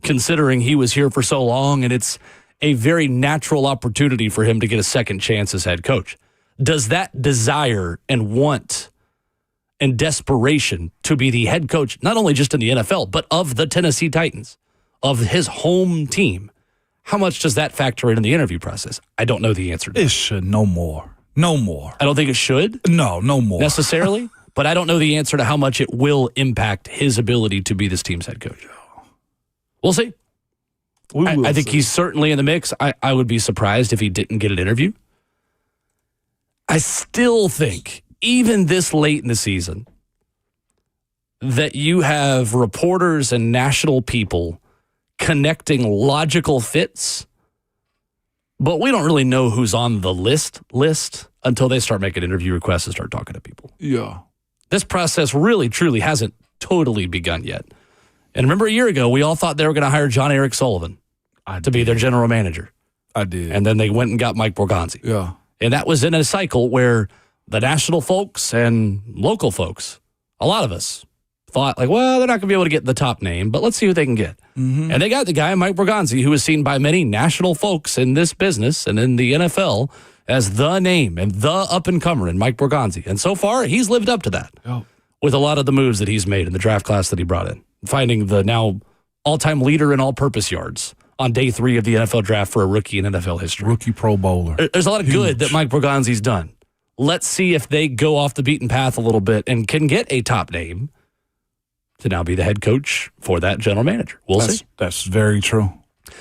considering he was here for so long, and it's a very natural opportunity for him to get a second chance as head coach. Does that desire and want and desperation to be the head coach, not only just in the NFL, but of the Tennessee Titans, of his home team, how much does that factor in the interview process? I don't know the answer to that. It should, no more. No more. I don't think it should. No more. Necessarily. But I don't know the answer to how much it will impact his ability to be this team's head coach. We'll see. I think he's certainly in the mix. I would be surprised if he didn't get an interview. I still think, even this late in the season, that you have reporters and national people connecting logical fits, but we don't really know who's on the list until they start making interview requests and start talking to people. Yeah. This process really, truly hasn't totally begun yet. And remember, a year ago, we all thought they were going to hire John Eric Sullivan to be their general manager. I did. And then they went and got Mike Borgonzi. Yeah. And that was in a cycle where the national folks and local folks, a lot of us, thought, like, well, they're not going to be able to get the top name, but let's see who they can get. Mm-hmm. And they got the guy, Mike Borgonzi, who was seen by many national folks in this business and in the NFL as the name and the up-and-comer in Mike Borgonzi. And so far, he's lived up to that with a lot of the moves that he's made in the draft class that he brought in, finding the now all-time leader in all-purpose yards on day 3 of the NFL draft for a rookie in NFL history. Rookie Pro Bowler. There's a lot of good that Mike Borgonzi's done. Let's see if they go off the beaten path a little bit and can get a top name to now be the head coach for that general manager. We'll see. That's very true.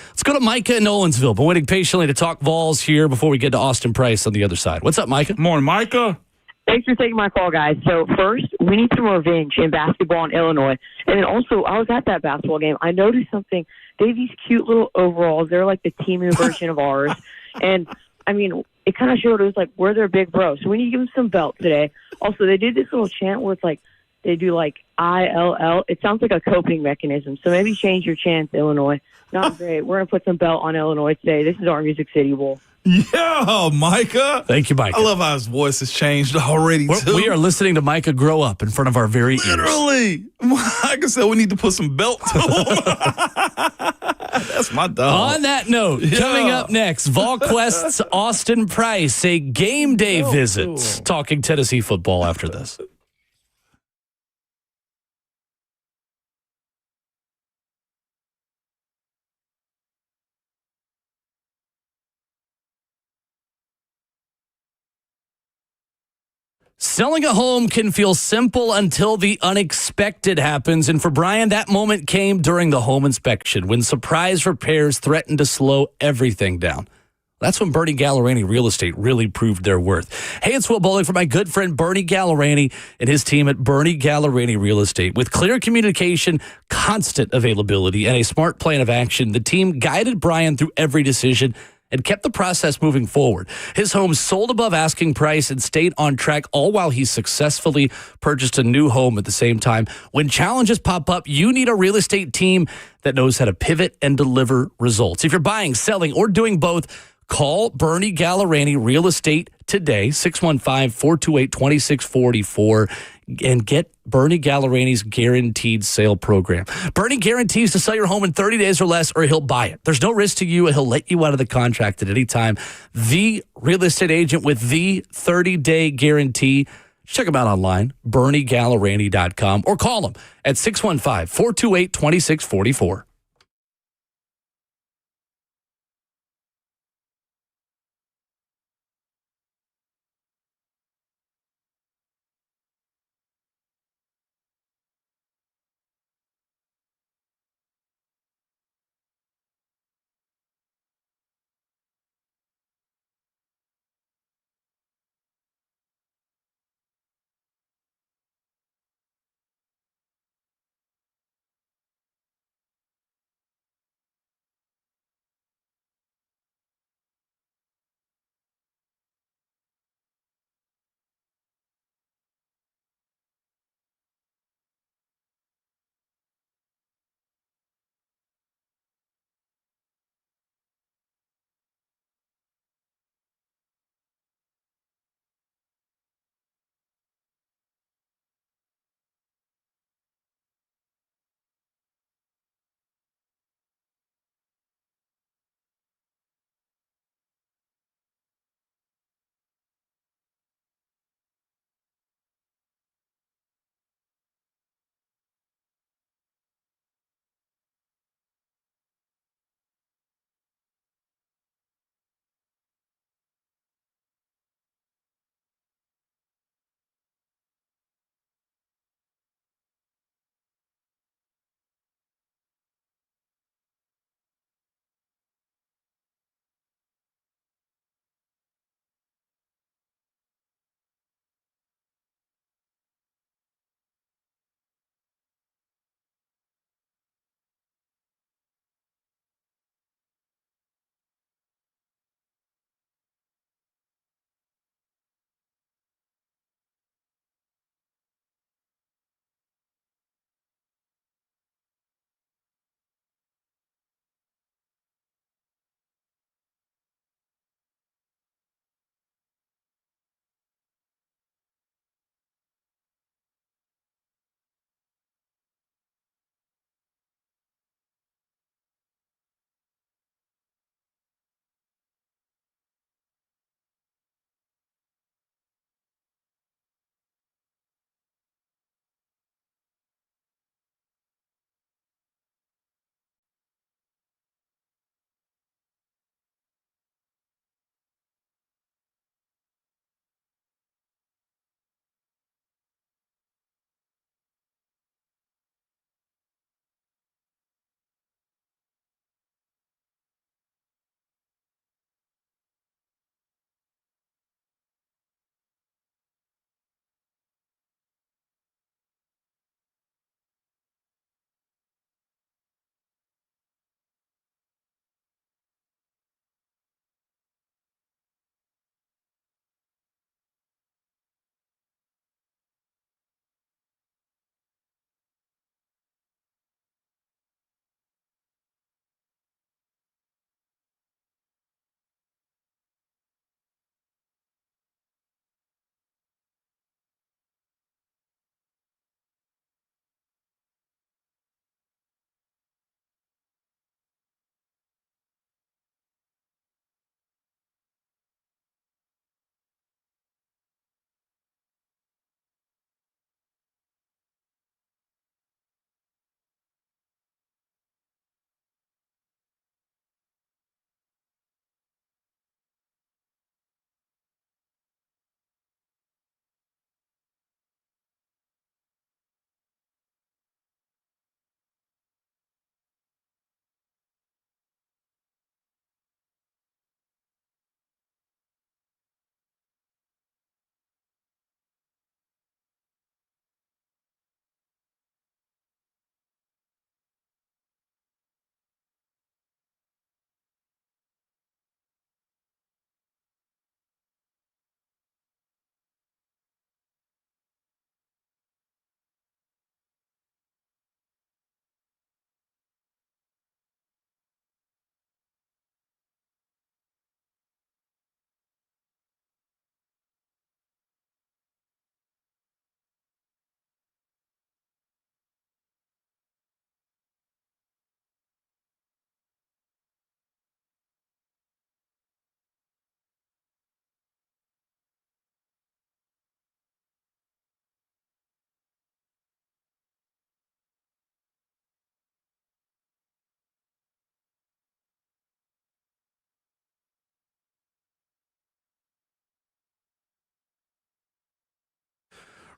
Let's go to Micah in Owensville. Been waiting patiently to talk Vols here before we get to Austin Price on the other side. What's up, Micah? Morning, Micah. Thanks for taking my call, guys. So first, we need some revenge in basketball in Illinois. And then also, I was at that basketball game. I noticed something. They have these cute little overalls. They're like the team version of ours. And, I mean, it kind of showed it was like, we're their big bro. So we need to give them some belts today. Also, they did this little chant where it's like, they do like ILL. It sounds like a coping mechanism. So maybe change your chant, Illinois. Not great. We're going to put some belt on Illinois today. This is our Music City Bowl. Yeah, Micah. Thank you, Micah. I love how his voice has changed already, too. We are listening to Micah grow up in front of our very ears. Literally. Micah said we need to put some belt to him. That's my dog. On that note, coming up next, VolQuest's Austin Price, a game day visit, talking Tennessee football after this. Selling a home can feel simple until the unexpected happens. And for Brian, that moment came during the home inspection when surprise repairs threatened to slow everything down. That's when Bernie Gallerani Real Estate really proved their worth. Hey, it's Will Bowling for my good friend Bernie Gallerani and his team at Bernie Gallerani Real Estate. With clear communication, constant availability, and a smart plan of action, the team guided Brian through every decision and kept the process moving forward. His home sold above asking price and stayed on track, all while he successfully purchased a new home at the same time. When challenges pop up, you need a real estate team that knows how to pivot and deliver results. If you're buying, selling, or doing both, call Bernie Gallerani Real Estate today, 615-428-2644, and get Bernie Gallerani's Guaranteed Sale Program. Bernie guarantees to sell your home in 30 days or less, or he'll buy it. There's no risk to you, and he'll let you out of the contract at any time. The real estate agent with the 30-day guarantee. Check him out online, BernieGallerani.com, or call him at 615-428-2644.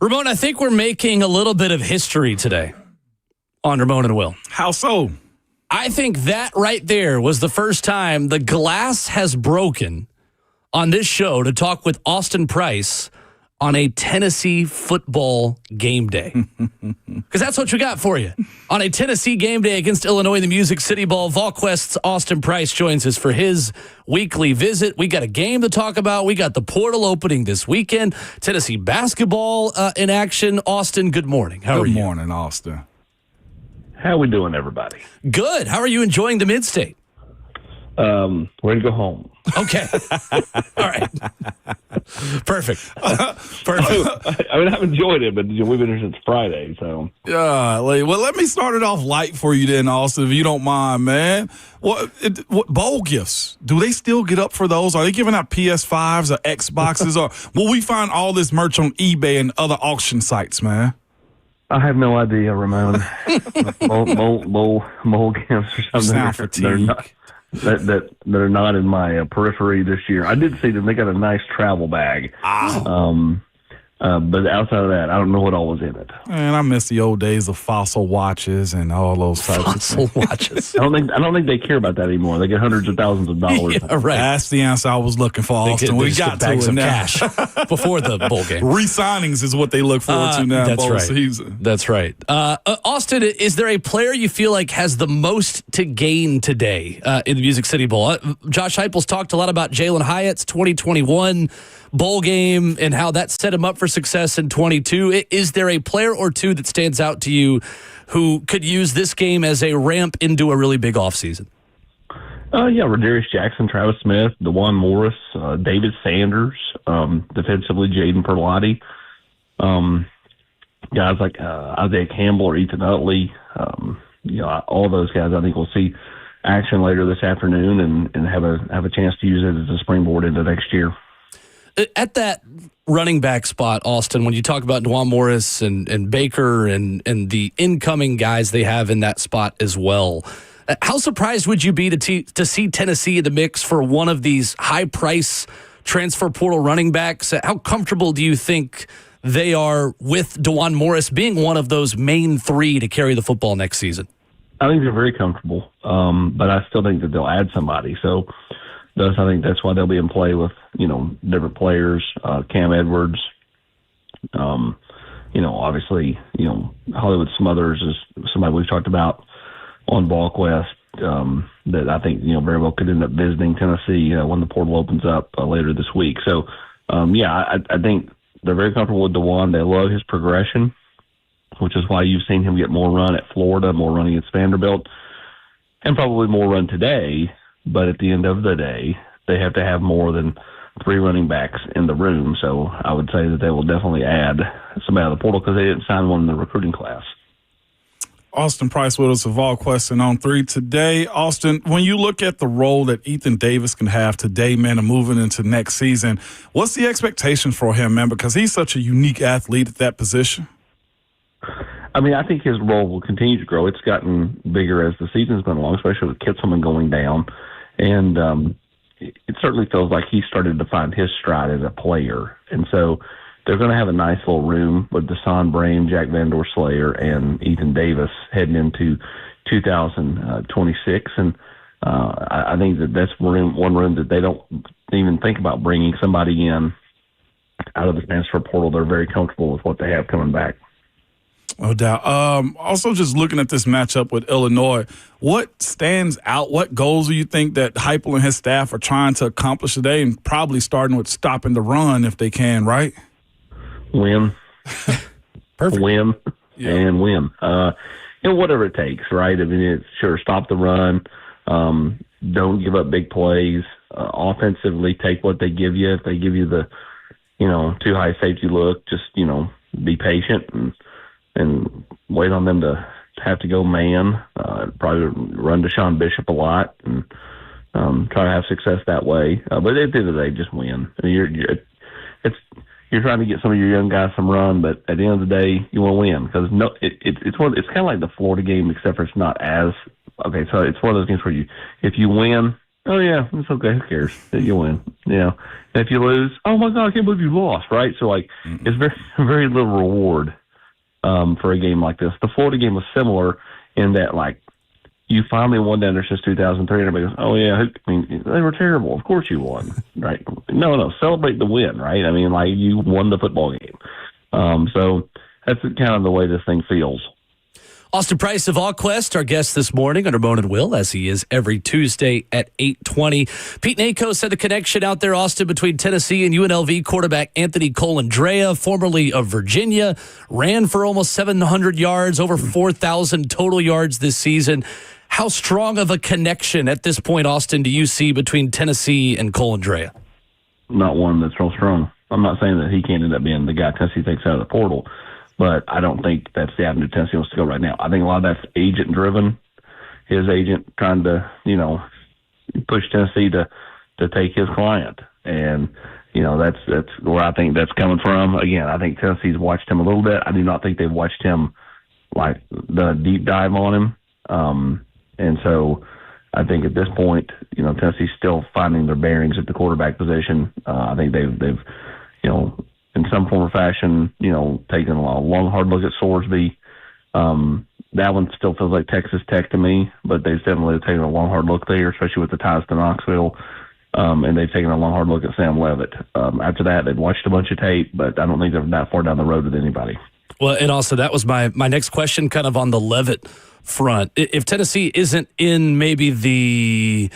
Ramon, I think we're making a little bit of history today on Ramon and Will. How so? I think that right there was the first time the glass has broken on this show to talk with Austin Price on a Tennessee football game day. Because that's what we got for you. On a Tennessee game day against Illinois in the Music City Bowl, VolQuest's Austin Price joins us for his weekly visit. We got a game to talk about. We got the portal opening this weekend. Tennessee basketball in action. Austin, good morning. How are you? Good morning, Austin. How we doing, everybody? Good. How are you enjoying the Mid-State? Ready to go home. Okay. All right. Perfect. I mean, I've enjoyed it, but we've been here since Friday, so. Yeah. Well, let me start it off light for you then, Austin, if you don't mind, man. What bowl gifts? Do they still get up for those? Are they giving out PS5s or Xboxes? Or will we find all this merch on eBay and other auction sites, man? I have no idea, Ramon. Mole gifts or something. They're not. That are not in my periphery this year. I did see them. They got a nice travel bag. But outside of that, I don't know what all was in it. Man, I miss the old days of fossil watches and all those types of things. Watches. I don't think they care about that anymore. They get hundreds of thousands of dollars. Yeah, right. That's the answer I was looking for, Austin. We got to bags it of now. cash before the bowl game. Re-signings is what they look forward to now in bowl season. That's right. Austin, is there a player you feel like has the most to gain today in the Music City Bowl? Josh Heupel's talked a lot about Jalen Hyatt's 2021 bowl game and how that set him up for success in 22. Is there a player or two that stands out to you who could use this game as a ramp into a really big offseason? Yeah, Rodarius Jackson, Travis Smith, DeJuan Morris, David Sanders, defensively Jaden Perlotti, guys like Isaiah Campbell or Ethan Utley. All those guys I think we'll see action later this afternoon and have a chance to use it as a springboard into next year. At that running back spot, Austin, when you talk about DeJuan Morris and Baker and the incoming guys they have in that spot as well, how surprised would you be to see Tennessee in the mix for one of these high-price transfer portal running backs? How comfortable do you think they are with DeJuan Morris being one of those main three to carry the football next season? I think they're very comfortable, but I still think that they'll add somebody. So I think that's why they'll be in play with, different players. Cam Edwards, obviously, Hollywood Smothers is somebody we've talked about on VolQuest that I think, very well could end up visiting Tennessee when the portal opens up later this week. So, I think they're very comfortable with DeJuan. They love his progression, which is why you've seen him get more run at Florida, more running at Vanderbilt, and probably more run today. But at the end of the day, they have to have more than 3 running backs in the room. So I would say that they will definitely add somebody out of the portal because they didn't sign one in the recruiting class. Austin Price with us of VolQuest and On 3 today. Austin, when you look at the role that Ethan Davis can have today, man, and moving into next season, what's the expectation for him, man? Because he's such a unique athlete at that position. I mean, I think his role will continue to grow. It's gotten bigger as the season's been along, especially with Kitselman going down. And it certainly feels like he started to find his stride as a player. And so they're going to have a nice little room with Deshaun Brame, Jack Van Dor Slayer, and Ethan Davis heading into 2026. And I think that's one room that they don't even think about bringing somebody in out of the transfer portal. They're very comfortable with what they have coming back. No doubt. Also, just looking at this matchup with Illinois, what stands out? What goals do you think that Heupel and his staff are trying to accomplish today? And probably starting with stopping the run if they can, right? Win. Perfect. Win and win. Whatever it takes, right? I mean, it's sure stop the run. Don't give up big plays. Offensively, take what they give you. If they give you the, too high safety look, just, be patient and wait on them to have to go man. Probably run Deshaun Bishop a lot and try to have success that way. But at the end of the day, just win. I mean, you're trying to get some of your young guys some run, but at the end of the day, you want to win because it's kind of like the Florida game, except for it's not as okay. So it's one of those games where if you win, oh, yeah, it's okay. Who cares? You win. And if you lose, oh, my God, I can't believe you lost, right? So, it's very, very little reward for a game like this. The Florida game was similar in that, you finally won down there since 2003, and everybody goes, oh, yeah, they were terrible. Of course you won, right? No, celebrate the win, right? You won the football game. So that's kind of the way this thing feels. Austin Price of AllQuest, our guest this morning on Ramon and Will, as he is every Tuesday at 8:20. Pete Nako said the connection out there, Austin, between Tennessee and UNLV quarterback Anthony Colandrea, formerly of Virginia, ran for almost 700 yards, over 4,000 total yards this season. How strong of a connection at this point, Austin, do you see between Tennessee and Colandrea? Not one that's real strong. I'm not saying that he can't end up being the guy Tennessee takes out of the portal, but I don't think that's the avenue Tennessee wants to go right now. I think a lot of that's agent-driven. His agent trying to, push Tennessee to take his client. And, that's where I think that's coming from. Again, I think Tennessee's watched him a little bit. I do not think they've watched him, the deep dive on him. And so I think at this point, Tennessee's still finding their bearings at the quarterback position. I think they've in some form or fashion, taken a long, hard look at Sorsby. That one still feels like Texas Tech to me, but they've definitely taken a long, hard look there, especially with the ties to Knoxville. And they've taken a long, hard look at Sam Leavitt. After that, they've watched a bunch of tape, but I don't think they're that far down the road with anybody. Well, and also that was my next question kind of on the Leavitt front. If Tennessee isn't in maybe the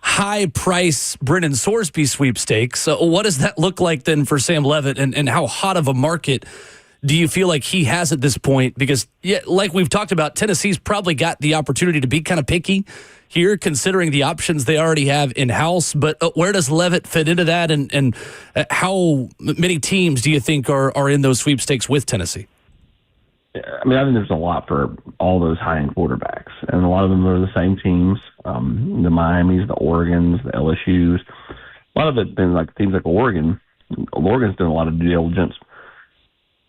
high-price Brennan Sorsby sweepstakes, what does that look like then for Sam Leavitt, and how hot of a market do you feel like he has at this point? Because, like we've talked about, Tennessee's probably got the opportunity to be kind of picky here, considering the options they already have in-house. But where does Leavitt fit into that, and how many teams do you think are in those sweepstakes with Tennessee? I think there's a lot for all those high-end quarterbacks, and a lot of them are the same teams, the Miamis, the Oregons, the LSUs. A lot of it been teams like Oregon. Oregon's done a lot of due diligence,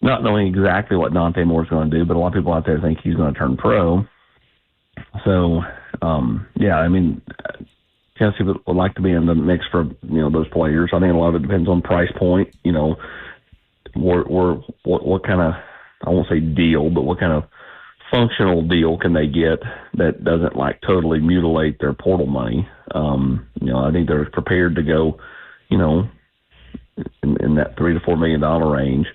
not knowing exactly what Dante Moore's going to do, but a lot of people out there think he's going to turn pro. So, Tennessee would like to be in the mix for, those players. I think a lot of it depends on price point, what kind of, I won't say deal, but what kind of functional deal can they get that doesn't totally mutilate their portal money? I think they're prepared to go, in that $3 to $4 million range.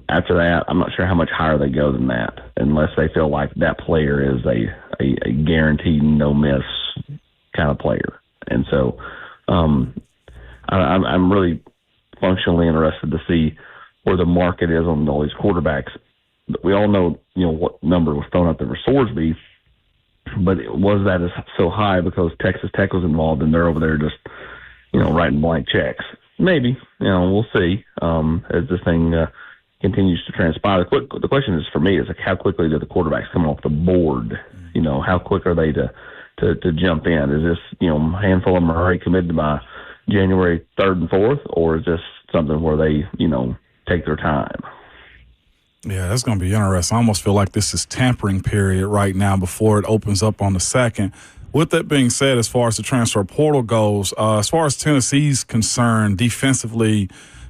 After that, I'm not sure how much higher they go than that, unless they feel like that player is a guaranteed no miss kind of player. And so, I'm really functionally interested to see where the market is on all these quarterbacks. We all know, what number was thrown out there for Sorsby, but was that so high because Texas Tech was involved and they're over there just, writing blank checks? Maybe. We'll see as this thing continues to transpire. The question is, for me, is how quickly do the quarterbacks come off the board? How quick are they to jump in? Is this, a handful of them are already committed by January 3rd and 4th, or is this something where they, take their time? Yeah, that's going to be interesting. I almost feel like this is tampering period right now before it opens up on the 2nd. With that being said, as far as the transfer portal goes, as far as Tennessee's concerned defensively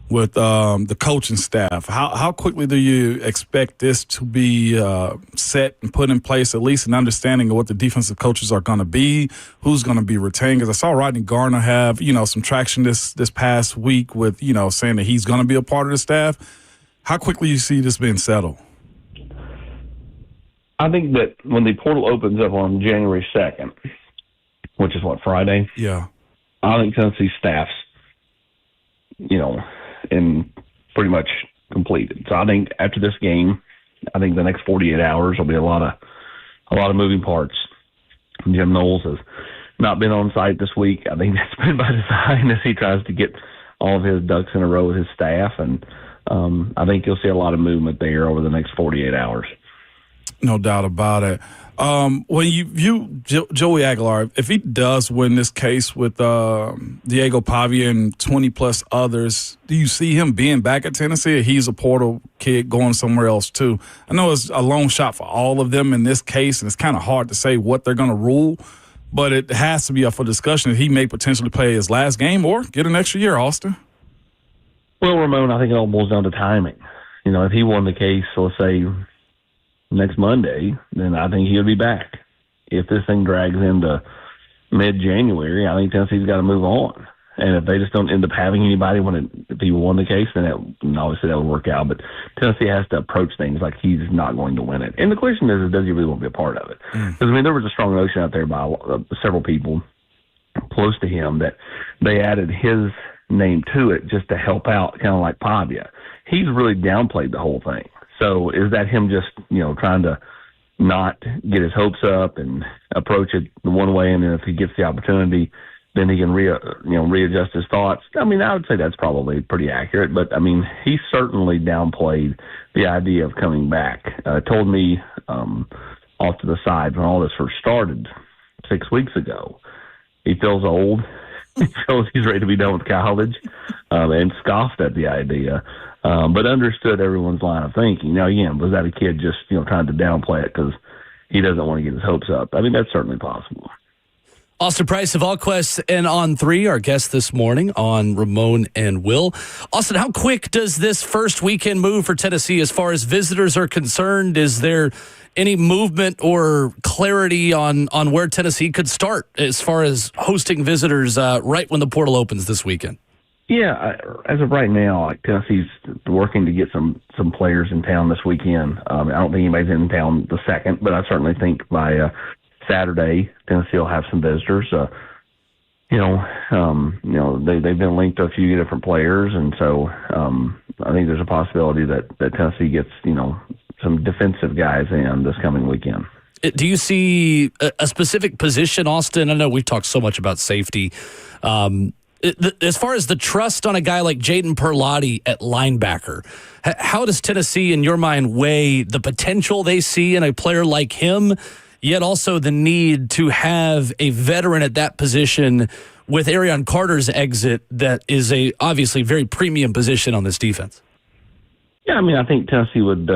with the coaching staff, how quickly do you expect this to be set and put in place, at least an understanding of what the defensive coaches are going to be, who's going to be retained? Because I saw Rodney Garner have, some traction this past week with, saying that he's going to be a part of the staff. How quickly do you see this being settled? I think that when the portal opens up on January 2nd, which is Friday? Yeah. I think Tennessee staff's, and pretty much completed. So I think after this game, the next 48 hours will be a lot of moving parts. Jim Knowles has not been on site this week. I think that's been by design as he tries to get all of his ducks in a row with his staff, and I think you'll see a lot of movement there over the next 48 hours. No doubt about it. When you view Joey Aguilar, if he does win this case with Diego Pavia and 20-plus others, do you see him being back at Tennessee, or he's a portal kid going somewhere else too? I know it's a long shot for all of them in this case, and it's kind of hard to say what they're going to rule. but it has to be up for discussion that he may potentially play his last game or get an extra year, Austin. Well, Ramon, I think it all boils down to timing. You know, if he won the case, let's say next Monday, then I think he'll be back. If this thing drags into mid-January, I think Tennessee's got to move on. And if they just don't end up having anybody if he won the case, then obviously that would work out. But Tennessee has to approach things like he's not going to win it. And the question is, does he really want to be a part of it? Because, I mean, there was a strong notion out there by several people close to him that they added his name to it just to help out, kind of like Pavia. He's really downplayed the whole thing. So is that him just, trying to not get his hopes up and approach it the one way, and then if he gets the opportunity, then he can readjust his thoughts? I mean, I would say that's probably pretty accurate, but I mean, he certainly downplayed the idea of coming back. Told me off to the side when all this first started 6 weeks ago, he feels old. He feels he's ready to be done with college, and scoffed at the idea, but understood everyone's line of thinking. Now, again, was that a kid just trying to downplay it because he doesn't want to get his hopes up? I mean, that's certainly possible. Austin Price of AllQuest and On3, our guest this morning on Ramon and Will. Austin, how quick does this first weekend move for Tennessee as far as visitors are concerned? Is there any movement or clarity on where Tennessee could start as far as hosting visitors right when the portal opens this weekend? Yeah, as of right now, Tennessee's working to get some players in town this weekend. I don't think anybody's in town the second, but I certainly think by Saturday, Tennessee will have some visitors. They've been linked to a few different players, and so I think there's a possibility that Tennessee gets some defensive guys in this coming weekend. Do you see a specific position, Austin? I know we've talked so much about safety. As far as the trust on a guy like Jaden Perlotti at linebacker, how does Tennessee, in your mind, weigh the potential they see in a player like him, yet also the need to have a veteran at that position with Arion Carter's exit that is a obviously very premium position on this defense? Yeah, I mean, I think Tennessee would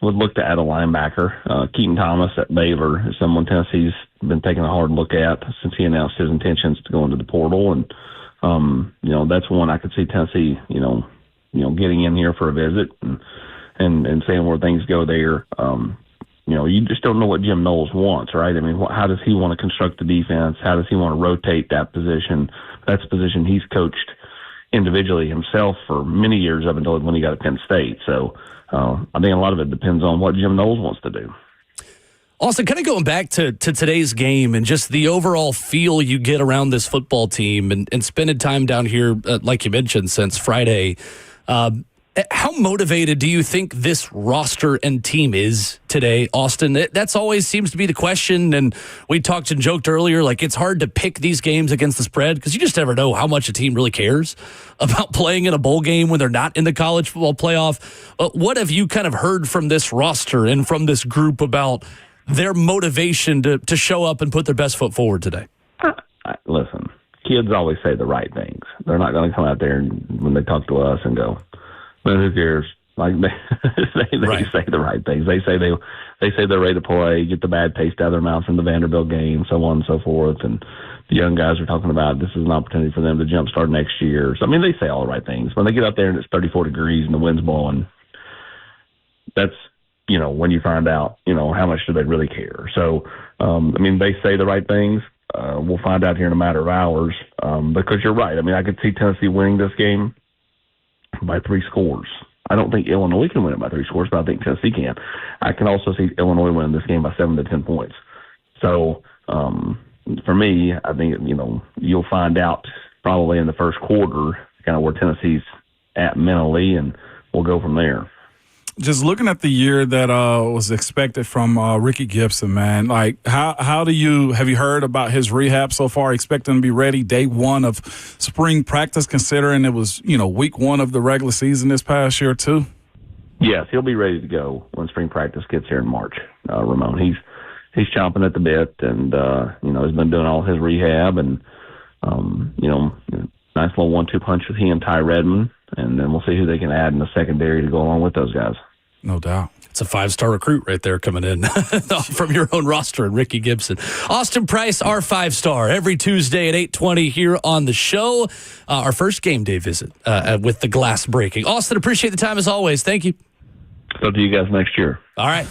look to add a linebacker. Keaton Thomas at Baylor is someone Tennessee's been taking a hard look at since he announced his intentions to go into the portal, and that's one I could see Tennessee, getting in here for a visit and seeing where things go there. You just don't know what Jim Knowles wants, right? I mean, how does he want to construct the defense? How does he want to rotate that position? That's a position he's coached individually himself for many years up until when he got at Penn State. So I think a lot of it depends on what Jim Knowles wants to do. Austin, kind of going back to today's game and just the overall feel you get around this football team and spending time down here, like you mentioned, since Friday, how motivated do you think this roster and team is today, Austin? That's always seems to be the question, and we talked and joked earlier, like it's hard to pick these games against the spread because you just never know how much a team really cares about playing in a bowl game when they're not in the college football playoff. What have you kind of heard from this roster and from this group about their motivation to show up and put their best foot forward today? Listen, kids always say the right things. They're not going to come out there when they talk to us and go, "Well, who cares?" Like they right. Say the right things. They say they're ready to play, get the bad taste out of their mouth in the Vanderbilt game, so on and so forth. And the young guys are talking about this is an opportunity for them to jumpstart next year. So I mean, they say all the right things. When they get out there and it's 34 degrees and the wind's blowing, that's when you find out, how much do they really care? So, they say the right things. We'll find out here in a matter of hours because you're right. I mean, I could see Tennessee winning this game by 3 scores. I don't think Illinois can win it by 3 scores, but I think Tennessee can. I can also see Illinois winning this game by 7 to 10 points. So, for me, I think, you'll find out probably in the first quarter kind of where Tennessee's at mentally, and we'll go from there. Just looking at the year that was expected from Ricky Gibson, man, like have you heard about his rehab so far? Expect him to be ready day one of spring practice, considering it was, week 1 of the regular season this past year too? Yes, he'll be ready to go when spring practice gets here in March, Ramon. He's chomping at the bit and, he's been doing all his rehab and, nice little 1-2 punch with he and Ty Redmond. And then we'll see who they can add in the secondary to go along with those guys. No doubt. It's a 5-star recruit right there coming in from your own roster, and Ricky Gibson. Austin Price, our 5-star, every Tuesday at 8:20 here on the show. Our first game day visit with the glass breaking. Austin, appreciate the time as always. Thank you. Talk to you guys next year. All right.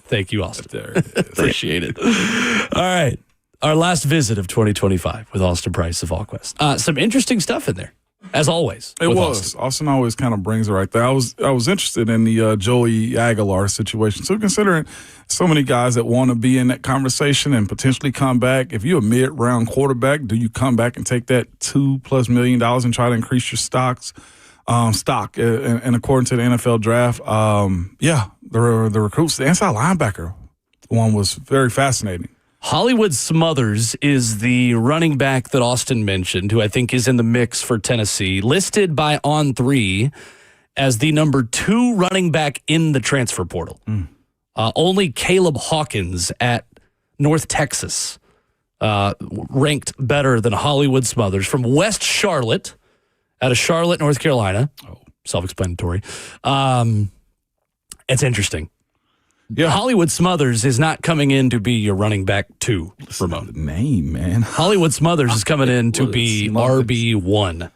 Thank you, Austin. Appreciate it. All right. Our last visit of 2025 with Austin Price of VolQuest. Some interesting stuff in there, as always. It was. Austin always kind of brings it right there. I was interested in the Joey Aguilar situation. So considering so many guys that want to be in that conversation and potentially come back, if you're a mid-round quarterback, do you come back and take that $2+ million and try to increase your stock? And according to the NFL draft, the recruits, the inside linebacker one was very fascinating. Hollywood Smothers is the running back that Austin mentioned, who I think is in the mix for Tennessee, listed by On3 as the number 2 running back in the transfer portal. Only Caleb Hawkins at North Texas ranked better than Hollywood Smothers from West Charlotte, out of Charlotte, North Carolina. Self-explanatory. It's interesting. Yeah. Hollywood Smothers is not coming in to be your running back 2, Ramon. Name, man. Hollywood Smothers is coming in to be RB1,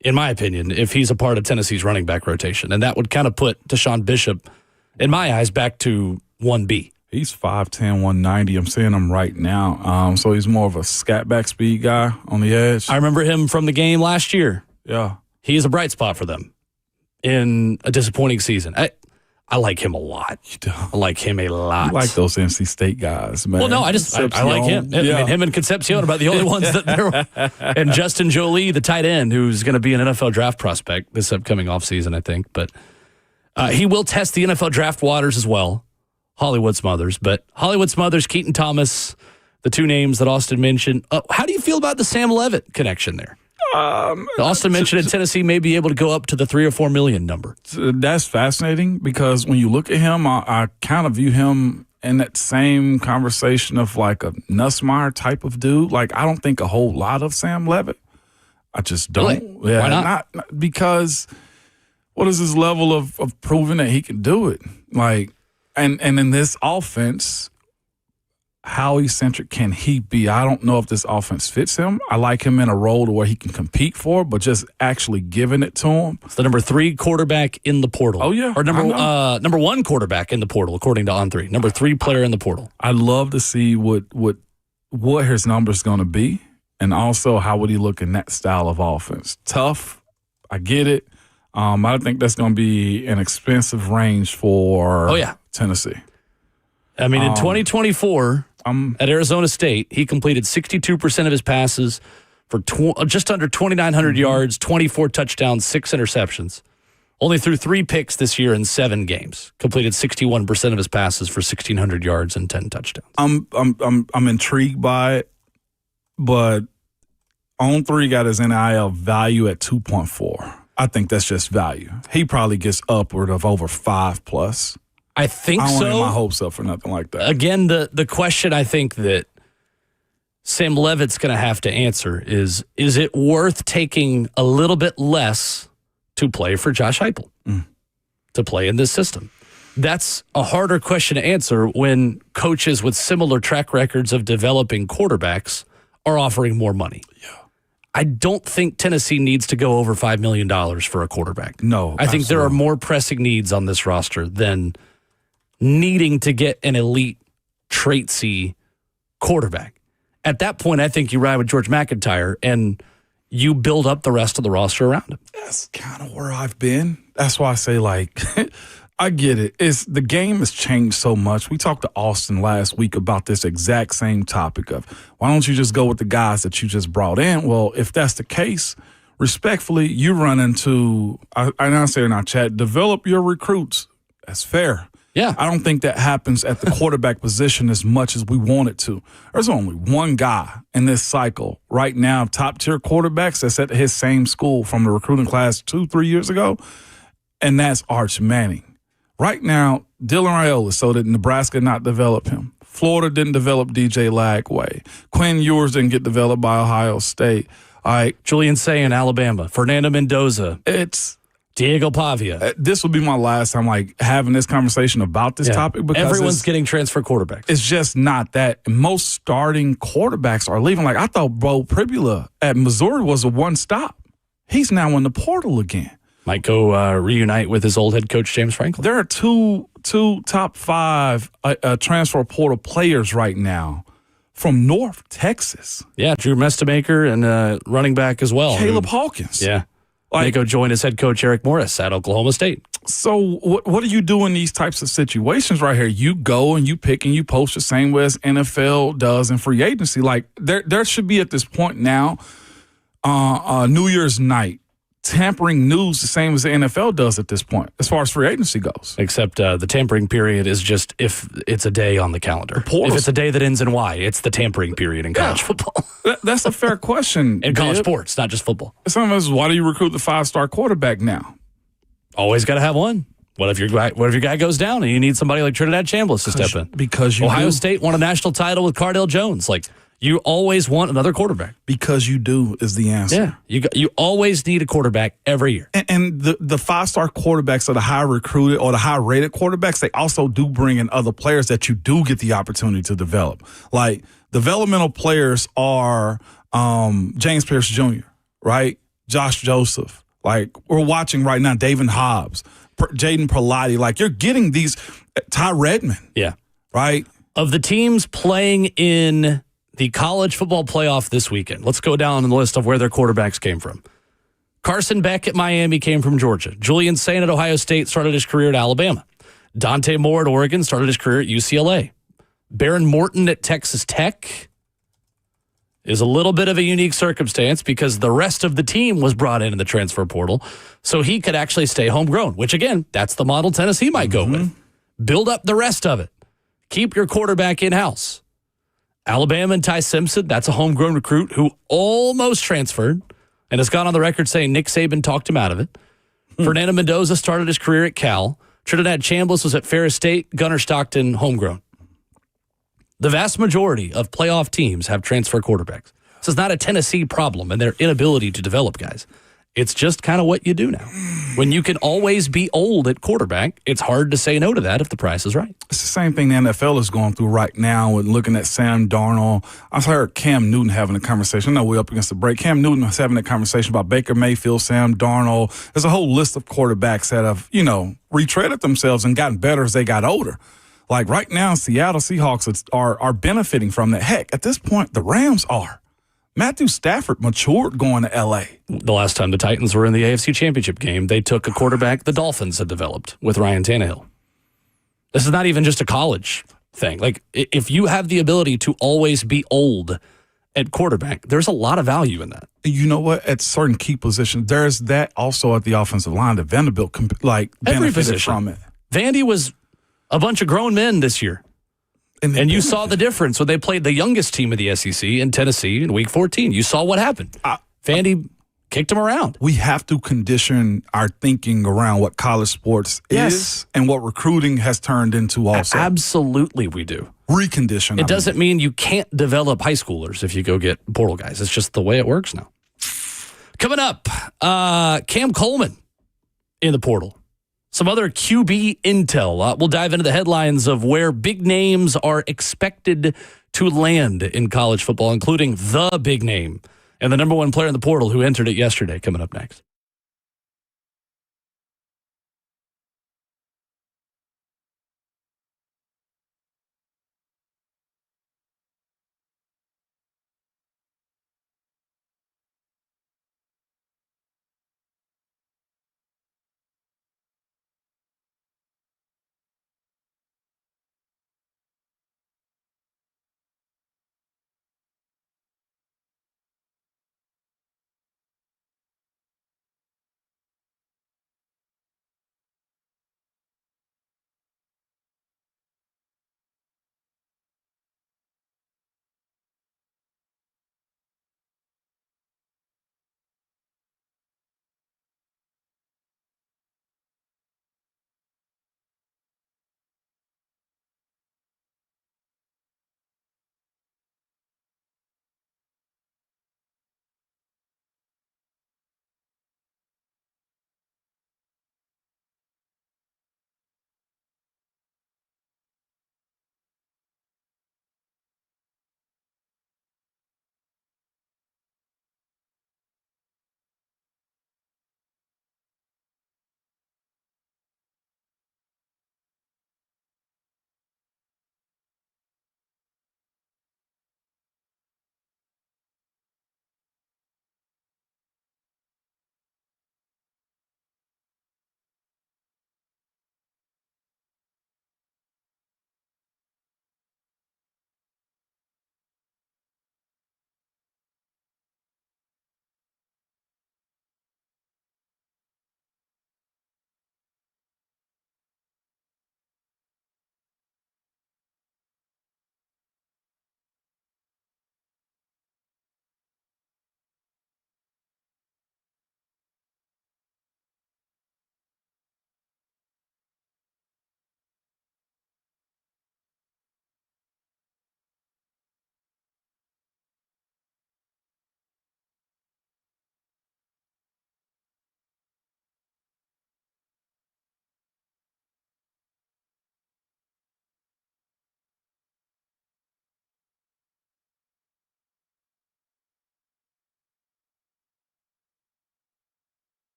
in my opinion, if he's a part of Tennessee's running back rotation. And that would kind of put Deshaun Bishop, in my eyes, back to 1B. He's 5'10", 190. I'm seeing him right now. So he's more of a scat back speed guy on the edge. I remember him from the game last year. Yeah. He is a bright spot for them in a disappointing season. I like him a lot. I like him a lot. You like those NC State guys, man. Well, no, I like him. I mean, him and Concepcion are about the only ones that there. And Justin Jolie, the tight end, who's going to be an NFL draft prospect this upcoming offseason, I think. But he will test the NFL draft waters as well, Hollywood Smothers. But Hollywood Smothers, Keaton Thomas, the 2 names that Austin mentioned. How do you feel about the Sam Levitt connection there? Austin mentioned in Tennessee may be able to go up to the 3 or 4 million number. That's fascinating because when you look at him, I kind of view him in that same conversation of like a Nussmeier type of dude. Like, I don't think a whole lot of Sam Levitt. I just don't. Really? Yeah, why not? Not because what is his level of proving that he can do it? Like, and in this offense, how eccentric can he be? I don't know if this offense fits him. I like him in a role to where he can compete for, but just actually giving it to him. It's the number 3 quarterback in the portal. Oh, yeah. Or number 1 quarterback in the portal, according to On3. Number 3 player in the portal. I'd love to see what his number's going to be, and also how would he look in that style of offense. Tough, I get it. I think that's going to be an expensive range for Tennessee. I mean, in 2024, at Arizona State, he completed 62% of his passes for just under 2,900 yards, 24 touchdowns, 6 interceptions. Only threw 3 picks this year in 7 games. Completed 61% of his passes for 1,600 yards and 10 touchdowns. I'm intrigued by it, but On3 got his NIL value at 2.4. I think that's just value. He probably gets upward of over 5+. I think so. I don't get my hopes up for nothing like that. Again, the question I think that Sam Levitt's going to have to answer is it worth taking a little bit less to play for Josh Heupel, to play in this system? That's a harder question to answer when coaches with similar track records of developing quarterbacks are offering more money. Yeah. I don't think Tennessee needs to go over $5 million for a quarterback. No, I think there are more pressing needs on this roster than needing to get an elite traitsy quarterback. At that point, I think you ride with George McIntyre and you build up the rest of the roster around him. That's kind of where I've been. That's why I say, like, I get it. The game has changed so much. We talked to Austin last week about this exact same topic of, why don't you just go with the guys that you just brought in? Well, if that's the case, respectfully, you run into, I say in our chat, develop your recruits. That's fair. Yeah. I don't think that happens at the quarterback position as much as we want it to. There's only one guy in this cycle right now, top-tier quarterbacks that's at his same school from the recruiting class 2-3 years ago, and that's Arch Manning. Right now, Dylan Raiola, so did Nebraska not develop him. Florida didn't develop DJ Lagway. Quinn Ewers didn't get developed by Ohio State. All right. Julian Say in Alabama. Fernando Mendoza. It's Diego Pavia. This will be my last time having this conversation about this topic because everyone's getting transfer quarterbacks. It's just not that. Most starting quarterbacks are leaving. I thought Bo Pribula at Missouri was a one-stop. He's now in the portal again. Might go reunite with his old head coach, James Franklin. There are two top 5 transfer portal players right now from North Texas. Yeah, Drew Mestamaker and running back as well. Caleb Hawkins. Yeah. They go join his head coach, Eric Morris, at Oklahoma State. So what do you do in these types of situations right here? You go and you pick and you post the same way as NFL does in free agency. There should be at this point now, New Year's night, tampering news the same as the NFL does at this point, as far as free agency goes. Except the tampering period is just if it's a day on the calendar. If it's a day that ends in Y, it's the tampering period in college football. That's a fair question. In college sports, not just football. Some of us, why do you recruit the 5-star quarterback now? Always got to have one. What if your guy goes down and you need somebody like Trinidad Chambliss to step in? Because Ohio State won a national title with Cardale Jones. You always want another quarterback. Because you do is the answer. Yeah, you always need a quarterback every year. And the 5-star quarterbacks are the high recruited or the high rated quarterbacks. They also do bring in other players that you do get the opportunity to develop. Developmental players are James Pierce Jr., right? Josh Joseph. We're watching right now, David Hobbs, Jaden Perlotti. You're getting these, Ty Redmond. Yeah. Right? Of the teams playing in the college football playoff this weekend, let's go down the list of where their quarterbacks came from. Carson Beck at Miami came from Georgia. Julian Saint at Ohio State started his career at Alabama. Dante Moore at Oregon started his career at UCLA. Baron Morton at Texas Tech is a little bit of a unique circumstance because the rest of the team was brought in the transfer portal, so he could actually stay homegrown, which, again, that's the model Tennessee might go with. Build up the rest of it. Keep your quarterback in-house. Alabama and Ty Simpson, that's a homegrown recruit who almost transferred and has gone on the record saying Nick Saban talked him out of it. Fernando Mendoza started his career at Cal. Trinidad Chambliss was at Ferris State. Gunnar Stockton, homegrown. The vast majority of playoff teams have transfer quarterbacks. This is not a Tennessee problem and their inability to develop guys. It's just kind of what you do now. When you can always be old at quarterback, it's hard to say no to that if the price is right. It's the same thing the NFL is going through right now with looking at Sam Darnold. I've heard Cam Newton having a conversation. I know we're up against the break. Cam Newton was having a conversation about Baker Mayfield, Sam Darnold. There's a whole list of quarterbacks that have, retreaded themselves and gotten better as they got older. Right now, Seattle Seahawks are benefiting from that. Heck, at this point, the Rams are. Matthew Stafford matured going to L.A. The last time the Titans were in the AFC Championship game, they took a quarterback the Dolphins had developed with Ryan Tannehill. This is not even just a college thing. If you have the ability to always be old at quarterback, there's a lot of value in that. You know what? At certain key positions, there's that also at the offensive line that Vanderbilt benefited from it. Vandy was a bunch of grown men this year. And you saw the difference when they played the youngest team of the SEC in Tennessee in Week 14. You saw what happened. Vandy kicked them around. We have to condition our thinking around what college sports is and what recruiting has turned into also. Absolutely we do. Recondition. It doesn't mean you can't develop high schoolers if you go get portal guys. It's just the way it works now. Coming up, Cam Coleman in the portal. Some other QB intel. We'll dive into the headlines of where big names are expected to land in college football, including the big name and the number one player in the portal who entered it yesterday, coming up next.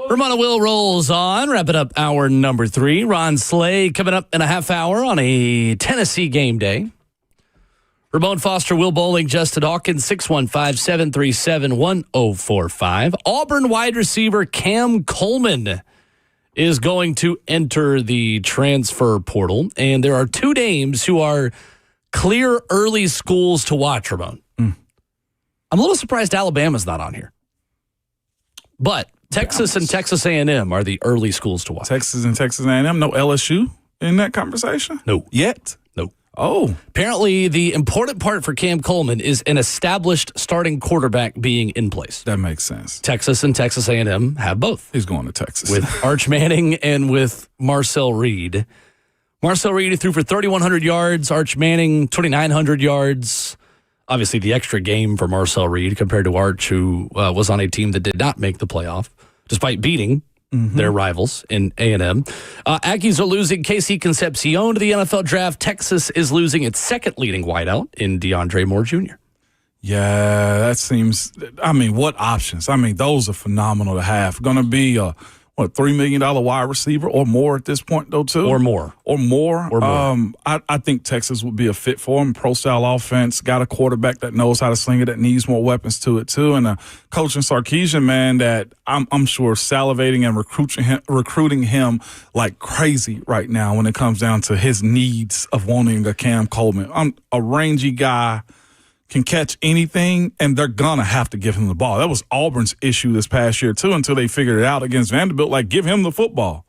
Ramona Will rolls on, wrapping up hour number 3. Ron Slay coming up in a half hour on a Tennessee game day. Ramon Foster, Will Bowling, Justin Hawkins, 615-737-1045. Auburn wide receiver Cam Coleman is going to enter the transfer portal, and there are 2 names who are clear early schools to watch, Ramon. I'm a little surprised Alabama's not on here. But Texas and Texas A&M are the early schools to watch. Texas and Texas A&M, no LSU in that conversation? No. Yet? No. Oh. Apparently, the important part for Cam Coleman is an established starting quarterback being in place. That makes sense. Texas and Texas A&M have both. He's going to Texas. With Arch Manning and with Marcel Reed. Marcel Reed threw for 3,100 yards. Arch Manning, 2,900 yards. Obviously, the extra game for Marcel Reed compared to Arch, who was on a team that did not make the playoff, despite beating their rivals in A&M. Aggies are losing Casey Concepcion to the NFL draft. Texas is losing its second leading wideout in DeAndre Moore Jr. Yeah, that seems, what options? Those are phenomenal to have. Going to be a $3 million wide receiver or more at this point, though, too? Or more. I think Texas would be a fit for him. Pro-style offense, got a quarterback that knows how to sling it, that needs more weapons to it, too. And a coach in Sarkisian, man, that I'm sure salivating and recruiting him like crazy right now when it comes down to his needs of wanting a Cam Coleman. I'm a rangy guy, can catch anything, and they're going to have to give him the ball. That was Auburn's issue this past year, too, until they figured it out against Vanderbilt. Like, give him the football.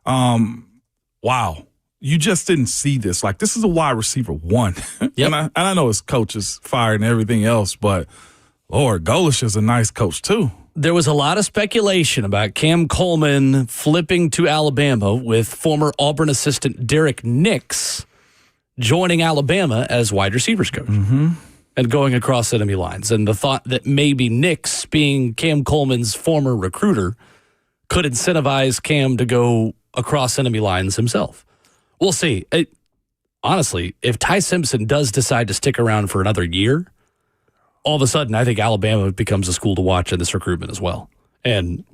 Wow. You just didn't see this. Like, this is a wide receiver 1. Yep. and I know his coach is fired and everything else, but, Lord, Golish is a nice coach, too. There was a lot of speculation about Cam Coleman flipping to Alabama with former Auburn assistant Derek Nix joining Alabama as wide receivers coach and going across enemy lines. And the thought that maybe Nix, being Cam Coleman's former recruiter, could incentivize Cam to go across enemy lines himself. We'll see. Honestly, if Ty Simpson does decide to stick around for another year, all of a sudden I think Alabama becomes a school to watch in this recruitment as well. And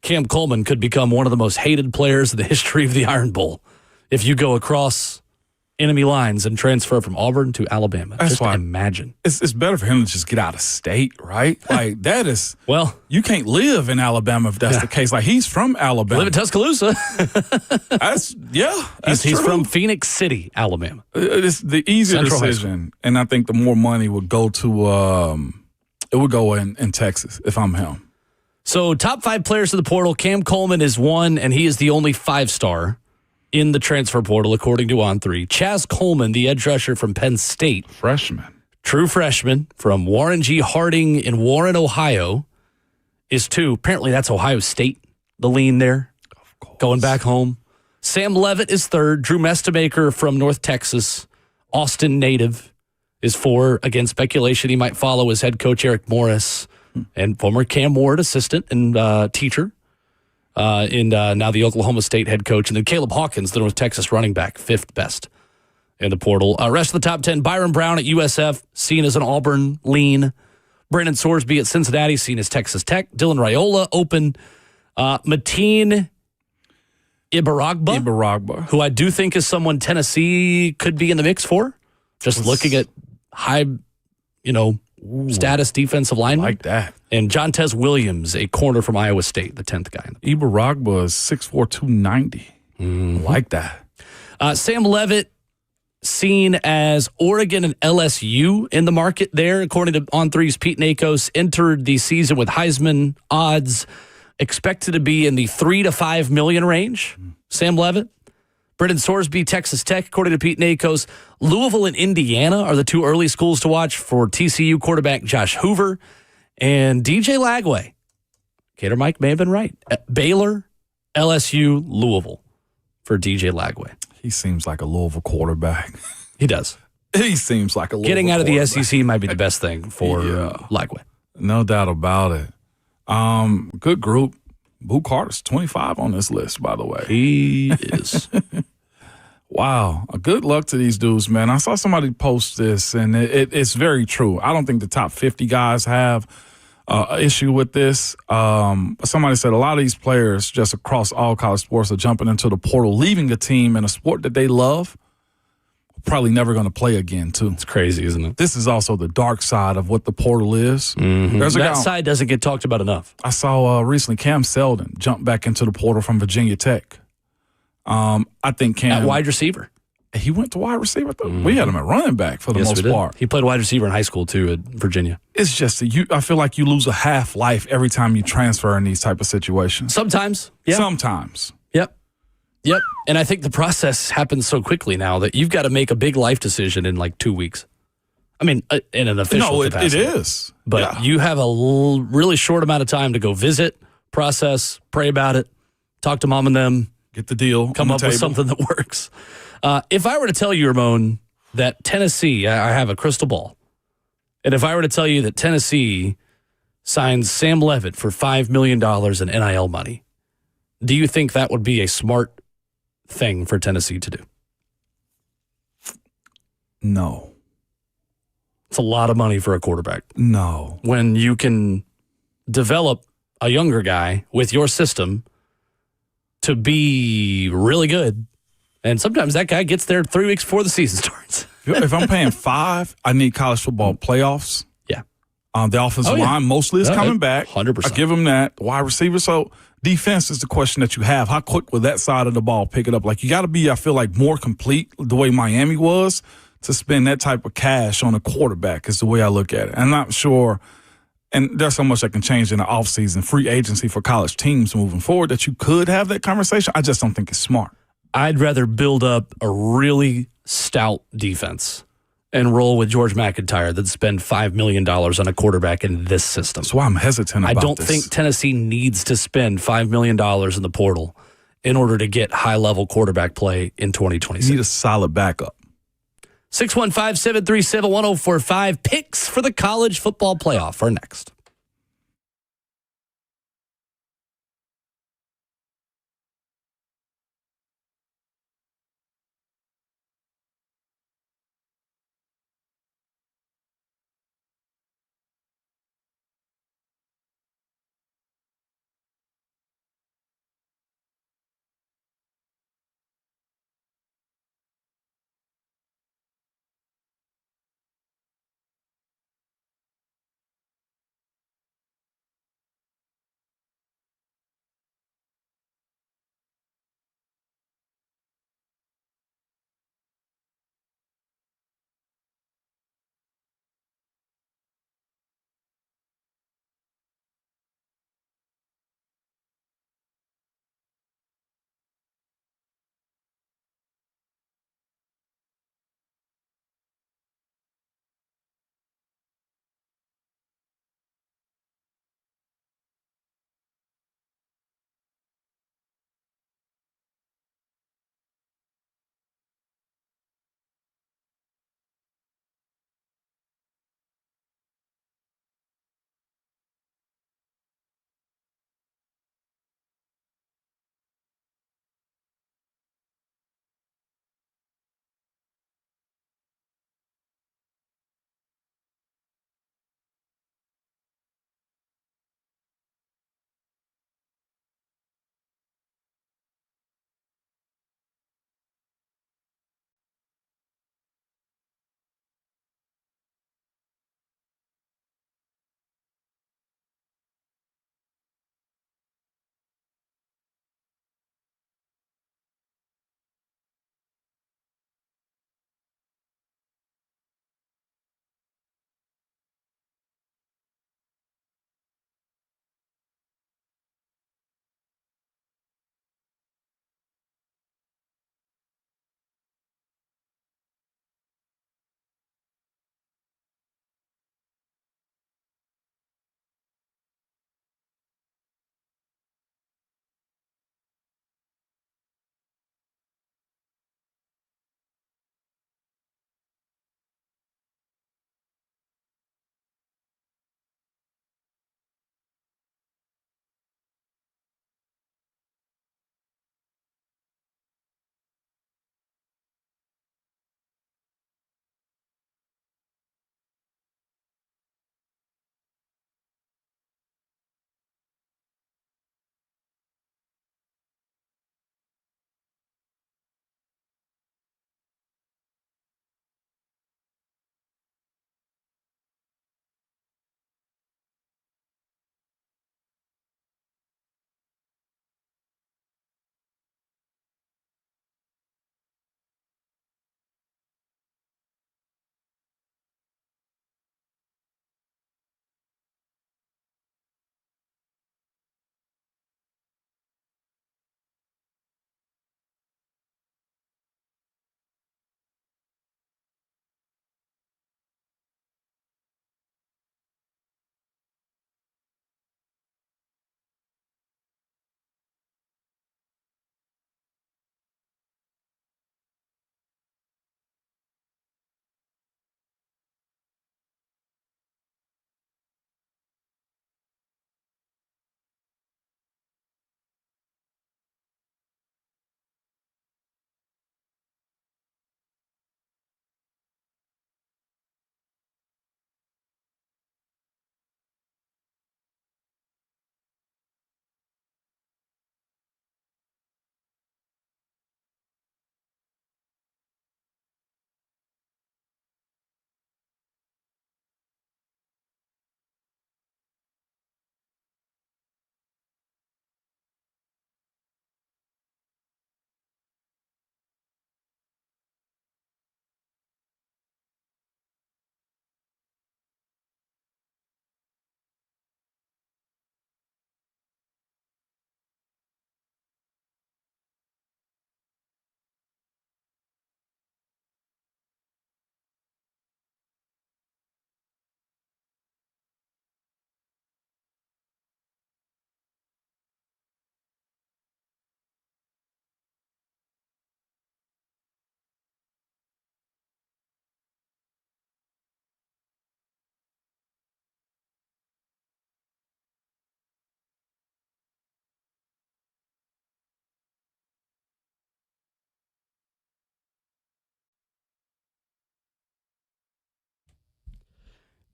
Cam Coleman could become one of the most hated players in the history of the Iron Bowl if you go across enemy lines and transfer from Auburn to Alabama. That's just why imagine. It's better for him to just get out of state, right? Like, that is, well, you can't live in Alabama if that's the case. Like, he's from Alabama. Live in Tuscaloosa. That's he's from Phoenix City, Alabama. It's the easier Central decision, and I think the more money would go to, it would go in Texas if I'm him. So, top 5 players of the portal, Cam Coleman is one, and he is the only 5-star in the transfer portal, according to On3. Chaz Coleman, the edge rusher from Penn State. True freshman from Warren G. Harding in Warren, Ohio, is 2. Apparently, that's Ohio State, the lean there. Of course. Going back home. Sam Levitt is 3rd. Drew Mestamaker from North Texas, Austin native, is 4. Again, speculation he might follow his head coach, Eric Morris, and former Cam Ward assistant and teacher. Now the Oklahoma State head coach. And then Caleb Hawkins, the North Texas running back, 5th best in the portal. Rest of the top 10, Byron Brown at USF, seen as an Auburn lean. Brandon Sorsby at Cincinnati, seen as Texas Tech. Dylan Raiola, open. Mateen Ibaragba, who I do think is someone Tennessee could be in the mix for. Just looking at high, status defensive lineman. Like that. And Jontez Williams, a corner from Iowa State, the 10th guy. Ibaragba is 6'4", 290. Like that. Sam Levitt, seen as Oregon and LSU in the market there, according to On3's Pete Nakos, entered the season with Heisman odds expected to be in the $3 to $5 million range. Sam Levitt. Brendan Sorsby, Texas Tech, according to Pete Nakos. Louisville and Indiana are the 2 early schools to watch for TCU quarterback Josh Hoover and DJ Lagway. Gator Mike may have been right. Baylor, LSU, Louisville for DJ Lagway. He seems like a Louisville quarterback. He does. He seems like a Louisville Getting out of the SEC might be the best thing for Lagway. No doubt about it. Good group. Boo Carter's 25 on this list, by the way. He is. Wow. Good luck to these dudes, man. I saw somebody post this, and it's very true. I don't think the top 50 guys have issue with this. Somebody said a lot of these players just across all college sports are jumping into the portal, leaving a team in a sport that they love, probably never going to play again, too. It's crazy, isn't it? This is also the dark side of what the portal is. Mm-hmm. That side doesn't get talked about enough. I saw recently Cam Seldon jump back into the portal from Virginia Tech. I think Cam... At wide receiver. He went to wide receiver. We had him at running back for the most part. He played wide receiver in high school, too, at Virginia. It's just I feel like you lose a half life every time you transfer in these type of situations. Sometimes. Yeah. Sometimes. Yep. And I think the process happens so quickly now that you've got to make a big life decision in like 2 weeks. I mean, in an official capacity. It is. But you have a really short amount of time to go visit, process, pray about it, talk to mom and them. Get the deal. Come up with something that works. If I were to tell you, Ramon, that Tennessee, I have a crystal ball, and if I were to tell you that Tennessee signs Sam Levitt for $5 million in NIL money, do you think that would be a smart thing for Tennessee to do? No. It's a lot of money for a quarterback. No. When you can develop a younger guy with your system to be really good, and sometimes that guy gets there 3 weeks before the season starts. If I'm paying $5, I need college football playoffs. Yeah. The offensive line mostly is coming back. 100%. I give them that. Wide receiver. So defense is the question that you have. How quick will that side of the ball pick it up? Like, you got to be, I feel like, more complete the way Miami was to spend that type of cash on a quarterback is the way I look at it. I'm not sure, and there's so much that can change in the offseason, free agency for college teams moving forward, that you could have that conversation. I just don't think it's smart. I'd rather build up a really stout defense and roll with George McIntyre than spend $5 million on a quarterback in this system. That's why I'm hesitant about this. I don't think Tennessee needs to spend $5 million in the portal in order to get high-level quarterback play in 2026. You need a solid backup. 615-737-1045. Picks for the college football playoff are next.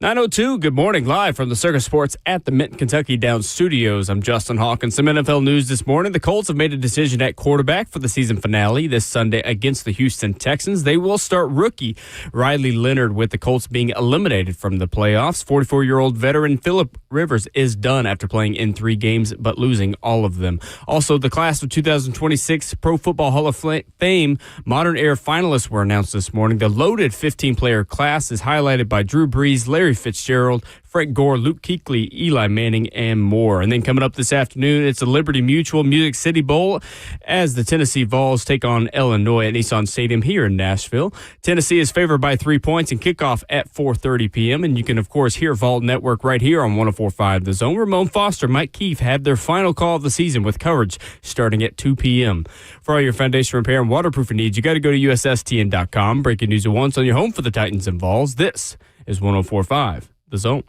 9:02, good morning, live from the Circus Sports at the Mint Kentucky Downs Studios. I'm Justin Hawkins. Some NFL news this morning. The Colts have made a decision at quarterback for the season finale this Sunday against the Houston Texans. They will start rookie Riley Leonard, with the Colts being eliminated from the playoffs. 44-year-old veteran Phillip Rivers is done after playing in 3 games but losing all of them. Also, the class of 2026 Pro Football Hall of Fame modern era finalists were announced this morning. The loaded 15-player class is highlighted by Drew Brees, Larry Fitzgerald, Frank Gore, Luke Kuechly, Eli Manning, and more. And then coming up this afternoon, it's the Liberty Mutual Music City Bowl as the Tennessee Vols take on Illinois at Nissan Stadium here in Nashville. Tennessee is favored by 3 points and kickoff at 4:30 p.m. And you can, of course, hear Vault Network right here on 104.5 The Zone. Ramon Foster, Mike Keefe have their final call of the season with coverage starting at 2 p.m. For all your foundation repair and waterproofing needs, you got to go to USSTN.com. Breaking news at once on your home for the Titans and Vols. This is 104.5 The Zone.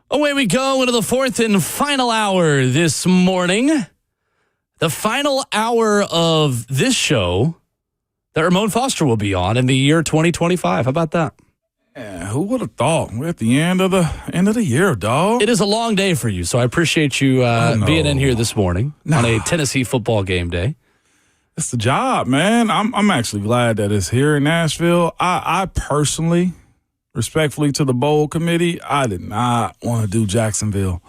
Away we go into the fourth and final hour this morning. The final hour of this show that Ramon Foster will be on in the year 2025. How about that? Yeah, who would have thought? We're at the end of the year, dog. It is a long day for you, so I appreciate you being in here this morning on a Tennessee football game day. It's the job, man. I'm actually glad that it's here in Nashville. I personally, respectfully to the bowl committee, I did not want to do Jacksonville.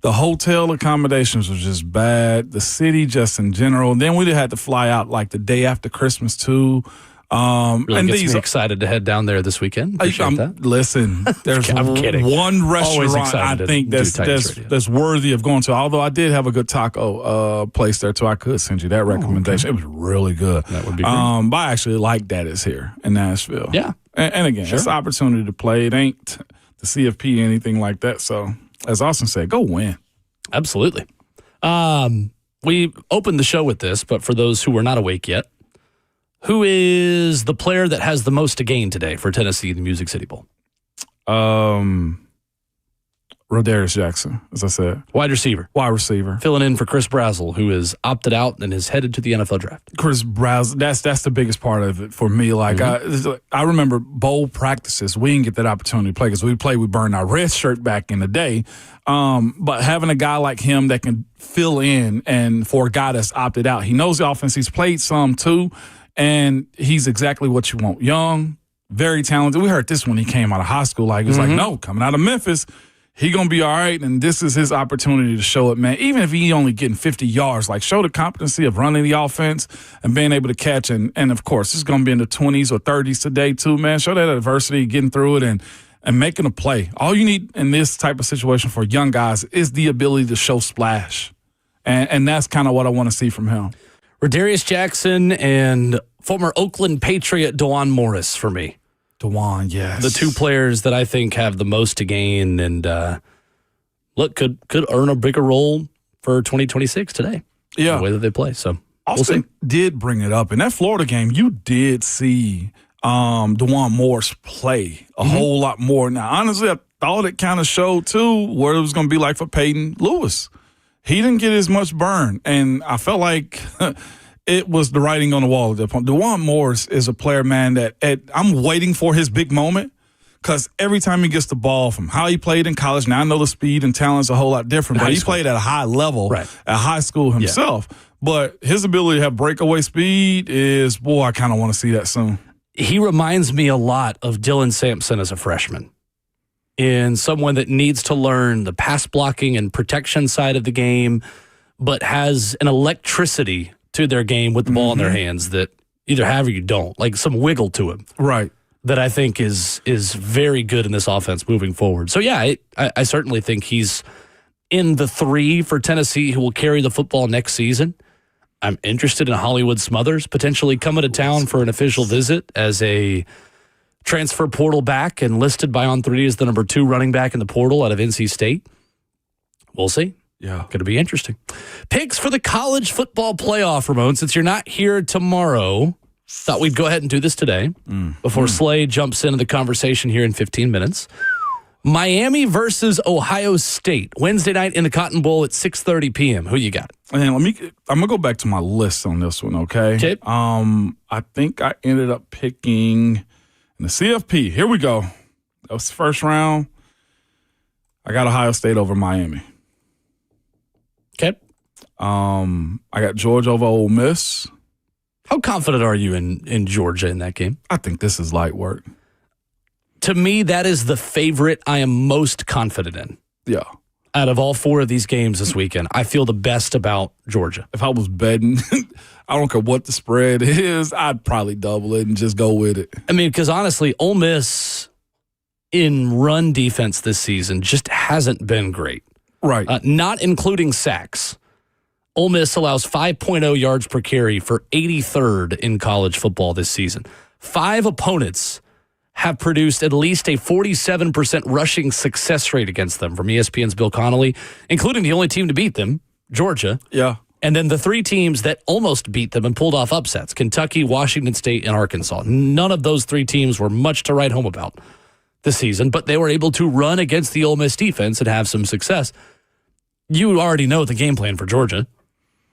The hotel accommodations was just bad. The city just in general. Then we had to fly out like the day after Christmas too. Really and gets me excited to head down there this weekend. Appreciate that. Listen, there's I'm kidding. one restaurant I think that's worthy of going to. Although I did have a good taco place there too. I could send you that recommendation. Okay. It was really good. That would be great. But I actually like that it's here in Nashville. Yeah. And again, it's an opportunity to play. It ain't the CFP or anything like that. So as Austin said, go win. Absolutely. We opened the show with this, but for those who were not awake yet, who is the player that has the most to gain today for Tennessee in the Music City Bowl? Rodarius Jackson, as I said. Wide receiver. Filling in for Chris Brazzell, who is opted out and is headed to the NFL draft. Chris Brazzell, that's the biggest part of it for me. Like, I remember bowl practices. We didn't get that opportunity to play because we burned our red shirt back in the day. But having a guy like him that can fill in and for a guy that's opted out, he knows the offense. He's played some too, and he's exactly what you want. Young, very talented. We heard this when he came out of high school. Like, he was like, no, coming out of Memphis, he going to be all right, and this is his opportunity to show it, man. Even if he only getting 50 yards, like, show the competency of running the offense and being able to catch. And of course, it's going to be in the 20s or 30s today too, man. Show that adversity, getting through it, and making a play. All you need in this type of situation for young guys is the ability to show splash. And that's kind of what I want to see from him. Rodarius Jackson and former Oakland Patriot DeJuan Morris for me. DeJuan, yes. The two players that I think have the most to gain and could earn a bigger role for 2026 today. Yeah. The way that they play. So Austin did bring it up. In that Florida game, you did see DeJuan Morris play a whole lot more. Now, honestly, I thought it kind of showed, too, what it was going to be like for Peyton Lewis. He didn't get as much burn, and I felt like it was the writing on the wall at that point. DeJuan Morris is a player, man, that I'm waiting for his big moment because every time he gets the ball from how he played in college, now I know the speed and talent's a whole lot different, but he played at a high level at high school himself. Yeah. But his ability to have breakaway speed is, boy, I kind of want to see that soon. He reminds me a lot of Dylan Sampson as a freshman. In someone that needs to learn the pass blocking and protection side of the game, but has an electricity to their game with the ball in their hands that either have or you don't, like some wiggle to him. Right. That I think is very good in this offense moving forward. So, yeah, I certainly think he's in the 3 for Tennessee who will carry the football next season. I'm interested in Hollywood Smothers potentially coming to town for an official visit as a transfer portal back and listed by On3 as the number 2 running back in the portal out of NC State. We'll see. Yeah. Going to be interesting. Picks for the college football playoff, Ramon. Since you're not here tomorrow, Thought we'd go ahead and do this today before Slay jumps into the conversation here in 15 minutes. Miami versus Ohio State, Wednesday night in the Cotton Bowl at 6:30 p.m. Who you got? And I'm gonna go back to my list on this one, okay? Okay. I think I ended up picking in the CFP. Here we go. That was the first round. I got Ohio State over Miami. Okay. I got Georgia over Ole Miss. How confident are you in Georgia in that game? I think this is light work. To me, that is the favorite I am most confident in. Yeah. Out of all four of these games this weekend, I feel the best about Georgia. If I was betting, I don't care what the spread is, I'd probably double it and just go with it. I mean, because honestly, Ole Miss in run defense this season just hasn't been great. Right. Not including sacks. Ole Miss allows 5.0 yards per carry for 83rd in college football this season. 5 opponents have produced at least a 47% rushing success rate against them from ESPN's Bill Connolly, including the only team to beat them, Georgia. Yeah. And then the 3 teams that almost beat them and pulled off upsets, Kentucky, Washington State, and Arkansas. None of those 3 teams were much to write home about this season, but they were able to run against the Ole Miss defense and have some success. You already know the game plan for Georgia.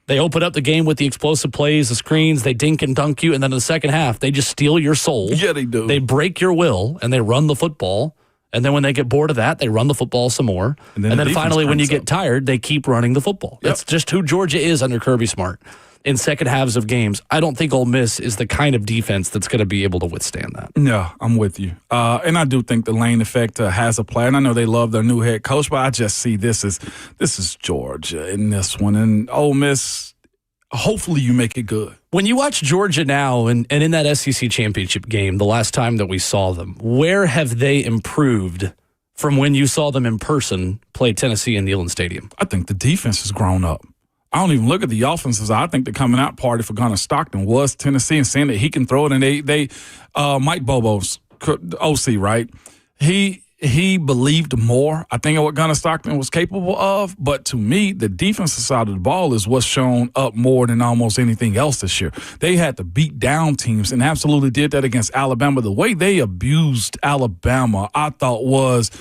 They open up the game with the explosive plays, the screens, they dink and dunk you, and then in the second half, they just steal your soul. Yeah, they do. They break your will, and they run the football. And then when they get bored of that, they run the football some more. And then finally, when you get tired, they keep running the football. That's just who Georgia is under Kirby Smart. In second halves of games, I don't think Ole Miss is the kind of defense that's going to be able to withstand that. Yeah, I'm with you. And I do think the Lane effect has a play. And I know they love their new head coach, but I just see this is Georgia in this one. And Ole Miss, hopefully you make it good. When you watch Georgia now and in that SEC championship game, the last time that we saw them, where have they improved from when you saw them in person play Tennessee in Neyland Stadium? I think the defense has grown up. I don't even look at the offenses. I think the coming out party for Gunnar Stockton was Tennessee and saying that he can throw it. And they Mike Bobo's OC, right? He believed more, I think, of what Gunnar Stockton was capable of. But to me, the defensive side of the ball is what's shown up more than almost anything else this year. They had to beat down teams and absolutely did that against Alabama. The way they abused Alabama, I thought was,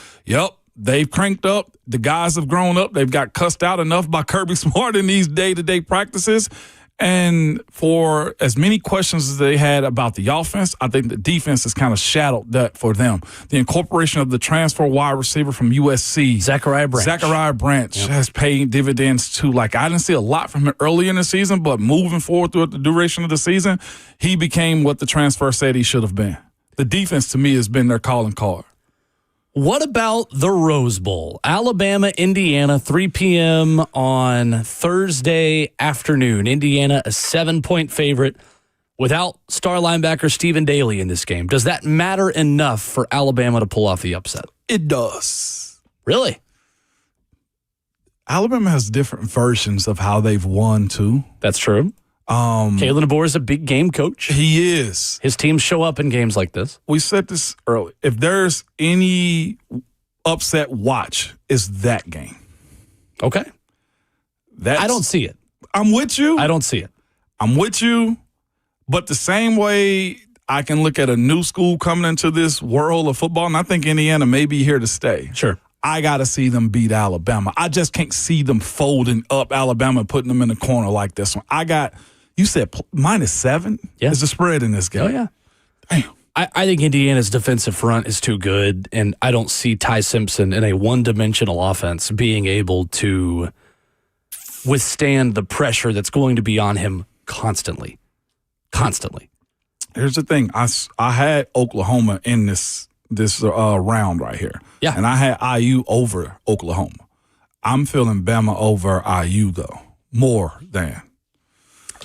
they've cranked up. The guys have grown up. They've got cussed out enough by Kirby Smart in these day-to-day practices. And for as many questions as they had about the offense, I think the defense has kind of shadowed that for them. The incorporation of the transfer wide receiver from USC, Zachariah Branch has paid dividends too. Like, I didn't see a lot from him early in the season, but moving forward throughout the duration of the season, he became what the transfer said he should have been. The defense, to me, has been their calling card. What about the Rose Bowl? Alabama, Indiana, 3 p.m. on Thursday afternoon. Indiana, a 7-point favorite without star linebacker Stephen Daly in this game. Does that matter enough for Alabama to pull off the upset? It does. Really? Alabama has different versions of how they've won, too. That's true. Kalen DeBoer is a big game coach. He is. His teams show up in games like this. We said this early. If there's any upset watch, it's that game. Okay. I don't see it. I'm with you. I don't see it. I'm with you. But the same way I can look at a new school coming into this world of football, and I think Indiana may be here to stay. Sure. I got to see them beat Alabama. I just can't see them folding up Alabama and putting them in the corner like this one. You said -7 is the spread in this game. Oh, yeah. Damn. I think Indiana's defensive front is too good, and I don't see Ty Simpson in a one-dimensional offense being able to withstand the pressure that's going to be on him constantly. Constantly. Here's the thing. I had Oklahoma in this round right here. Yeah. And I had IU over Oklahoma. I'm feeling Bama over IU, though, more than.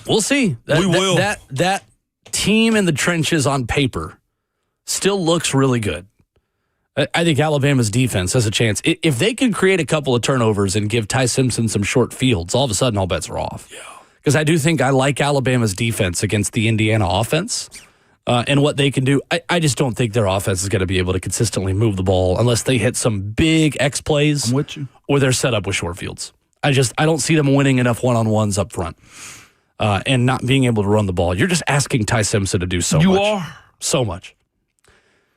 We'll see. We will. That team in the trenches on paper still looks really good. I think Alabama's defense has a chance. If they can create a couple of turnovers and give Ty Simpson some short fields, all of a sudden all bets are off. Yeah. Because I do think I like Alabama's defense against the Indiana offense and what they can do. I just don't think their offense is going to be able to consistently move the ball unless they hit some big X plays. I'm with you. Or they're set up with short fields. I don't see them winning enough one-on-ones up front. and not being able to run the ball. You're just asking Ty Simpson to do so much. You are. So much.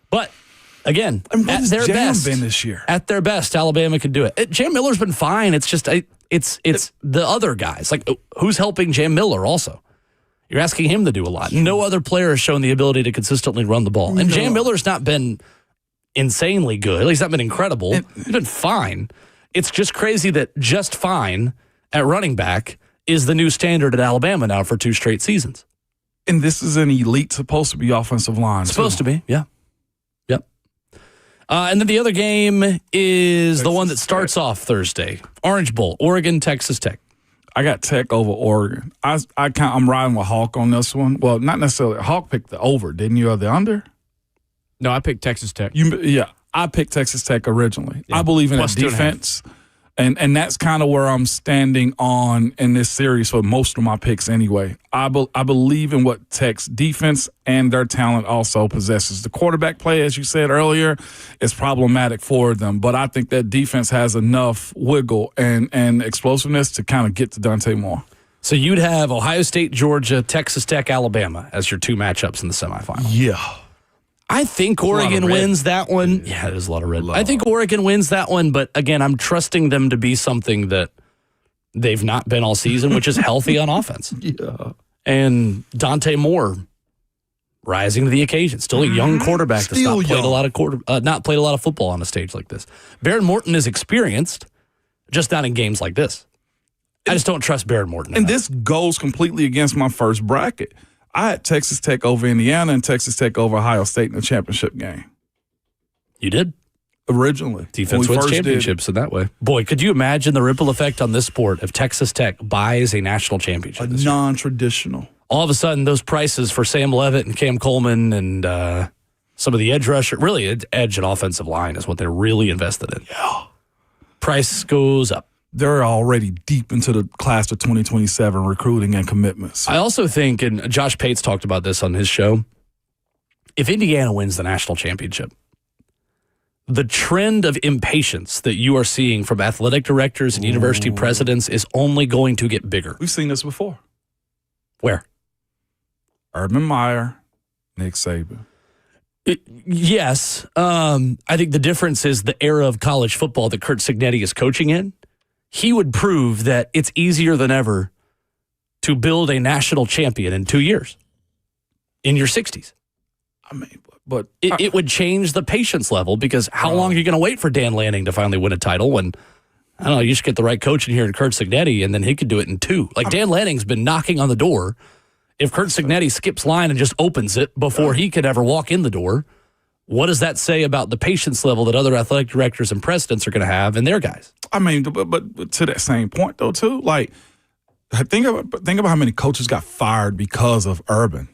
But, again, And what at has their Jam best, been this year? At their best, Alabama can do it. Jam Miller's been fine. It's just it's the other guys. Like, who's helping Jam Miller also? You're asking him to do a lot. No other player has shown the ability to consistently run the ball. And Jam Miller's not been insanely good. He's not been incredible. He's been fine. It's just crazy that just fine at running back is the new standard at Alabama now for 2 straight seasons. And this is an elite, supposed to be offensive line. Supposed to be, yeah. Yep. And then the other game is the one that starts off Thursday. Orange Bowl, Oregon, Texas Tech. I got Tech over Oregon. I'm riding with Hawk on this one. Well, not necessarily. Hawk picked the over, didn't you, or the under? No, I picked Texas Tech. I picked Texas Tech originally. Yeah. I believe in Plus that defense. And that's kind of where I'm standing on in this series for most of my picks anyway. I believe in what Tech's defense and their talent also possesses. The quarterback play, as you said earlier, is problematic for them, but I think that defense has enough wiggle and explosiveness to kind of get to Dante Moore. So you'd have Ohio State, Georgia, Texas Tech, Alabama as your 2 matchups in the semifinal. Yeah. I think Oregon wins that one. Yeah, there's a lot of red. I think Oregon wins that one, but again, I'm trusting them to be something that they've not been all season, which is healthy on offense. Yeah. And Dante Moore rising to the occasion. Still a young quarterback that's not played a lot of football on a stage like this. Baron Morton is experienced, just not in games like this. I just don't trust Baron Morton. And this goes completely against my first bracket. I had Texas Tech over Indiana and Texas Tech over Ohio State in the championship game. You did? Originally. Defense wins championships in that way. Boy, could you imagine the ripple effect on this sport if Texas Tech buys a national championship? A non-traditional. All of a sudden, those prices for Sam Levitt and Cam Coleman and some of the edge rusher, really edge and offensive line is what they're really invested in. Yeah. Price goes up. They're already deep into the class of 2027 recruiting and commitments. I also think, and Josh Pates talked about this on his show, if Indiana wins the national championship, the trend of impatience that you are seeing from athletic directors and university presidents is only going to get bigger. We've seen this before. Where? Urban Meyer, Nick Saban. Yes. I think the difference is the era of college football that Curt Cignetti is coaching in. He would prove that it's easier than ever to build a national champion in 2 years, in your 60s. I mean, but it would change the patience level because how long are you going to wait for Dan Lanning to finally win a title when, I don't know, you just get the right coach in here in Curt Cignetti and then he could do it in 2. Like Dan Lanning's been knocking on the door. If Curt Cignetti skips line and just opens it before he could ever walk in the door, what does that say about the patience level that other athletic directors and presidents are going to have and their guys? I mean, but to that same point, though, too, like, think about how many coaches got fired because of Urban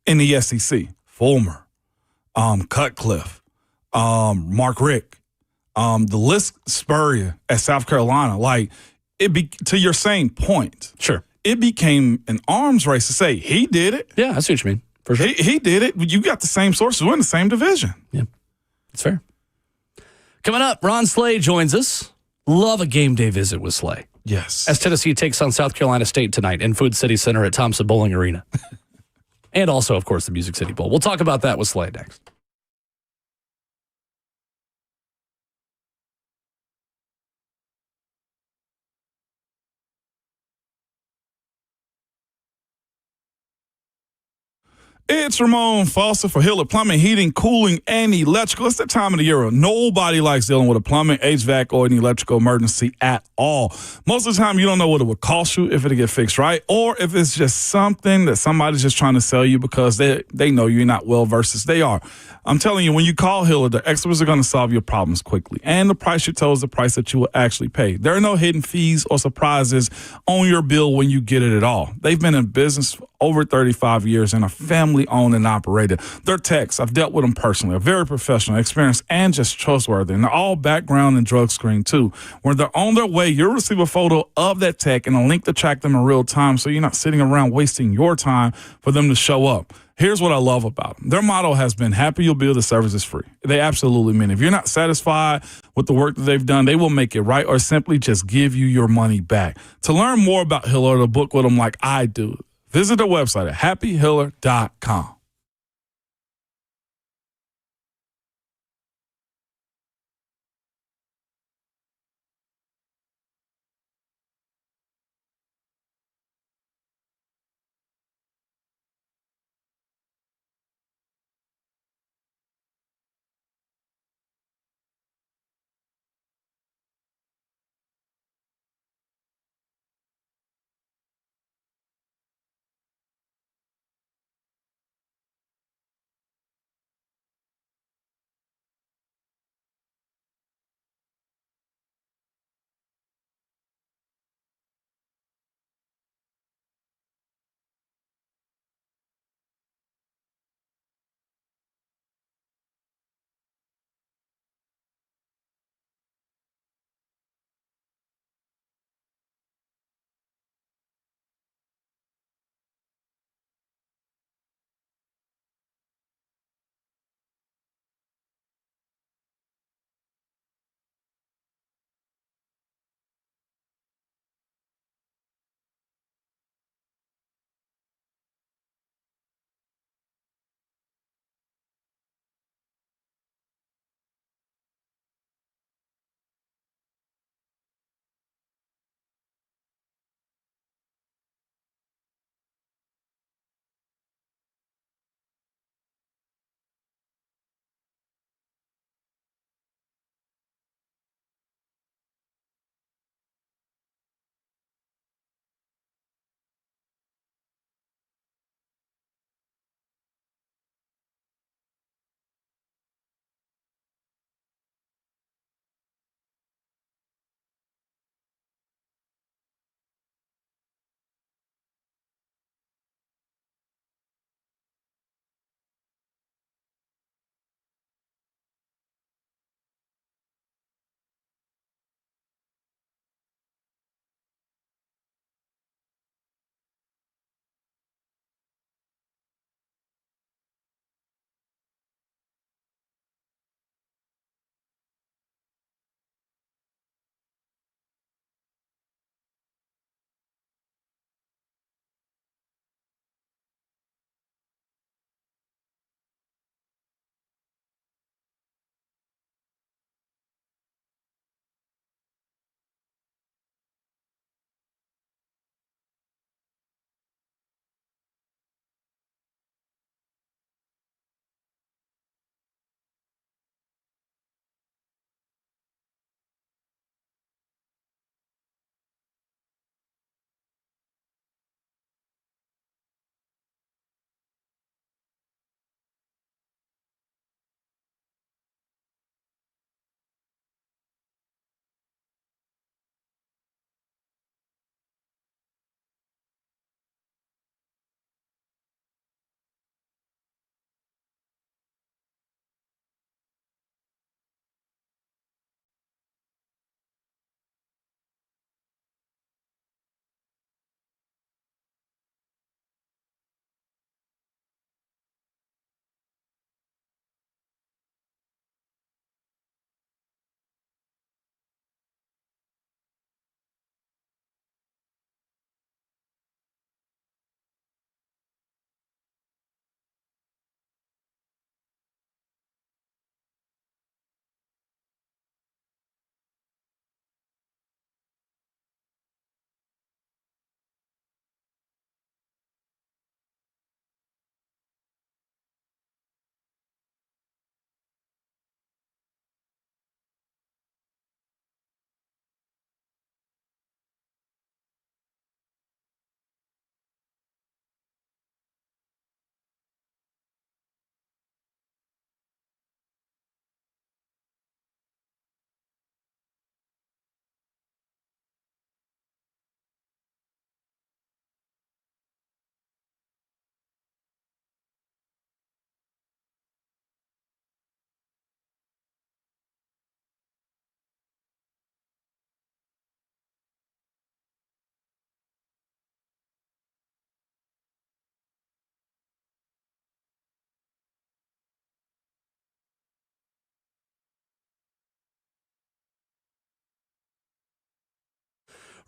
in the SEC. Fulmer, Cutcliffe, Mark Richt, the list Spurrier at South Carolina. Like, to your same point. Sure. It became an arms race to say, he did it. Yeah, I see what you mean. For sure. He did it. You got the same sources. We're in the same division. Yeah, it's fair. Coming up, Ron Slay joins us. Love a game day visit with Slay. Yes. As Tennessee takes on South Carolina State tonight in Food City Center at Thompson Bowling Arena. And also, of course, the Music City Bowl. We'll talk about that with Slay next. It's Ramon Foster for Hiller Plumbing, Heating, Cooling, and Electrical. It's that time of the year where nobody likes dealing with a plumbing, HVAC, or an electrical emergency at all. Most of the time, you don't know what it would cost you if it'll get fixed right, or if it's just something that somebody's just trying to sell you because they know you're not well-versed as they are. I'm telling you, when you call Hiller, the experts are going to solve your problems quickly, and the price you tell is the price that you will actually pay. There are no hidden fees or surprises on your bill when you get it at all. They've been in business for over 35 years and are family-owned and operated. Their techs, I've dealt with them personally, are very professional, experienced, and just trustworthy. And they're all background and drug screened, too. When they're on their way, you'll receive a photo of that tech and a link to track them in real time so you're not sitting around wasting your time for them to show up. Here's what I love about them. Their motto has been, happy you'll build, the service is free. They absolutely mean it. If you're not satisfied with the work that they've done, they will make it right or simply just give you your money back. To learn more about Hiller or to book with them like I do, visit their website at happyhiller.com.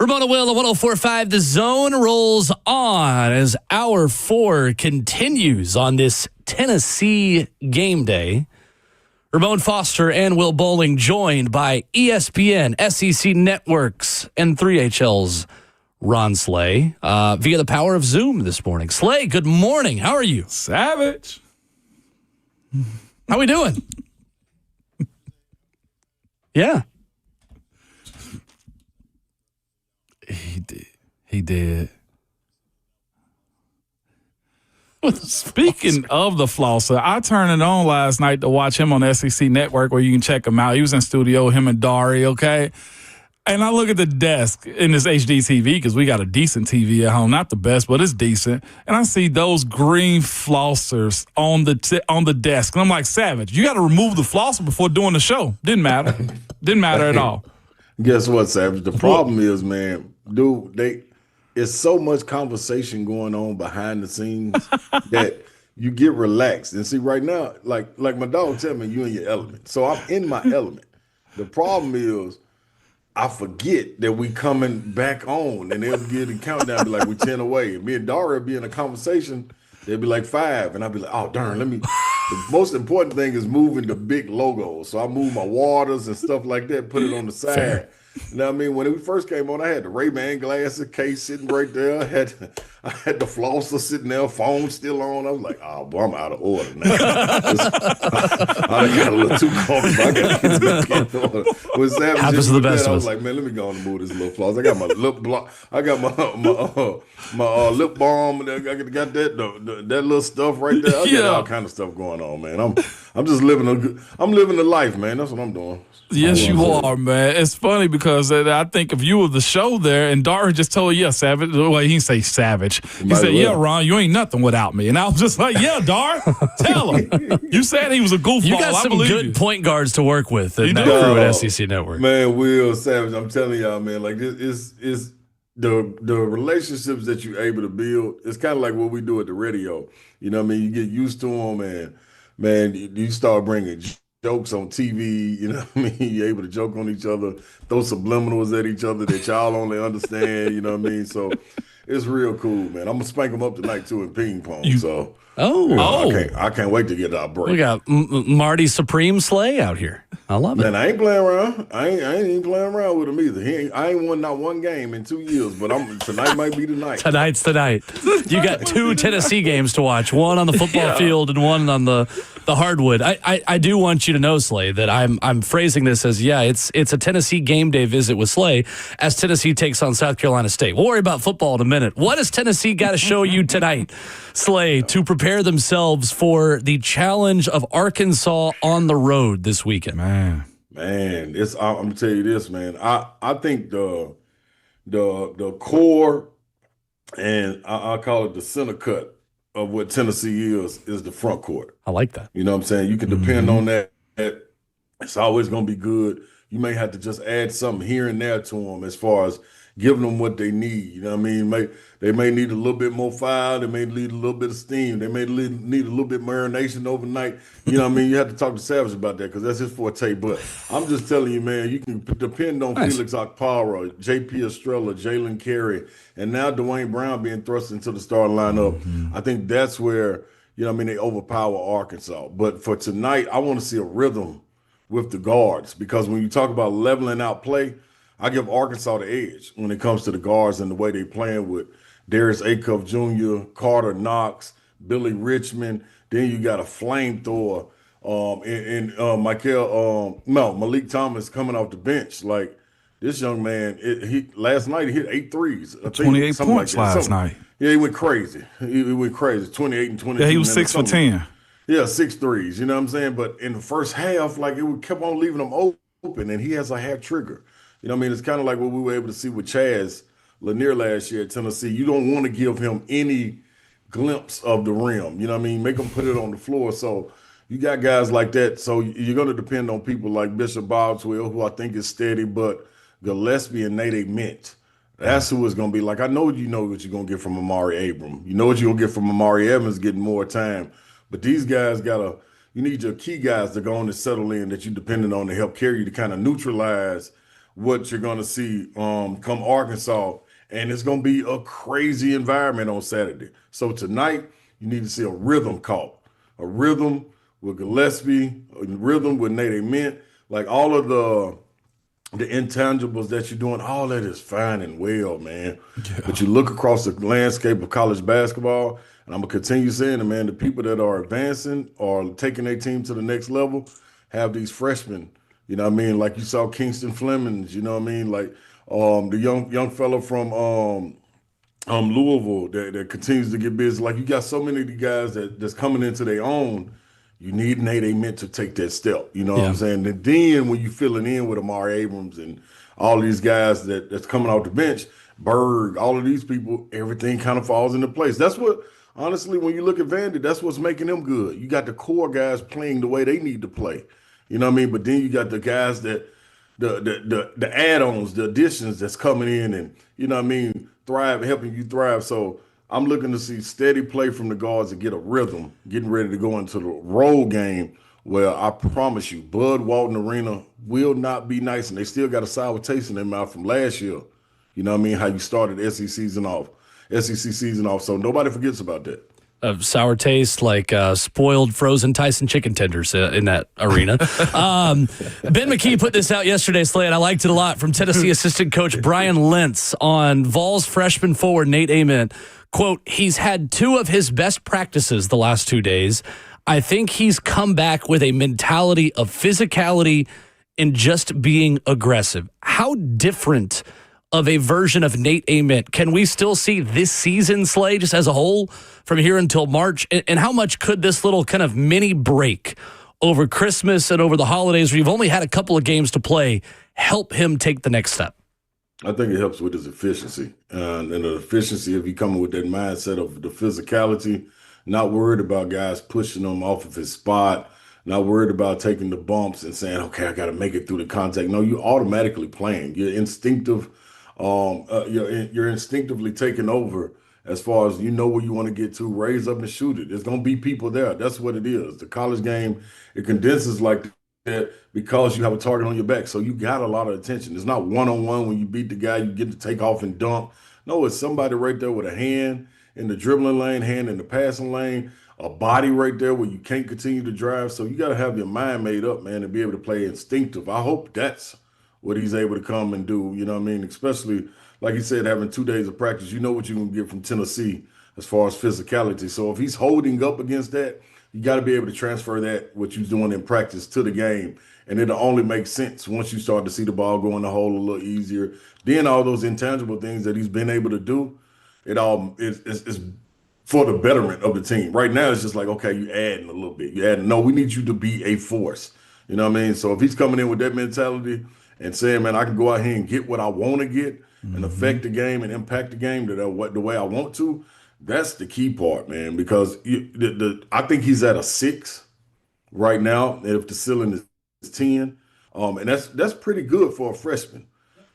Ramona Will, 104.5 The Zone rolls on as Hour 4 continues on this Tennessee game day. Ramon Foster and Will Bowling joined by ESPN, SEC Networks, and 3HL's Ron Slay via the power of Zoom this morning. Slay, good morning. How are you? Savage. How we doing? Yeah. He did. Speaking of the flosser, I turned it on last night to watch him on the SEC Network where you can check him out. He was in studio, him and Dari, okay? And I look at the desk in this HD TV because we got a decent TV at home. Not the best, but it's decent. And I see those green flossers on the desk. And I'm like, Savage, you got to remove the flosser before doing the show. Didn't matter. Didn't matter at all. Guess what, Savage? The problem is, man, dude, it's so much conversation going on behind the scenes that you get relaxed. And see, right now, like my dog tell me, you in your element. So I'm in my element. The problem is I forget that we coming back on, and they'll get the countdown, be like, we 10 away. And me and Dara will be in a conversation, they'll be like 5, and I'll be like, oh, darn, the most important thing is moving the big logos. So I move my waters and stuff like that, put it on the side. Fair. You know what I mean? When we first came on, I had the Ray-Ban glasses case sitting right there. I had the flosser sitting there, phone still on. I was like, oh, boy, I'm out of order now. I got a little too comfortable. I got to get back in order. When Savage happens to the best of us. I was like, man, let me go on and move this little floss. I got my lip block. I got my lip balm. I got that little stuff right there. I got all kind of stuff going on, man. I'm just living the life, man. That's what I'm doing. Yes, you are, man. It's funny because I think if you were the show there and Dara just told you, yeah, Savage. Well, he didn't say Savage. He said, yeah, Ron, you ain't nothing without me. And I was just like, yeah, Dara, tell him. You said he was a goofball. You got some good point guards to work with in that crew at SEC Network. Man, Will, Savage, I'm telling y'all, man, like this is the relationships that you're able to build. It's kind of like what we do at the radio. You know what I mean? You get used to them and, man, you start bringing jokes on TV, you know what I mean? You're able to joke on each other, throw subliminals at each other that y'all only understand, you know what I mean? So it's real cool, man. I'm going to spank them up tonight, too, in ping pong. I can't wait to get our break. We got Marty Supreme Slay out here. I love it. Man, I ain't playing around. I ain't even playing around with him either. I ain't won not one game in 2 years, but tonight might be the night. Tonight's the night. You got 2 Tennessee games to watch, one on the football field and one on the hardwood. I do want you to know, Slay, that I'm phrasing this as, it's a Tennessee game day visit with Slay as Tennessee takes on South Carolina State. We'll worry about football in a minute. What has Tennessee got to show you tonight, Slay, to prepare themselves for the challenge of Arkansas on the road this weekend? Man, I'm gonna tell you this, man. I think the core, and I call it the center cut of what Tennessee is the front court. I like that. You know what I'm saying? You can depend on that. It's always gonna be good. You may have to just add something here and there to them as far as giving them what they need. You know what I mean? They may need a little bit more fire. They may need a little bit of steam. They may need a little bit marination overnight. You know what I mean? You have to talk to Savage about that because that's his forte. But I'm just telling you, man, you can depend on Felix Okpara, J.P. Estrella, Jalen Carey, and now Dwayne Brown being thrust into the starting lineup. Mm-hmm. I think that's where, you know what I mean, they overpower Arkansas. But for tonight, I want to see a rhythm with the guards because when you talk about leveling out play, I give Arkansas the edge when it comes to the guards and the way they playing with Darius Acuff Jr., Carter Knox, Billy Richmond. Then you got a flamethrower Malik Thomas coming off the bench. Like this young man, last night he hit 8 threes. 28 points last night. Yeah, he went crazy. He went crazy. 28 and 22. Yeah, he was 6 for 10. Yeah, 6 threes. You know what I'm saying? But in the first half, like it kept on leaving him open, and he has a half trigger. You know what I mean? It's kind of like what we were able to see with Chaz Lanier last year at Tennessee. You don't want to give him any glimpse of the rim. You know what I mean? Make him put it on the floor. So you got guys like that. So you're going to depend on people like Bishop Boswell, who I think is steady, but Gillespie and Nate Mint. That's who it's going to be. Like, I know you know what you're going to get from Amari Abram. You know what you're going to get from Amari Evans getting more time. But these guys you need your key guys to go on and settle in that you're depending on to help carry you to kind of neutralize what you're going to see come Arkansas. And it's going to be a crazy environment on Saturday. So tonight, you need to see a rhythm caught. A rhythm with Gillespie, a rhythm with Nate Ament. Like all of the intangibles that you're doing, all that is fine and well, man. Yeah. But you look across the landscape of college basketball, and I'm going to continue saying it, man, the people that are advancing or taking their team to the next level have these freshmen, you know what I mean? Like you saw Kingston Flemings, you know what I mean? Like the young fellow from Louisville that continues to get busy. Like you got so many of the guys that's coming into their own. You need Nate Ament to take that step. You know what I'm saying? And then when you fill it in with Amari Abrams and all these guys that's coming off the bench, Berg, all of these people, everything kind of falls into place. That's what, honestly, when you look at Vandy, that's what's making them good. You got the core guys playing the way they need to play. You know what I mean? But then you got the guys that the add-ons, the additions that's coming in and, you know what I mean, helping you thrive. So I'm looking to see steady play from the guards and get a rhythm, getting ready to go into the road game where I promise you, Bud Walton Arena will not be nice, and they still got a sour taste in their mouth from last year. You know what I mean? How you started SEC season off. So nobody forgets about that. Of sour taste, like spoiled frozen Tyson chicken tenders in that arena. Ben McKee put this out yesterday, Slay, and I liked it a lot, from Tennessee assistant coach Brian Lentz on Vols freshman forward Nate Ament. Quote, he's had 2 of his best practices the last 2 days. I think he's come back with a mentality of physicality and just being aggressive. How different of a version of Nate Ament can we still see this season, Slay, just as a whole, from here until March? And how much could this little kind of mini break over Christmas and over the holidays, where you've only had a couple of games to play, help him take the next step? I think it helps with his efficiency. And the efficiency of you coming with that mindset of the physicality, not worried about guys pushing him off of his spot, not worried about taking the bumps and saying, okay, I got to make it through the contact. No, you're automatically playing. You're instinctive. You're instinctively taking over as far as you know where you want to get to, raise up and shoot it. There's going to be people there. That's what it is. The college game, it condenses like that because you have a target on your back. So you got a lot of attention. It's not one-on-one when you beat the guy, you get to take off and dunk. No, it's somebody right there with a hand in the dribbling lane, hand in the passing lane, a body right there where you can't continue to drive. So you got to have your mind made up, man, and be able to play instinctive. I hope that's what he's able to come and do, you know what I mean? Especially, like he said, having 2 days of practice, you know what you're going to get from Tennessee as far as physicality. So if he's holding up against that, you got to be able to transfer that, what you're doing in practice, to the game. And it'll only make sense once you start to see the ball go in the hole a little easier. Then all those intangible things that he's been able to do, it all is for the betterment of the team. Right now, it's just like, okay, you adding a little bit. You adding, no, we need you to be a force. You know what I mean? So if he's coming in with that mentality and saying, man, I can go out here and get what I want to get and affect the game and impact the game the way I want to, that's the key part, man, because I think he's at a 6 right now, and if the ceiling is 10, and that's pretty good for a freshman.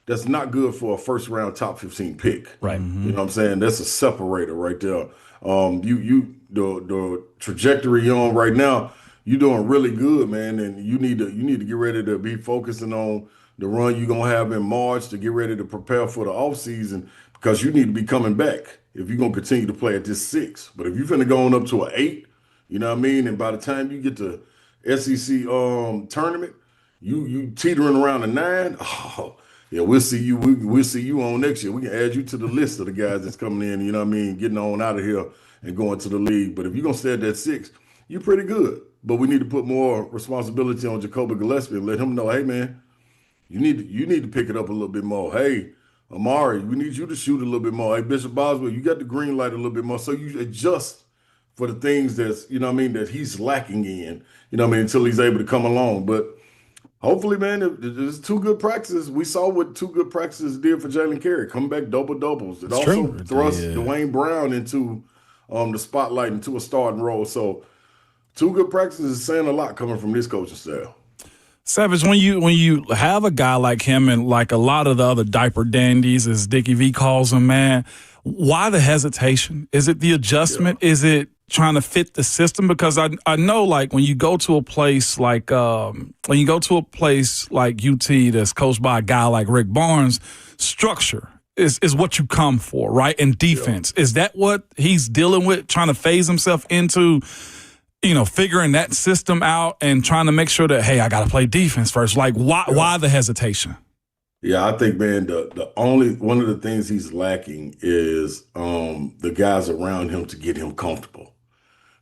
That's not good for a first-round top 15 pick. Right. You know what I'm saying? That's a separator right there. The trajectory you're on right now, you're doing really good, man, and you need to get ready to be focusing on the run you're going to have in March, to get ready to prepare for the offseason, because you need to be coming back if you're going to continue to play at this 6. But if you're finna go on up to an 8, you know what I mean? And by the time you get to SEC tournament, you teetering around a 9, oh, yeah, we'll see you. We'll see you on next year. We can add you to the list of the guys that's coming in, you know what I mean, getting on out of here and going to the league. But if you're going to stay at that 6, you're pretty good. But we need to put more responsibility on Jacoby Gillespie and let him know, hey, man, you need to pick it up a little bit more. Hey, Amari, we need you to shoot a little bit more. Hey, Bishop Boswell, you got the green light a little bit more. So you adjust for the things that's, you know what I mean, that he's lacking in, you know what I mean, until he's able to come along. But hopefully, man, there's 2 good practices. We saw what 2 good practices did for Jalen Carey. Come back double-doubles. It That's also true. thrust Dwayne Brown into the spotlight, into a starting role. So 2 good practices is saying a lot coming from this coaching staff. Savage, when you have a guy like him and like a lot of the other diaper dandies, as Dickie V calls them, man, why the hesitation? Is it the adjustment? Yeah. Is it trying to fit the system? Because I know, like, when you go to a place like UT that's coached by a guy like Rick Barnes, structure is what you come for, right? And defense. Yeah. Is that what he's dealing with, trying to phase himself into, figuring that system out and trying to make sure that, hey, I got to play defense first? Like, why the hesitation? Yeah, I think, man, the only one of the things he's lacking is the guys around him to get him comfortable,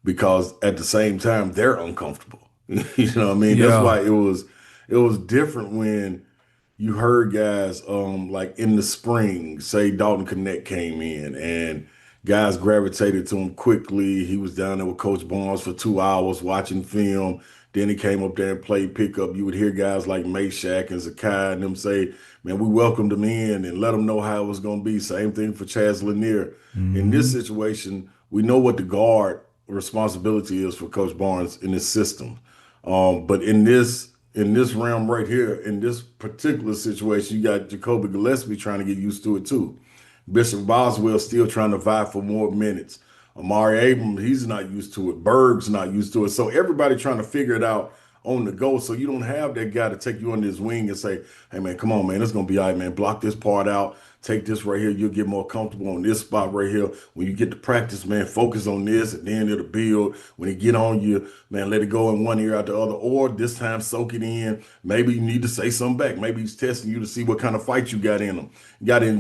because at the same time they're uncomfortable. You know what I mean? Yeah. That's why it was different when you heard guys like in the spring, say Dalton Connect came in and guys gravitated to him quickly. He was down there with Coach Barnes for 2 hours watching film. Then he came up there and played pickup. You would hear guys like Meshack and Zakai and them say, man, we welcomed him in and let him know how it was going to be. Same thing for Chaz Lanier. Mm-hmm. In this situation, we know what the guard responsibility is for Coach Barnes in his system. But in this realm right here, in this particular situation, you got Jacoby Gillespie trying to get used to it too. Bishop Boswell still trying to vie for more minutes. Amari Abram, he's not used to it. Berg's not used to it. So everybody trying to figure it out on the go. So you don't have that guy to take you under his wing and say, hey, man, come on, man, it's going to be all right, man. Block this part out. Take this right here. You'll get more comfortable on this spot right here. When you get to practice, man, focus on this, and then it'll build. When it get on you, man, let it go in one ear out the other, or this time soak it in. Maybe you need to say something back. Maybe he's testing you to see what kind of fight you got in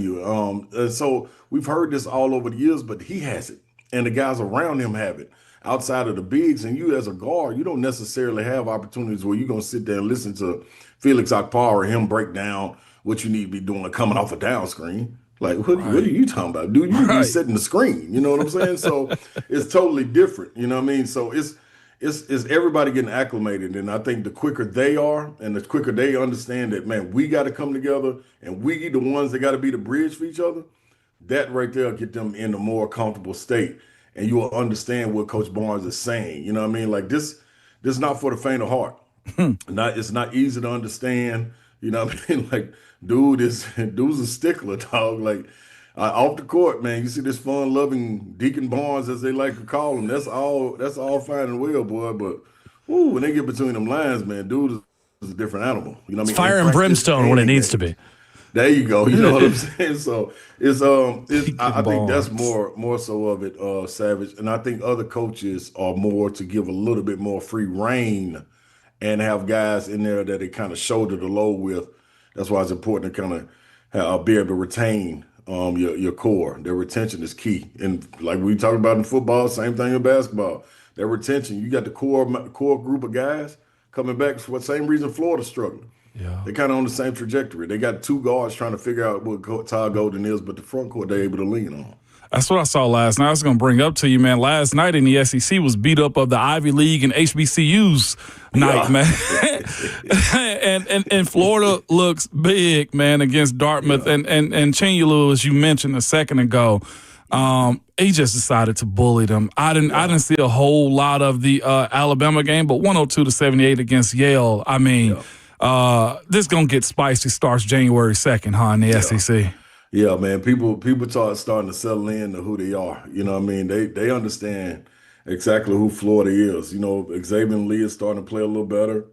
you. So we've heard this all over the years, but he has it, and the guys around him have it. Outside of the bigs, and you as a guard, you don't necessarily have opportunities where you're going to sit there and listen to Felix Akpar or him break down what you need to be doing coming off a down screen. Like, what are you talking about? Dude, you need to be setting the screen. You know what I'm saying? So it's totally different. You know what I mean? So it's everybody getting acclimated. And I think the quicker they are and the quicker they understand that, man, we got to come together and we the ones that got to be the bridge for each other, that right there will get them in a more comfortable state. And you will understand what Coach Barnes is saying. You know what I mean? Like, this is not for the faint of heart. It's not easy to understand. You know what I mean? Like, dude's a stickler, dog. Like, off the court, man, you see this fun-loving Deacon Barnes, as they like to call him. That's all fine and well, boy. But when they get between them lines, man, dude is a different animal. You know what I mean? Fire and brimstone when it needs to be. There you go. You know what I'm saying? So I think that's more so of it, Savage. And I think other coaches are more to give a little bit more free reign and have guys in there that they kind of shoulder the load with. That's why it's important to kind of be able to retain your core. Their retention is key. And like we talked about in football, same thing in basketball. Their retention, you got the core group of guys coming back for the same reason Florida's struggling. Yeah. They're kind of on the same trajectory. They got two guards trying to figure out what Todd Golden is, but the front court they're able to lean on. That's what I saw last night. I was going to bring up to you, man. Last night in the SEC was beat up of the Ivy League and HBCU's night, man. and Florida looks big, man, against Dartmouth. Yeah. And Chinyalu, as you mentioned a second ago, he just decided to bully them. I didn't see a whole lot of the Alabama game, but 102-78 against Yale. I mean, this going to get spicy. Starts January 2nd, in the SEC. Yeah, man. People starting to settle in to who they are. You know what I mean? They understand exactly who Florida is. You know, Xavier Lee is starting to play a little better.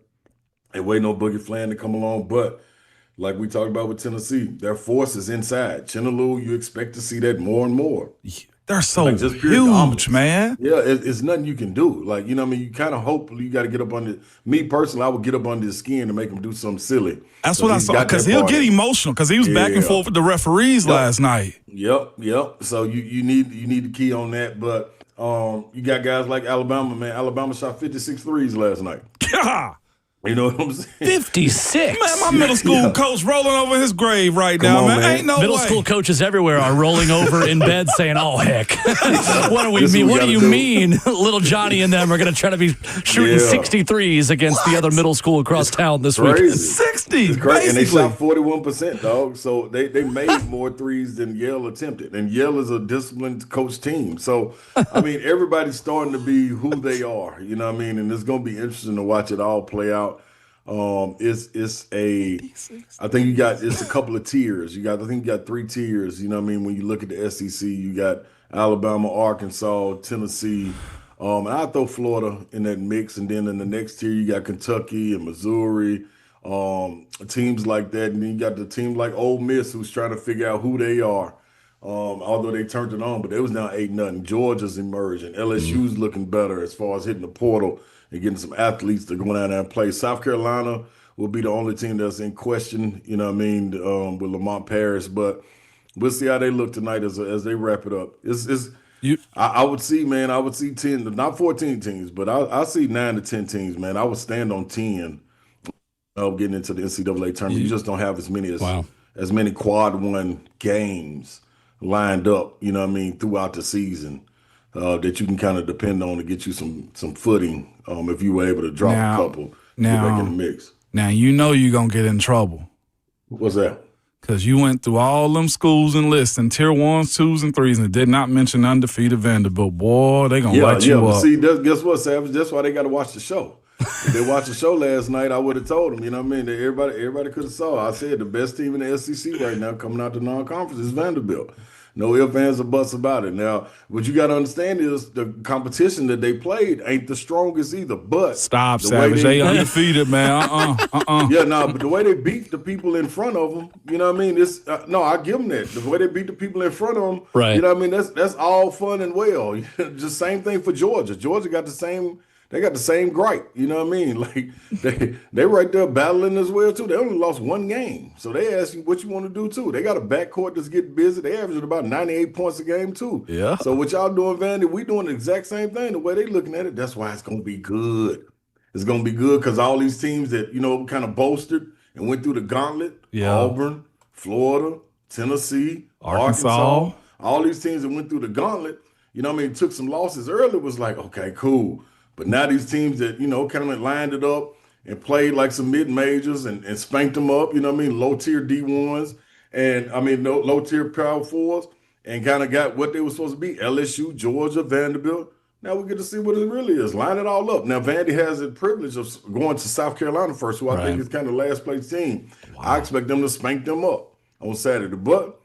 And waiting on Boogie Flan to come along. But like we talked about with Tennessee, their force is inside. Chinyalu, you expect to see that more and more. They're so huge, man. Yeah, it's nothing you can do. Like, you know what I mean? You kind of hope you got to get up under – me personally, I would get up under his skin to make him do something silly. That's what I saw, because he'll get emotional because he was back and forth with the referees last night. Yep. So you need the key on that. But you got guys like Alabama, man. Alabama shot 56 threes last night. God. You know what I'm saying? 56. Man, my middle school coach rolling over his grave right now, man. Ain't no middle school coaches everywhere are rolling over in bed saying, oh, heck. What do we mean? What do you mean little Johnny and them are going to try to be shooting 63s against the other middle school across town this week? 60, and they shot 41%, dog. So they made more threes than Yale attempted. And Yale is a disciplined coach team. So, I mean, everybody's starting to be who they are. You know what I mean? And it's going to be interesting to watch it all play out. I think it's a couple of tiers. I think you got 3 tiers. You know what I mean? When you look at the SEC, you got Alabama, Arkansas, Tennessee, And I throw Florida in that mix, and then in the next tier you got Kentucky and Missouri, teams like that, and then you got the team like Ole Miss who's trying to figure out who they are. Although they turned it on, but they was down 8-0. Georgia's emerging. LSU's looking better as far as hitting the portal and getting some athletes to go down there and play. South Carolina will be the only team that's in question, you know what I mean, with Lamont Paris. But we'll see how they look tonight as they wrap it up. I would see, man, I would see 10, not 14 teams, but I see 9 to 10 teams, man. I would stand on 10 getting into the NCAA tournament. You just don't have as many quad one games lined up, you know what I mean, throughout the season that you can kind of depend on to get you some footing if you were able to drop a couple get back in the mix. Now, you know you're going to get in trouble. What's that? Because you went through all them schools and lists and tier 1s, 2s, and 3s and did not mention undefeated Vanderbilt. Boy, they going to light you up. See, guess what, Savage? That's why they got to watch the show. If they watched the show last night, I would have told them, you know what I mean? Everybody could have saw. I said the best team in the SEC right now coming out the non-conference is Vanderbilt. No ifs, ands, or buts about it. Now, what you got to understand is the competition that they played ain't the strongest either. But stop, Savage. They undefeated, man. Yeah, no, but the way they beat the people in front of them, you know what I mean? No, I give them that. The way they beat the people in front of them, right. You know what I mean? That's all fun and well. Just same thing for Georgia. Georgia got the same. They got the same gripe, you know what I mean? Like they right there battling as well too. They only lost one game, so they ask you what you want to do too. They got a backcourt that's getting busy. They averaging about 98 points a game too. Yeah. So what y'all doing, Vandy? We doing the exact same thing. The way they looking at it, that's why it's gonna be good. It's gonna be good because all these teams that kind of boasted and went through the gauntlet. Yeah. Auburn, Florida, Tennessee, Arkansas. All these teams that went through the gauntlet. You know what I mean? Took some losses early. Was like, okay, cool. But now these teams that, kind of lined it up and played like some mid-majors and spanked them up, you know what I mean, low-tier D1s and, low-tier Power 4s and kind of got what they were supposed to be, LSU, Georgia, Vanderbilt. Now we get to see what it really is. Line it all up. Now, Vandy has the privilege of going to South Carolina first, who I think is kind of last-place team. Wow. I expect them to spank them up on Saturday. But,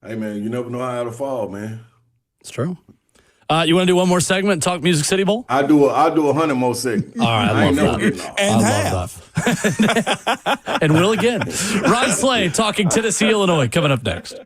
hey, man, you never know how it'll fall, man. It's true. You want to do one more segment, talk Music City Bowl? I do 100 more segments. All right, I love that. I love that. And will again. Ron Slay talking Tennessee, Illinois, coming up next.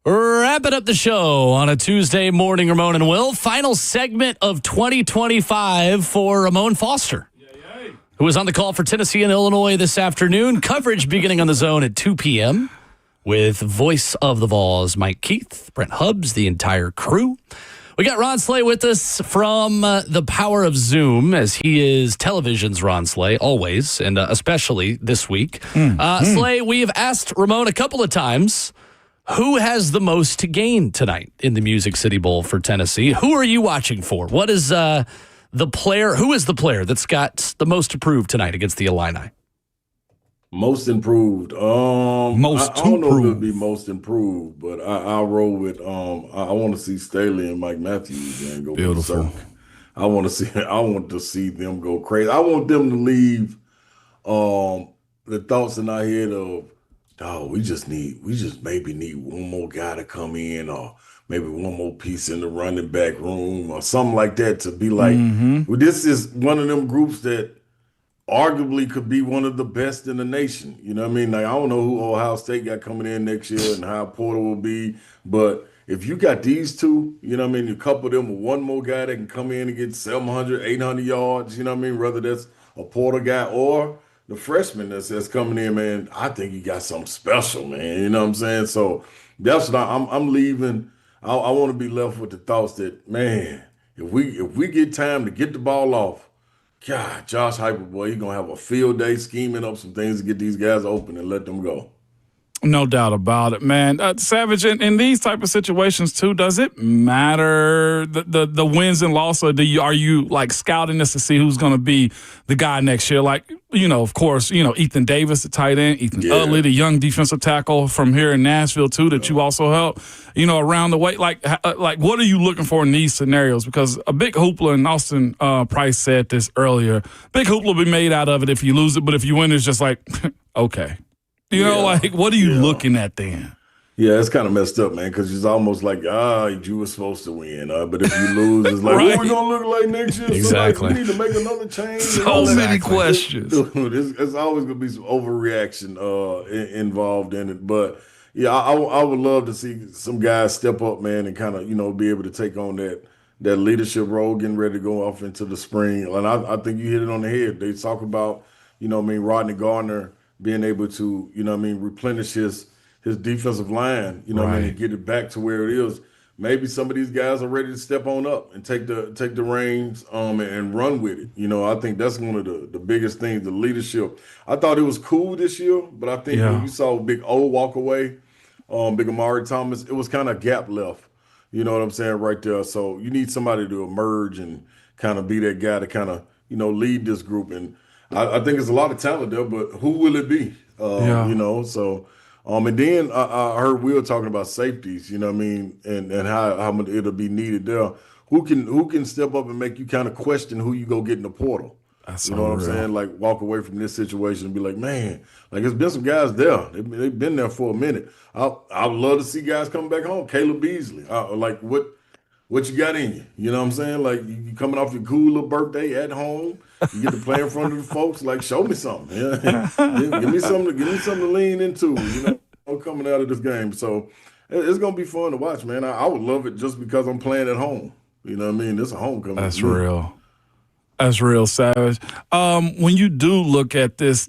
Wrapping up the show on a Tuesday morning, Ramon and Will. Final segment of 2025 for Ramon Foster, who was on the call for Tennessee and Illinois this afternoon. Coverage beginning on the Zone at 2 p.m. with voice of the Vols, Mike Keith, Brent Hubbs, the entire crew. We got Ron Slay with us from the power of Zoom, as he is television's Ron Slay, always, and especially this week. Slay, we have asked Ramon a couple of times, who has the most to gain tonight in the Music City Bowl for Tennessee? Who are you watching for? What is the player? Who is the player that's got the most to prove tonight against the Illini? Most improved. I don't know if it'll be most improved, but I'll roll with. I want to see Staley and Mike Matthews and go berserk. I want to see them go crazy. I want them to leave the thoughts in our head of, oh, we just maybe need one more guy to come in, or maybe one more piece in the running back room, or something like that, to be like, well, this is one of them groups that arguably could be one of the best in the nation. You know what I mean? Like, I don't know who Ohio State got coming in next year and how Porter will be, but if you got these two, you know what I mean, you couple them with one more guy that can come in and get 700, 800 yards, you know what I mean, whether that's a Porter guy or the freshman that's coming in, man, I think you got something special, man. You know what I'm saying? So that's what I'm leaving. I want to be left with the thoughts that, man, if we get time to get the ball off, God, Josh Heupel, boy, he's going to have a field day scheming up some things to get these guys open and let them go. No doubt about it, man. Savage, in these type of situations too, does it matter the wins and losses, or are you like scouting this to see who's going to be the guy next year? Like, of course, Ethan Davis, the tight end, Ethan Utley, the young defensive tackle from here in Nashville too, that you also help, around the way. Like what are you looking for in these scenarios? Because a big hoopla, and Austin Price said this earlier, big hoopla will be made out of it if you lose it, but if you win, it's just like, okay. What are you looking at then? Yeah, it's kind of messed up, man, because it's almost like, you were supposed to win. But if you lose, it's like, what we going to look like next year? Exactly. So, we need to make another change. So many questions. It's always going to be some overreaction involved in it. But, yeah, I would love to see some guys step up, man, and kind of, be able to take on that leadership role, getting ready to go off into the spring. And I think you hit it on the head. They talk about, Rodney Gardner being able to, replenish his defensive line, and get it back to where it is. Maybe some of these guys are ready to step on up and take the reins and run with it. I think that's one of the biggest things, the leadership. I thought it was cool this year, but I think when you saw Big O walk away, Big Amari Thomas, it was kind of gap left. You know what I'm saying, right there. So you need somebody to emerge and kind of be that guy to kind of, lead this group. And I think there's a lot of talent there, but who will it be? So and then I heard Will talking about safeties, and how much it'll be needed there. Who can step up and make you kind of question who you go get in the portal? That's what I'm saying? Like, walk away from this situation and be like, man, like, there's been some guys there. They've been there for a minute. I would love to see guys come back home. Caleb Beasley, like, what you got in you? You know what I'm saying? Like, you coming off your cool little birthday at home, you get to play in front of the folks. Like, show me something. Yeah? give me something to lean into. Coming out of this game. So it's gonna be fun to watch, man. I would love it just because I'm playing at home. You know what I mean? It's a homecoming. That's real. That's real, Savage. When you do look at this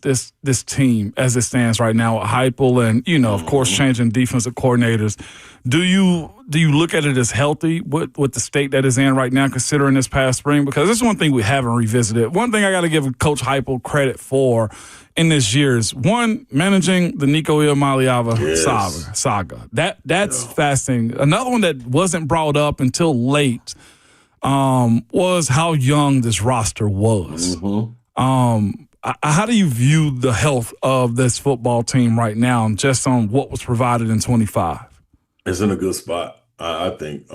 team as it stands right now with Heupel and, of course, changing defensive coordinators, do you look at it as healthy with the state that is in right now, considering this past spring? Because this is one thing we haven't revisited. One thing I got to give Coach Heupel credit for in this year is, one, managing the Nico Iamaleava saga. That's fascinating. Another one that wasn't brought up until late was how young this roster was. How do you view the health of this football team right now, just on what was provided in 25? It's in a good spot, I think.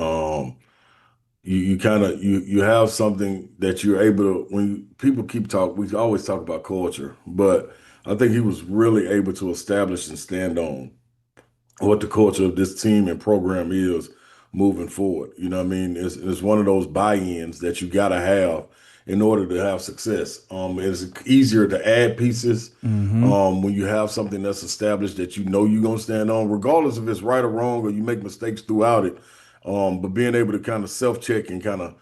You have something that you're able to, when people keep talking, we always talk about culture, but I think he was really able to establish and stand on what the culture of this team and program is moving forward. You know what I mean? It's one of those buy-ins that you got to have in order to have success. It's easier to add pieces when you have something that's established that you know you're going to stand on, regardless if it's right or wrong or you make mistakes throughout it. But being able to kind of self-check and kind of,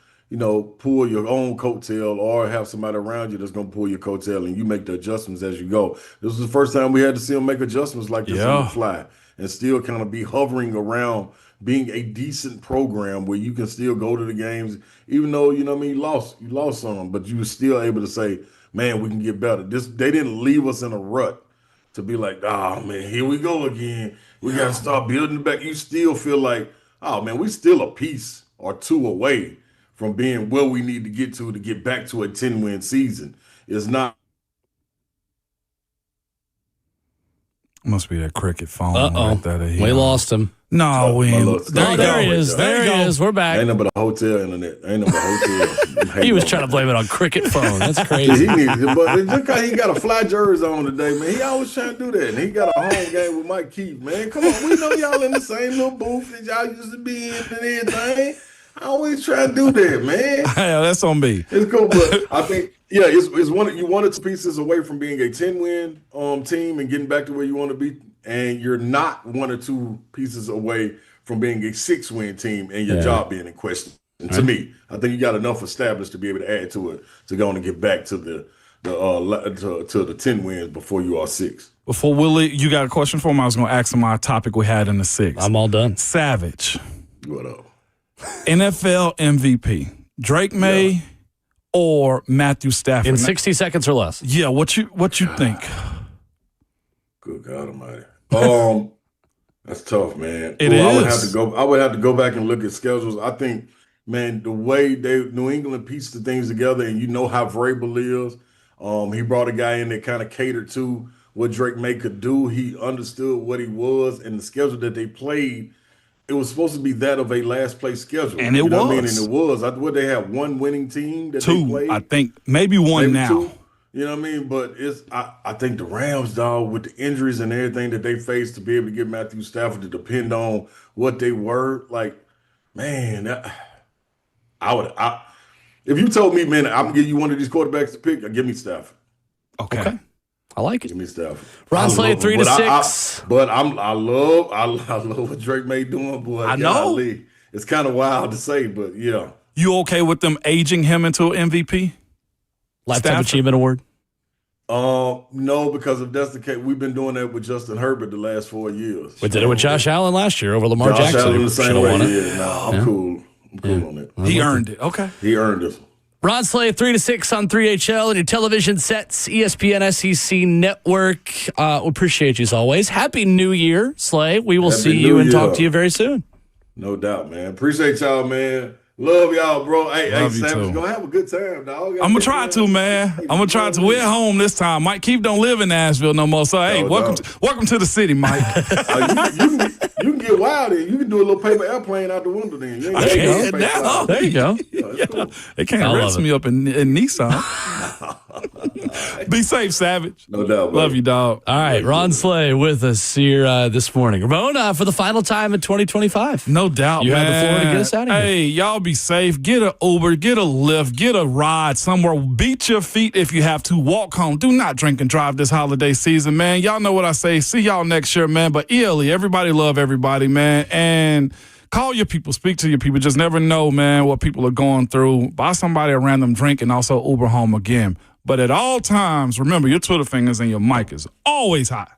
pull your own coattail or have somebody around you that's going to pull your coattail and you make the adjustments as you go. This was the first time we had to see them make adjustments like this on the fly and still kind of be hovering around being a decent program where you can still go to the games, even though, you lost some, but you were still able to say, man, we can get better. They didn't leave us in a rut to be like, oh, man, here we go again. We got to start building it back. You still feel like, oh, man, we still a piece or two away from being where we need to get back to a 10-win season. It's not. Must be that cricket phone. Right there that we lost him. No, we ain't. There he is. There he is. We're back. Ain't nothing but a hotel internet. Ain't nothing but a hotel. He was trying to blame it on cricket phone. That's crazy. He needs it, but just because he got a fly jersey on today, man, he always trying to do that. And he got a home game with Mike Keith, man. Come on, we know y'all in the same little booth that y'all used to be in and everything. I always try to do that, man. Yeah, that's on me. It's cool, but I think, it's one of two pieces away from being a 10-win team and getting back to where you want to be. And you're not one or two pieces away from being a 6-win team and your job being in question. And to me, I think you got enough established to be able to add to it to go on and get back to the 10 wins before you are 6. Before Willie, you got a question for him? I was going to ask him our topic we had in the 6. I'm all done. Savage. What up? NFL MVP, Drake May or Matthew Stafford? In 60 seconds or less. Yeah, what you think? Good God Almighty. That's tough, man. It is. I would have to go back and look at schedules. I think, man, the way New England pieced the things together, and you know how Vrabel is. He brought a guy in that kind of catered to what Drake May could do. He understood what he was, and the schedule that they played, it was supposed to be that of a last place schedule. And it was. And it was. Would they have one winning team that they played? I think. Maybe one now. 2. You know what I mean? But I think the Rams, dog, with the injuries and everything that they faced, to be able to get Matthew Stafford to depend on what they were, like, man, if you told me, man, I'm gonna give you one of these quarterbacks to pick, give me Stafford. Okay. I like it. Give me Stafford. Ron Slade 3 to 6. I love what Drake May doing, boy. I know. Golly. It's kind of wild to say, but yeah. You okay with them aging him into an MVP? Lifetime Achievement Award? No, because if that's the case, we've been doing that with Justin Herbert the last 4 years. We did it with Josh Allen last year over Lamar Jackson. Allen the same way. I'm cool. I'm cool on it. He earned it. Okay. He earned it. Ron Slade 3 to 6 on 3HL and your television sets, ESPN SEC Network. Appreciate you as always. Happy New Year, Slade. We will see you and talk to you very soon. No doubt, man. Appreciate y'all, man. Love y'all, bro. Hey, Savage, gonna have a good time, dog. I'm gonna try to, man. I'm gonna try to. We're at home this time. Mike Keith don't live in Nashville no more. So hey, welcome to the city, Mike. You can get wild here. You can do a little paper airplane out the window then. There you go. Cool. They can't arrest me up in Nissan. Be safe, Savage. No doubt. Love you, dog. All right, Ron Slade with us here this morning. Ramon, for the final time in 2025. No doubt, you man. have the floor to get us out of here. Hey, y'all be safe. Get an Uber, get a Lyft, get a ride somewhere. Beat your feet if you have to. Walk home. Do not drink and drive this holiday season, man. Y'all know what I say. See y'all next year, man. But ELE, everybody love everybody, man. And call your people. Speak to your people. Just never know, man, what people are going through. Buy somebody a random drink and also Uber home again. But at all times, remember, your Twitter fingers and your mic is always hot.